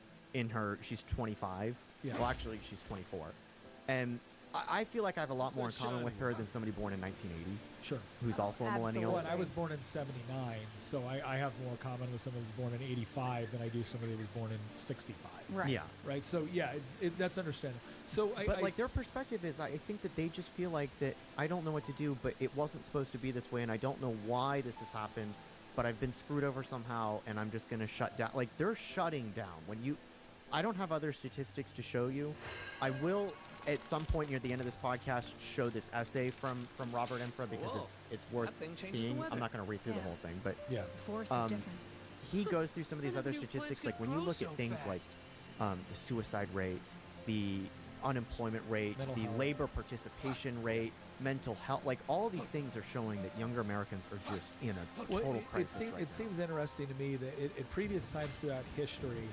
she's 25. Yeah. Well, actually, she's 24. And I feel like I have a lot more in common with her than somebody born in 1980. Sure. Who's also a millennial. Well, I was born in 79, so I have more common with somebody who was born in 85 than I do somebody who was born in 65. Right. Yeah. Right. So yeah, that's understandable. So but like their perspective is, I think that they just feel like that I don't know what to do, but it wasn't supposed to be this way, and I don't know why this has happened, but I've been screwed over somehow, and I'm just going to shut down. Like they're shutting down. I don't have other statistics to show you. I will at some point near the end of this podcast show this essay from Robert Infra, because it's worth seeing. I'm not going to read through the whole thing, but Forest is different. He goes through some of these other statistics, like when you look at things like the suicide rate, the unemployment rate, the labor participation rate, mental health, like all of these things are showing that younger Americans are just in a total crisis. It seems interesting to me that at previous times throughout history,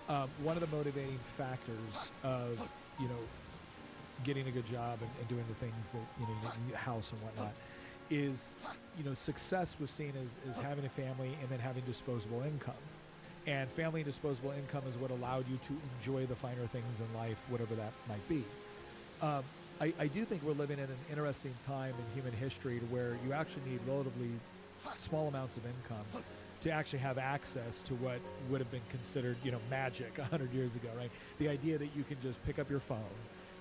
one of the motivating factors of, you know, getting a good job and doing the things that, you know, you need a house and whatnot, is, you know, success was seen as having a family and then having disposable income. And family and disposable income is what allowed you to enjoy the finer things in life, whatever that might be. I do think we're living in an interesting time in human history to where you actually need relatively small amounts of income to actually have access to what would have been considered, you know, magic 100 years ago, right? The idea that you can just pick up your phone,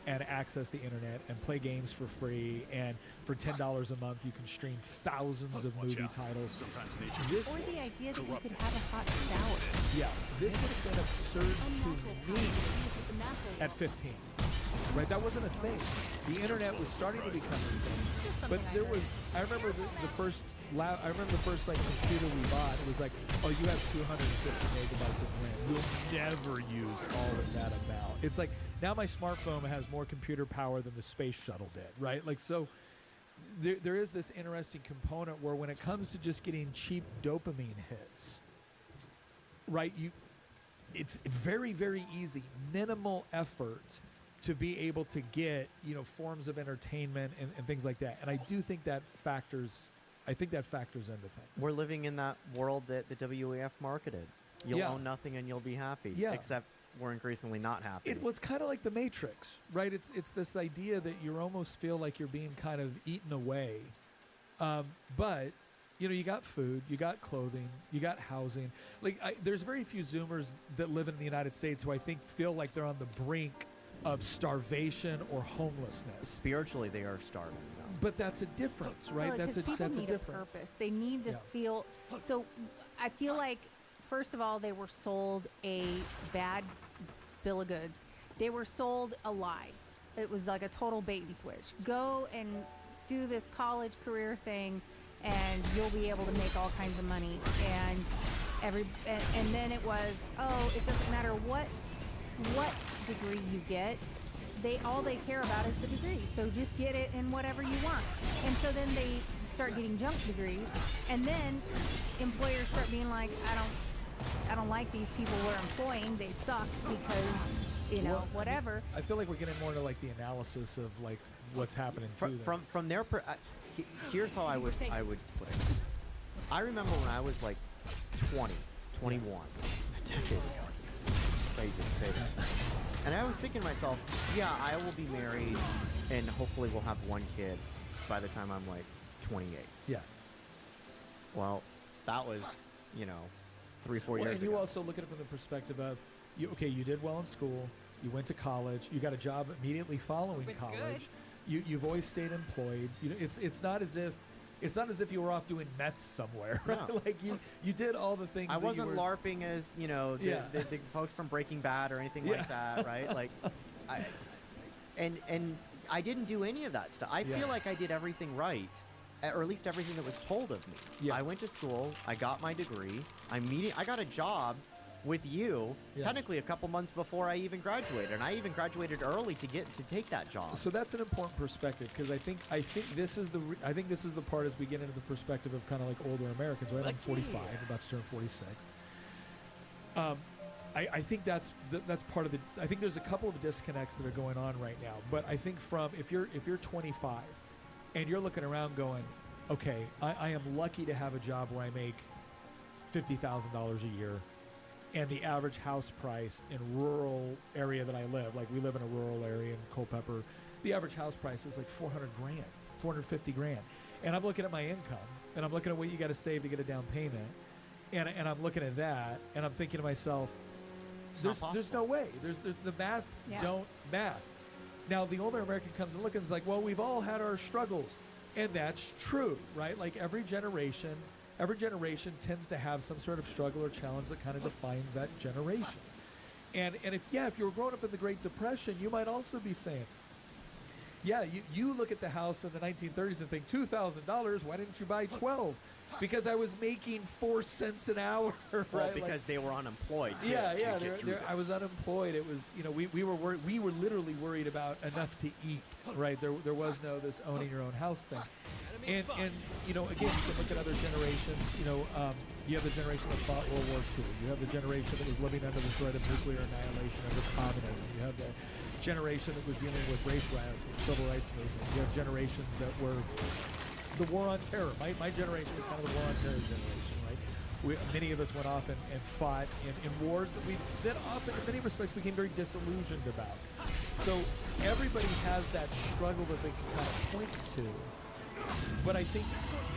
and access the internet and play games for free, and for $10 a month you can stream thousands of movie titles. This, Or the idea that you could have a hot shower. yeah, this would have been absurd to me at 15. Right, that wasn't a thing. The internet was starting to become a thing, but there was. I remember the first like computer we bought. It was like, oh, you have 250 megabytes of RAM. You'll never use all of that amount. It's like now my smartphone has more computer power than the space shuttle did. Right, like so. There is this interesting component where when it comes to just getting cheap dopamine hits, right? It's very, very easy, minimal effort to be able to get, forms of entertainment and things like that. And I do think that factors into things. We're living in that world that the WEF marketed. You'll own nothing and you'll be happy. Yeah. Except we're increasingly not happy. It's kind of like the Matrix, right? It's this idea that you almost feel like you're being kind of eaten away. But, you got food, you got clothing, you got housing. There's very few Zoomers that live in the United States who I think feel like they're on the brink of starvation or homelessness. Spiritually, they are starving. No. But that's a difference, right? Well, that's a need difference. A purpose. They need to feel. So, I feel like, first of all, they were sold a bad bill of goods. They were sold a lie. It was like a total bait and switch. Go and do this college career thing, and you'll be able to make all kinds of money. And then it was, it doesn't matter what degree you get, all they care about is the degree, so just get it in whatever you want. And so then they start getting junk degrees, and then employers start being like, I don't like these people we're employing, they suck because whatever. I feel like we're getting more into like the analysis of like what's happening to them. From their here's how I would put it. I remember when I was like 20, 21, a decade ago. Crazy to say that. And I was thinking to myself, yeah, I will be married and hopefully we'll have one kid by the time I'm like 28. Yeah. Well, that was, 3-4 years ago. And you also look at it from the perspective of, you did well in school, you went to college, you got a job immediately following college. You've always stayed employed. It's not as if you were off doing meth somewhere, right? No. Like you did all the things. I wasn't LARPing as the folks from Breaking Bad or anything like that, right? Like, and I didn't do any of that stuff. I feel like I did everything right, or at least everything that was told of me. Yeah. I went to school, I got my degree, I got a job with you technically a couple months before I even graduated, and I even graduated early to take that job. So that's an important perspective, because I think this is the part as we get into the perspective of kind of like older Americans. Right, I'm 45, about to turn 46. I think that's part of the. I think there's a couple of disconnects that are going on right now. But I think if you're 25, and you're looking around going, okay, I am lucky to have a job where I make $50,000 a year. And the average house price in rural area that I live, like we live in a rural area in Culpeper, the average house price is like $400,000, $450,000. And I'm looking at my income, and I'm looking at what you got to save to get a down payment, and I'm looking at that, and I'm thinking to myself, there's no way. There's the math don't math. Now the older American comes and looks and is like, well, we've all had our struggles, and that's true, right? Like every generation tends to have some sort of struggle or challenge that kind of defines that generation. And if you were growing up in the Great Depression, you might also be saying, you look at the house in the 1930s and think, $2,000, why didn't you buy 12? Because I was making 4 cents an hour, right? Well, because they were unemployed. I was unemployed. It was, we were literally worried about enough to eat, right? There was no this owning your own house thing. And again, you can look at other generations. You have the generation that fought World War II. You have the generation that was living under the threat of nuclear annihilation under communism. You have the generation that was dealing with race riots and the civil rights movement. You have generations that were the war on terror. My generation is kind of the war on terror generation, right? Many of us went off and fought in wars that often, in many respects, became very disillusioned about. So everybody has that struggle that they can kind of point to. But I think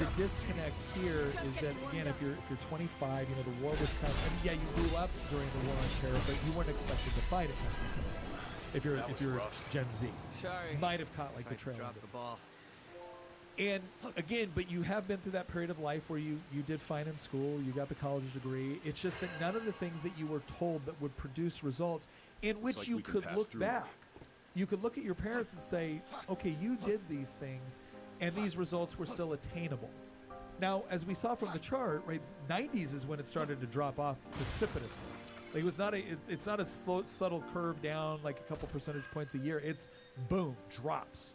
the disconnect here is that, again, if you're 25, the war was kind of, and you grew up during the war on terror, but you weren't expected to fight it necessarily. If you're That was rough. Gen Z, Sorry. might have caught like If the I trail. dropped end of the ball. And again, but you have been through that period of life where you did fine in school, you got the college degree. It's just that none of the things that you were told that would produce results in which like you we can could pass look through. back. You could look at your parents and say, okay, you did these things and these results were still attainable. Now, as we saw from the chart, right, 90s is when it started to drop off precipitously. Like it's not a slow, subtle curve down like a couple percentage points a year. It's boom, drops.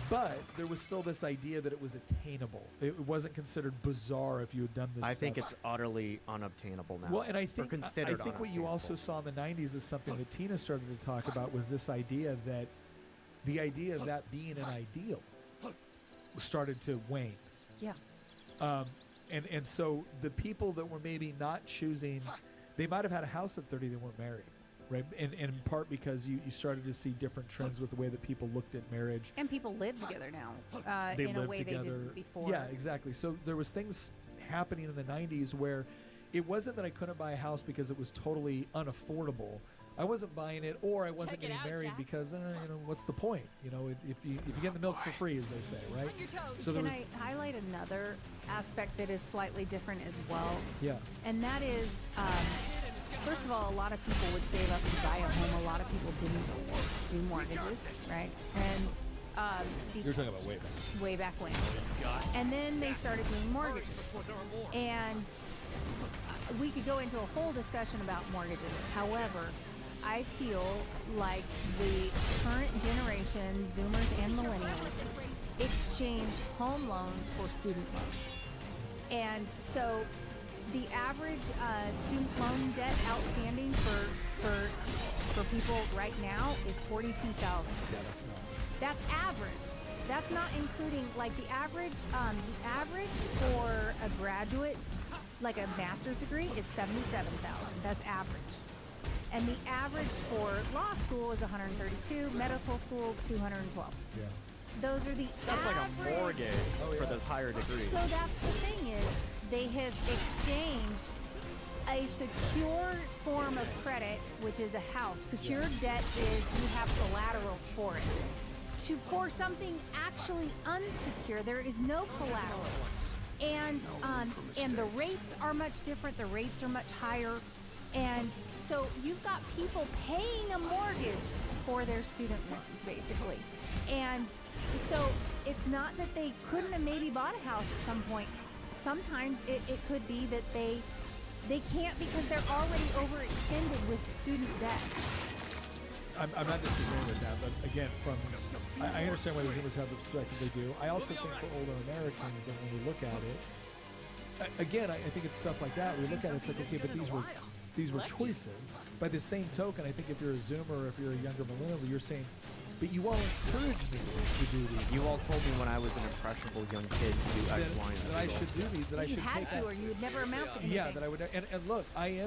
But there was still this idea that it was attainable. It wasn't considered bizarre if you had done this I stuff. think it's utterly unobtainable now. Well, and I Or think considered what you also saw in the 90s is something that Tina started to talk about was this idea that the idea of that being an ideal started to wane. Yeah. And so the people that were maybe not choosing, they might have had a house at 30, they weren't married. Right, and in part because you started to see different trends with the way that people looked at marriage. And people live together now They in a lived way together. they didn't before. Yeah, exactly. So there was things happening in the 90s where it wasn't that I couldn't buy a house because it was totally unaffordable. I wasn't buying it, or I wasn't getting married because, what's the point? If you get the milk for free, as they say, right? So Can I highlight another aspect that is slightly different as well? Yeah. And that is, first of all, a lot of people would save up to buy a home. A lot of people didn't do mortgages, right? And You're talking about way back. way back when. And then they started doing mortgages. And we could go into a whole discussion about mortgages. However, I feel like the current generation, Zoomers and Millennials, exchange home loans for student loans. And so the average student loan debt outstanding for people right now is $42,000. Yeah, that's nuts. That's average. That's not including like the average for a graduate, like a master's degree, is $77,000. That's average. And the average for law school is $132, medical school $212. Yeah. Those are the That's like average. a mortgage for those higher degrees. So that's the thing is they have exchanged a secure form of credit, which is a house. Secured debt is you have collateral for it. For something actually unsecure, there is no collateral. And the rates are much different. The rates are much higher. And so you've got people paying a mortgage for their student loans, basically. And so it's not that they couldn't have maybe bought a house at some point. Sometimes it could be that they can't because they're already overextended with student debt. I'm not disagreeing with that, but again, I understand why the Zoomers have the perspective they do. I also think for older Americans, that when we look at it, again, I think it's stuff like that. We look at it, it's like, okay, but these were choices. By the same token, I think if you're a Zoomer or if you're a younger millennial, you're saying, but you all encouraged me to do these. You all told me when I was an impressionable young kid to do X, Y, and Z. That I should do these. That I should You had take to, that. or you would never amount to anything. Yeah, that I would. And look, I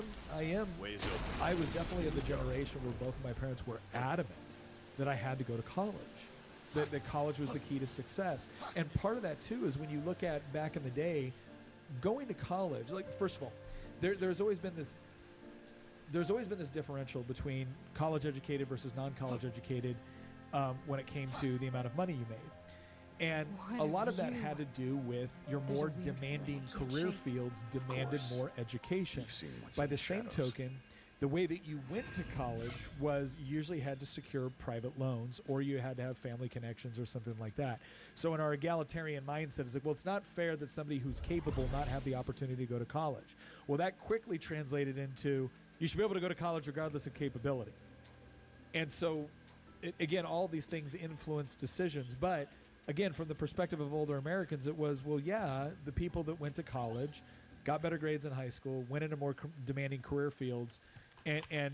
was definitely of the generation where both of my parents were adamant that I had to go to college. That college was the key to success. And part of that too is when you look at back in the day, going to college. Like, first of all, there's always been this differential between college educated versus non-college educated when it came to the amount of money you made. And a lot of that had to do with your more demanding career fields demanded more education. By the same token, the way that you went to college was you usually had to secure private loans or you had to have family connections or something like that. So in our egalitarian mindset, it's like, well, it's not fair that somebody who's capable not have the opportunity to go to college. Well, that quickly translated into you should be able to go to college regardless of capability. And so, again, all these things influence decisions. But again, from the perspective of older Americans, it was, well, yeah, the people that went to college, got better grades in high school, went into more demanding career fields, and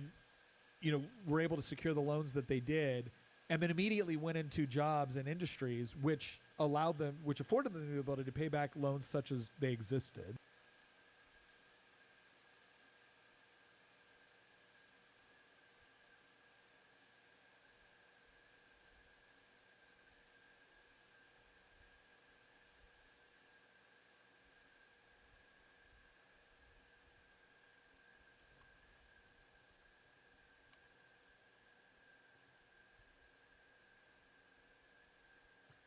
were able to secure the loans that they did, and then immediately went into jobs and industries which afforded them the ability to pay back loans such as they existed.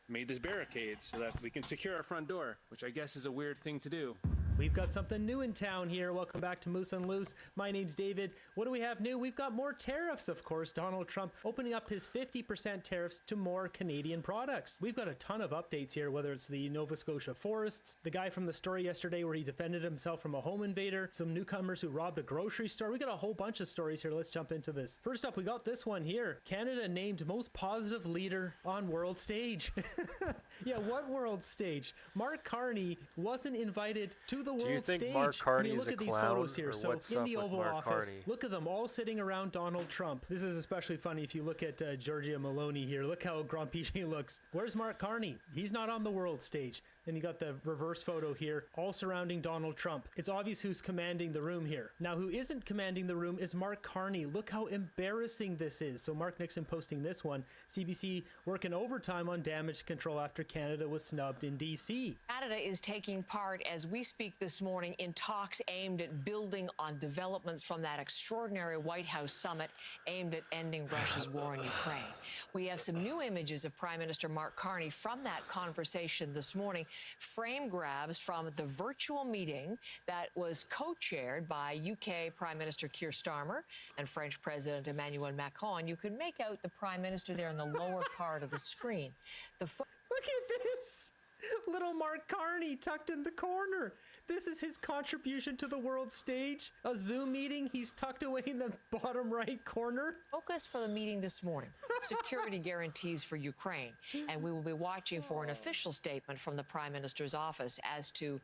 made this barricade so that we can secure our front door, which I guess is a weird thing to do. We've got something new in town here. Welcome back to Moose and Loose. My name's David. What do we have new? We've got more tariffs, of course. Donald Trump opening up his 50% tariffs to more Canadian products. We've got a ton of updates here, whether it's the Nova Scotia forests, the guy from the story yesterday where he defended himself from a home invader, some newcomers who robbed a grocery store. We got a whole bunch of stories here. Let's jump into this. First up, we got this one here. Canada named most positive leader on world stage. Yeah, what world stage? Mark Carney wasn't invited to the world stage. Do you think Mark Carney is look a at these clown, photos here. or So what's in up the with Oval Mark Office, Carney? look at them all sitting around Donald Trump. This is especially funny if you look at Giorgia Meloni here. Look how grumpy she looks. Where's Mark Carney? He's not on the world stage. Then you got the reverse photo here, all surrounding Donald Trump. It's obvious who's commanding the room here. Now, who isn't commanding the room is Mark Carney. Look how embarrassing this is. So Mark Nixon posting this one. CBC working overtime on damage control after Canada was snubbed in D.C. Canada is taking part as we speak this morning in talks aimed at building on developments from that extraordinary White House summit aimed at ending Russia's war in Ukraine. We have some new images of Prime Minister Mark Carney from that conversation this morning. Frame grabs from the virtual meeting that was co-chaired by UK Prime Minister Keir Starmer and French President Emmanuel Macron. You can make out the Prime Minister there in the lower part of the screen. Look at this! Little Mark Carney tucked in the corner. This is his contribution to the world stage. A Zoom meeting, he's tucked away in the bottom right corner. Focus for the meeting this morning, security guarantees for Ukraine. And we will be watching for an official statement from the Prime Minister's office as to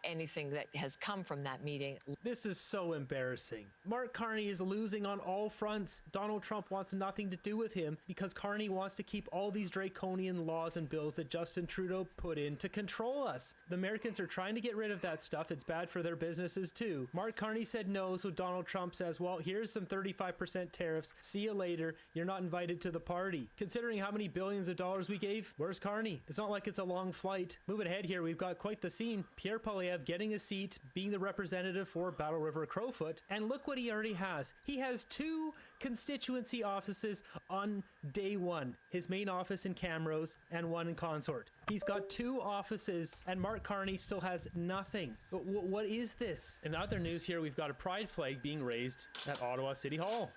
anything that has come from that meeting. This is so embarrassing. Mark Carney is losing on all fronts. Donald Trump wants nothing to do with him because Carney wants to keep all these draconian laws and bills that Justin Trudeau put in to control us. The Americans are trying to get rid of that stuff. It's bad for their businesses too. Mark Carney said no, so Donald Trump says, well, here's some 35% tariffs. See you later. You're not invited to the party. Considering how many billions of dollars we gave, where's Carney? It's not like it's a long flight. Moving ahead here, we've got quite the scene. Pierre Poilievre getting a seat, being the representative for Battle River Crowfoot. And look what he already has. He has 2 constituency offices on day 1. His main office in Camrose and 1 in Consort. He's got 2 offices and Mark Carney still has nothing. But what is this? In other news here, we've got a pride flag being raised at Ottawa City Hall.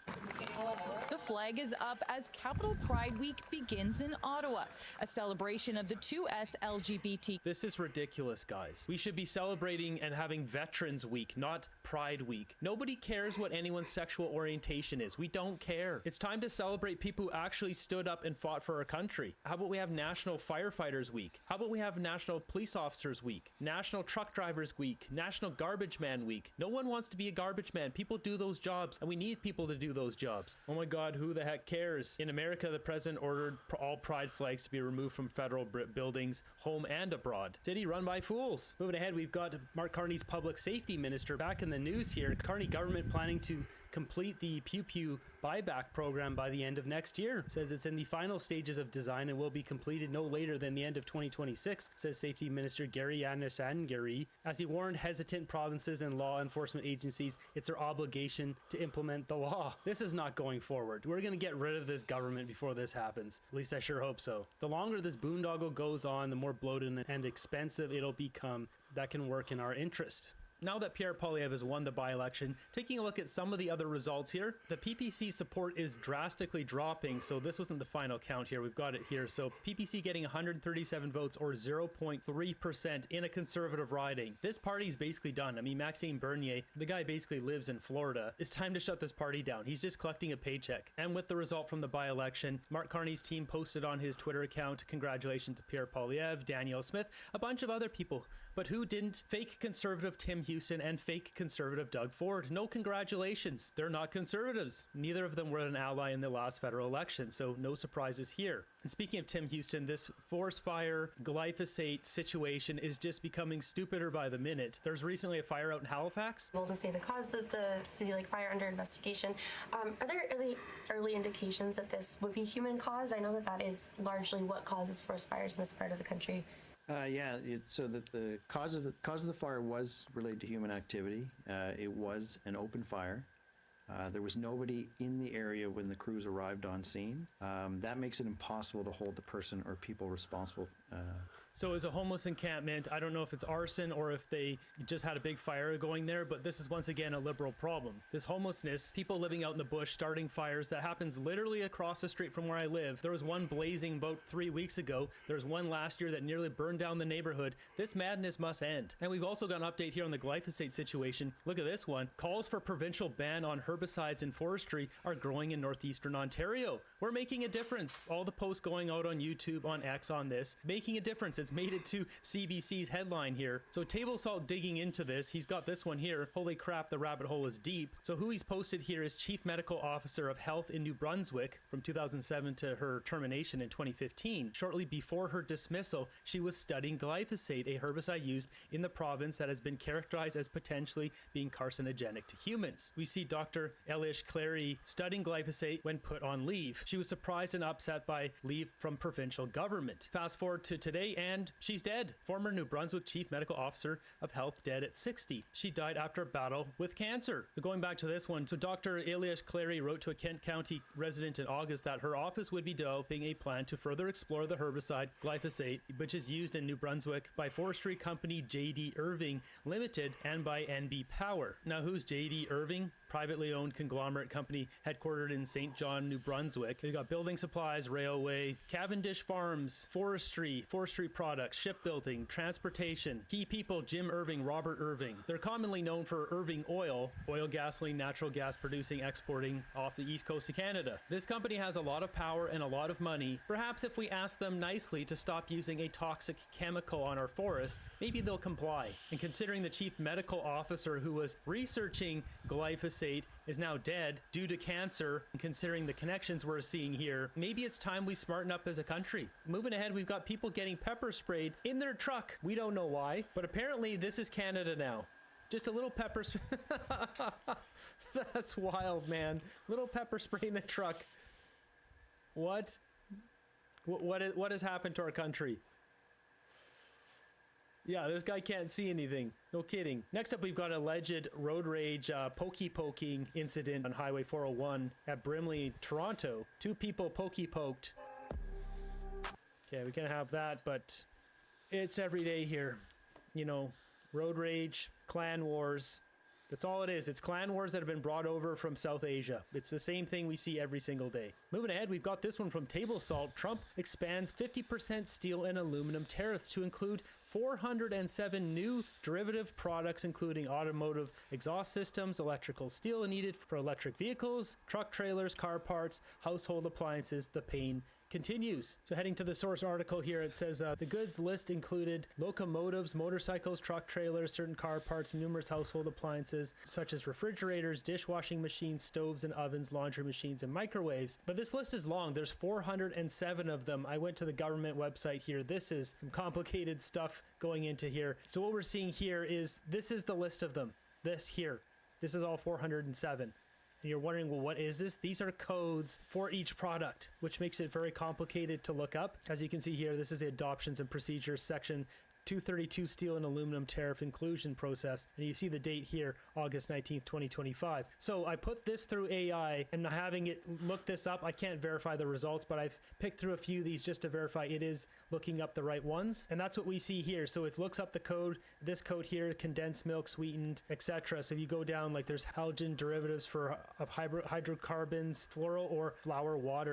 The flag is up as Capital Pride Week begins in Ottawa, a celebration of the 2S LGBT. This is ridiculous, guys. We should be celebrating and having Veterans Week, not Pride Week. Nobody cares what anyone's sexual orientation is. We don't care. It's time to celebrate people who actually stood up and fought for our country. How about we have National Firefighters Week? How about we have National Police Officers Week? National Truck Drivers Week? National Garbage Man Week? No one wants to be a garbage man. People do those jobs, and we need people to do those jobs. Oh my God, who the heck cares? In America, the president ordered all pride flags to be removed from federal buildings, home and abroad. City run by fools. Moving ahead, we've got Mark Carney's public safety minister back in the news here. Carney government planning to complete the Pew Pew buyback program by the end of next year. Says it's in the final stages of design and will be completed no later than the end of 2026, says Safety Minister Gary Yanisangari, as he warned hesitant provinces and law enforcement agencies it's their obligation to implement the law. This is not going forward. We're going to get rid of this government before this happens. At least I sure hope so. The longer this boondoggle goes on, the more bloated and expensive it'll become. That can work in our interest. Now that Pierre Poilievre has won the by-election, taking a look at some of the other results here, the PPC support is drastically dropping, so this wasn't the final count here, we've got it here. So PPC getting 137 votes or 0.3% in a conservative riding. This party's basically done. I mean, Maxime Bernier, the guy basically lives in Florida. It's time to shut this party down. He's just collecting a paycheck. And with the result from the by-election, Mark Carney's team posted on his Twitter account, congratulations to Pierre Poilievre, Danielle Smith, a bunch of other people. But who didn't? Fake conservative Tim Houston and fake conservative Doug Ford. No congratulations. They're not conservatives. Neither of them were an ally in the last federal election, so no surprises here. And speaking of Tim Houston, this forest fire glyphosate situation is just becoming stupider by the minute. There's recently a fire out in Halifax. Able to say the cause of the Suzy Lake fire under investigation. Are there early indications that this would be human caused? I know that that is largely what causes forest fires in this part of the country. So that the cause of the fire was related to human activity. It was an open fire. There was nobody in the area when the crews arrived on scene. That makes it impossible to hold the person or people responsible. So it's a homeless encampment. I don't know if it's arson or if they just had a big fire going there, but this is once again a liberal problem. This homelessness, people living out in the bush, starting fires, that happens literally across the street from where I live. There was one blazing about 3 weeks ago. There's one last year that nearly burned down the neighborhood. This madness must end. And we've also got an update here on the glyphosate situation. Look at this one. Calls for provincial ban on herbicides in forestry are growing in northeastern Ontario. We're making a difference. All the posts going out on YouTube, on X, on this, making a difference. It's made it to CBC's headline here. So Table Salt digging into this. He's got this one here. Holy crap, the rabbit hole is deep. So who he's posted here is Chief Medical Officer of Health in New Brunswick from 2007 to her termination in 2015. Shortly before her dismissal, she was studying glyphosate, a herbicide used in the province that has been characterized as potentially being carcinogenic to humans. We see Dr. Elish Clary studying glyphosate when put on leave. She was surprised and upset by leave from provincial government. Fast forward to today and she's dead. Former New Brunswick Chief Medical Officer of Health dead at 60. She died after a battle with cancer. Going back to this one, so Dr. Elish Clary wrote to a Kent County resident in August that her office would be developing a plan to further explore the herbicide glyphosate, which is used in New Brunswick by forestry company J.D. Irving Limited and by NB Power. Now, who's J.D. Irving? Privately owned conglomerate company headquartered in St. John, New Brunswick. They've got building supplies, railway, Cavendish Farms, forestry products, shipbuilding, transportation. Key people, Jim Irving, Robert Irving. They're commonly known for Irving Oil, gasoline, natural gas producing, exporting off the east coast of Canada. This company has a lot of power and a lot of money. Perhaps if we ask them nicely to stop using a toxic chemical on our forests, maybe they'll comply. And considering the chief medical officer who was researching glyphosate is now dead due to cancer, and considering the connections we're seeing here, maybe it's time we smarten up as a country. Moving ahead, we've got people getting pepper sprayed in their truck. We don't know why, but apparently this is Canada now. Just a little pepper spray. That's wild, man. Little pepper spray in the truck. What has happened to our country? Yeah, this guy can't see anything. No kidding. Next up, we've got an alleged road rage pokey-poking incident on Highway 401 at Brimley, Toronto. 2 people pokey-poked. Okay, we can't have that, but it's every day here. You know, road rage, clan wars. That's all it is. It's clan wars that have been brought over from South Asia. It's the same thing we see every single day. Moving ahead, we've got this one from Table Salt. Trump expands 50% steel and aluminum tariffs to include 407 new derivative products, including automotive exhaust systems, electrical steel needed for electric vehicles, truck trailers, car parts, household appliances. The pain continues. So heading to the source article here, it says the goods list included locomotives, motorcycles, truck trailers, certain car parts, numerous household appliances such as refrigerators, dishwashing machines, stoves and ovens, laundry machines, and microwaves. But this list is long. There's 407 of them. I went to the government website here. This is some complicated stuff going into here. So what we're seeing here is this is the list of them. This here. This is all 407. And you're wondering, well, what is this? These are codes for each product, which makes it very complicated to look up. As you can see here, this is the adoptions and procedures section 232 steel and aluminum tariff inclusion process. And you see the date here, August 19th, 2025. So I put this through AI and having it look this up. I can't verify the results, but I've picked through a few of these just to verify it is looking up the right ones. And that's what we see here. So it looks up the code, this code here, condensed milk, sweetened, etc. So if you go down, like there's halogen derivatives of hydrocarbons, floral or flower water.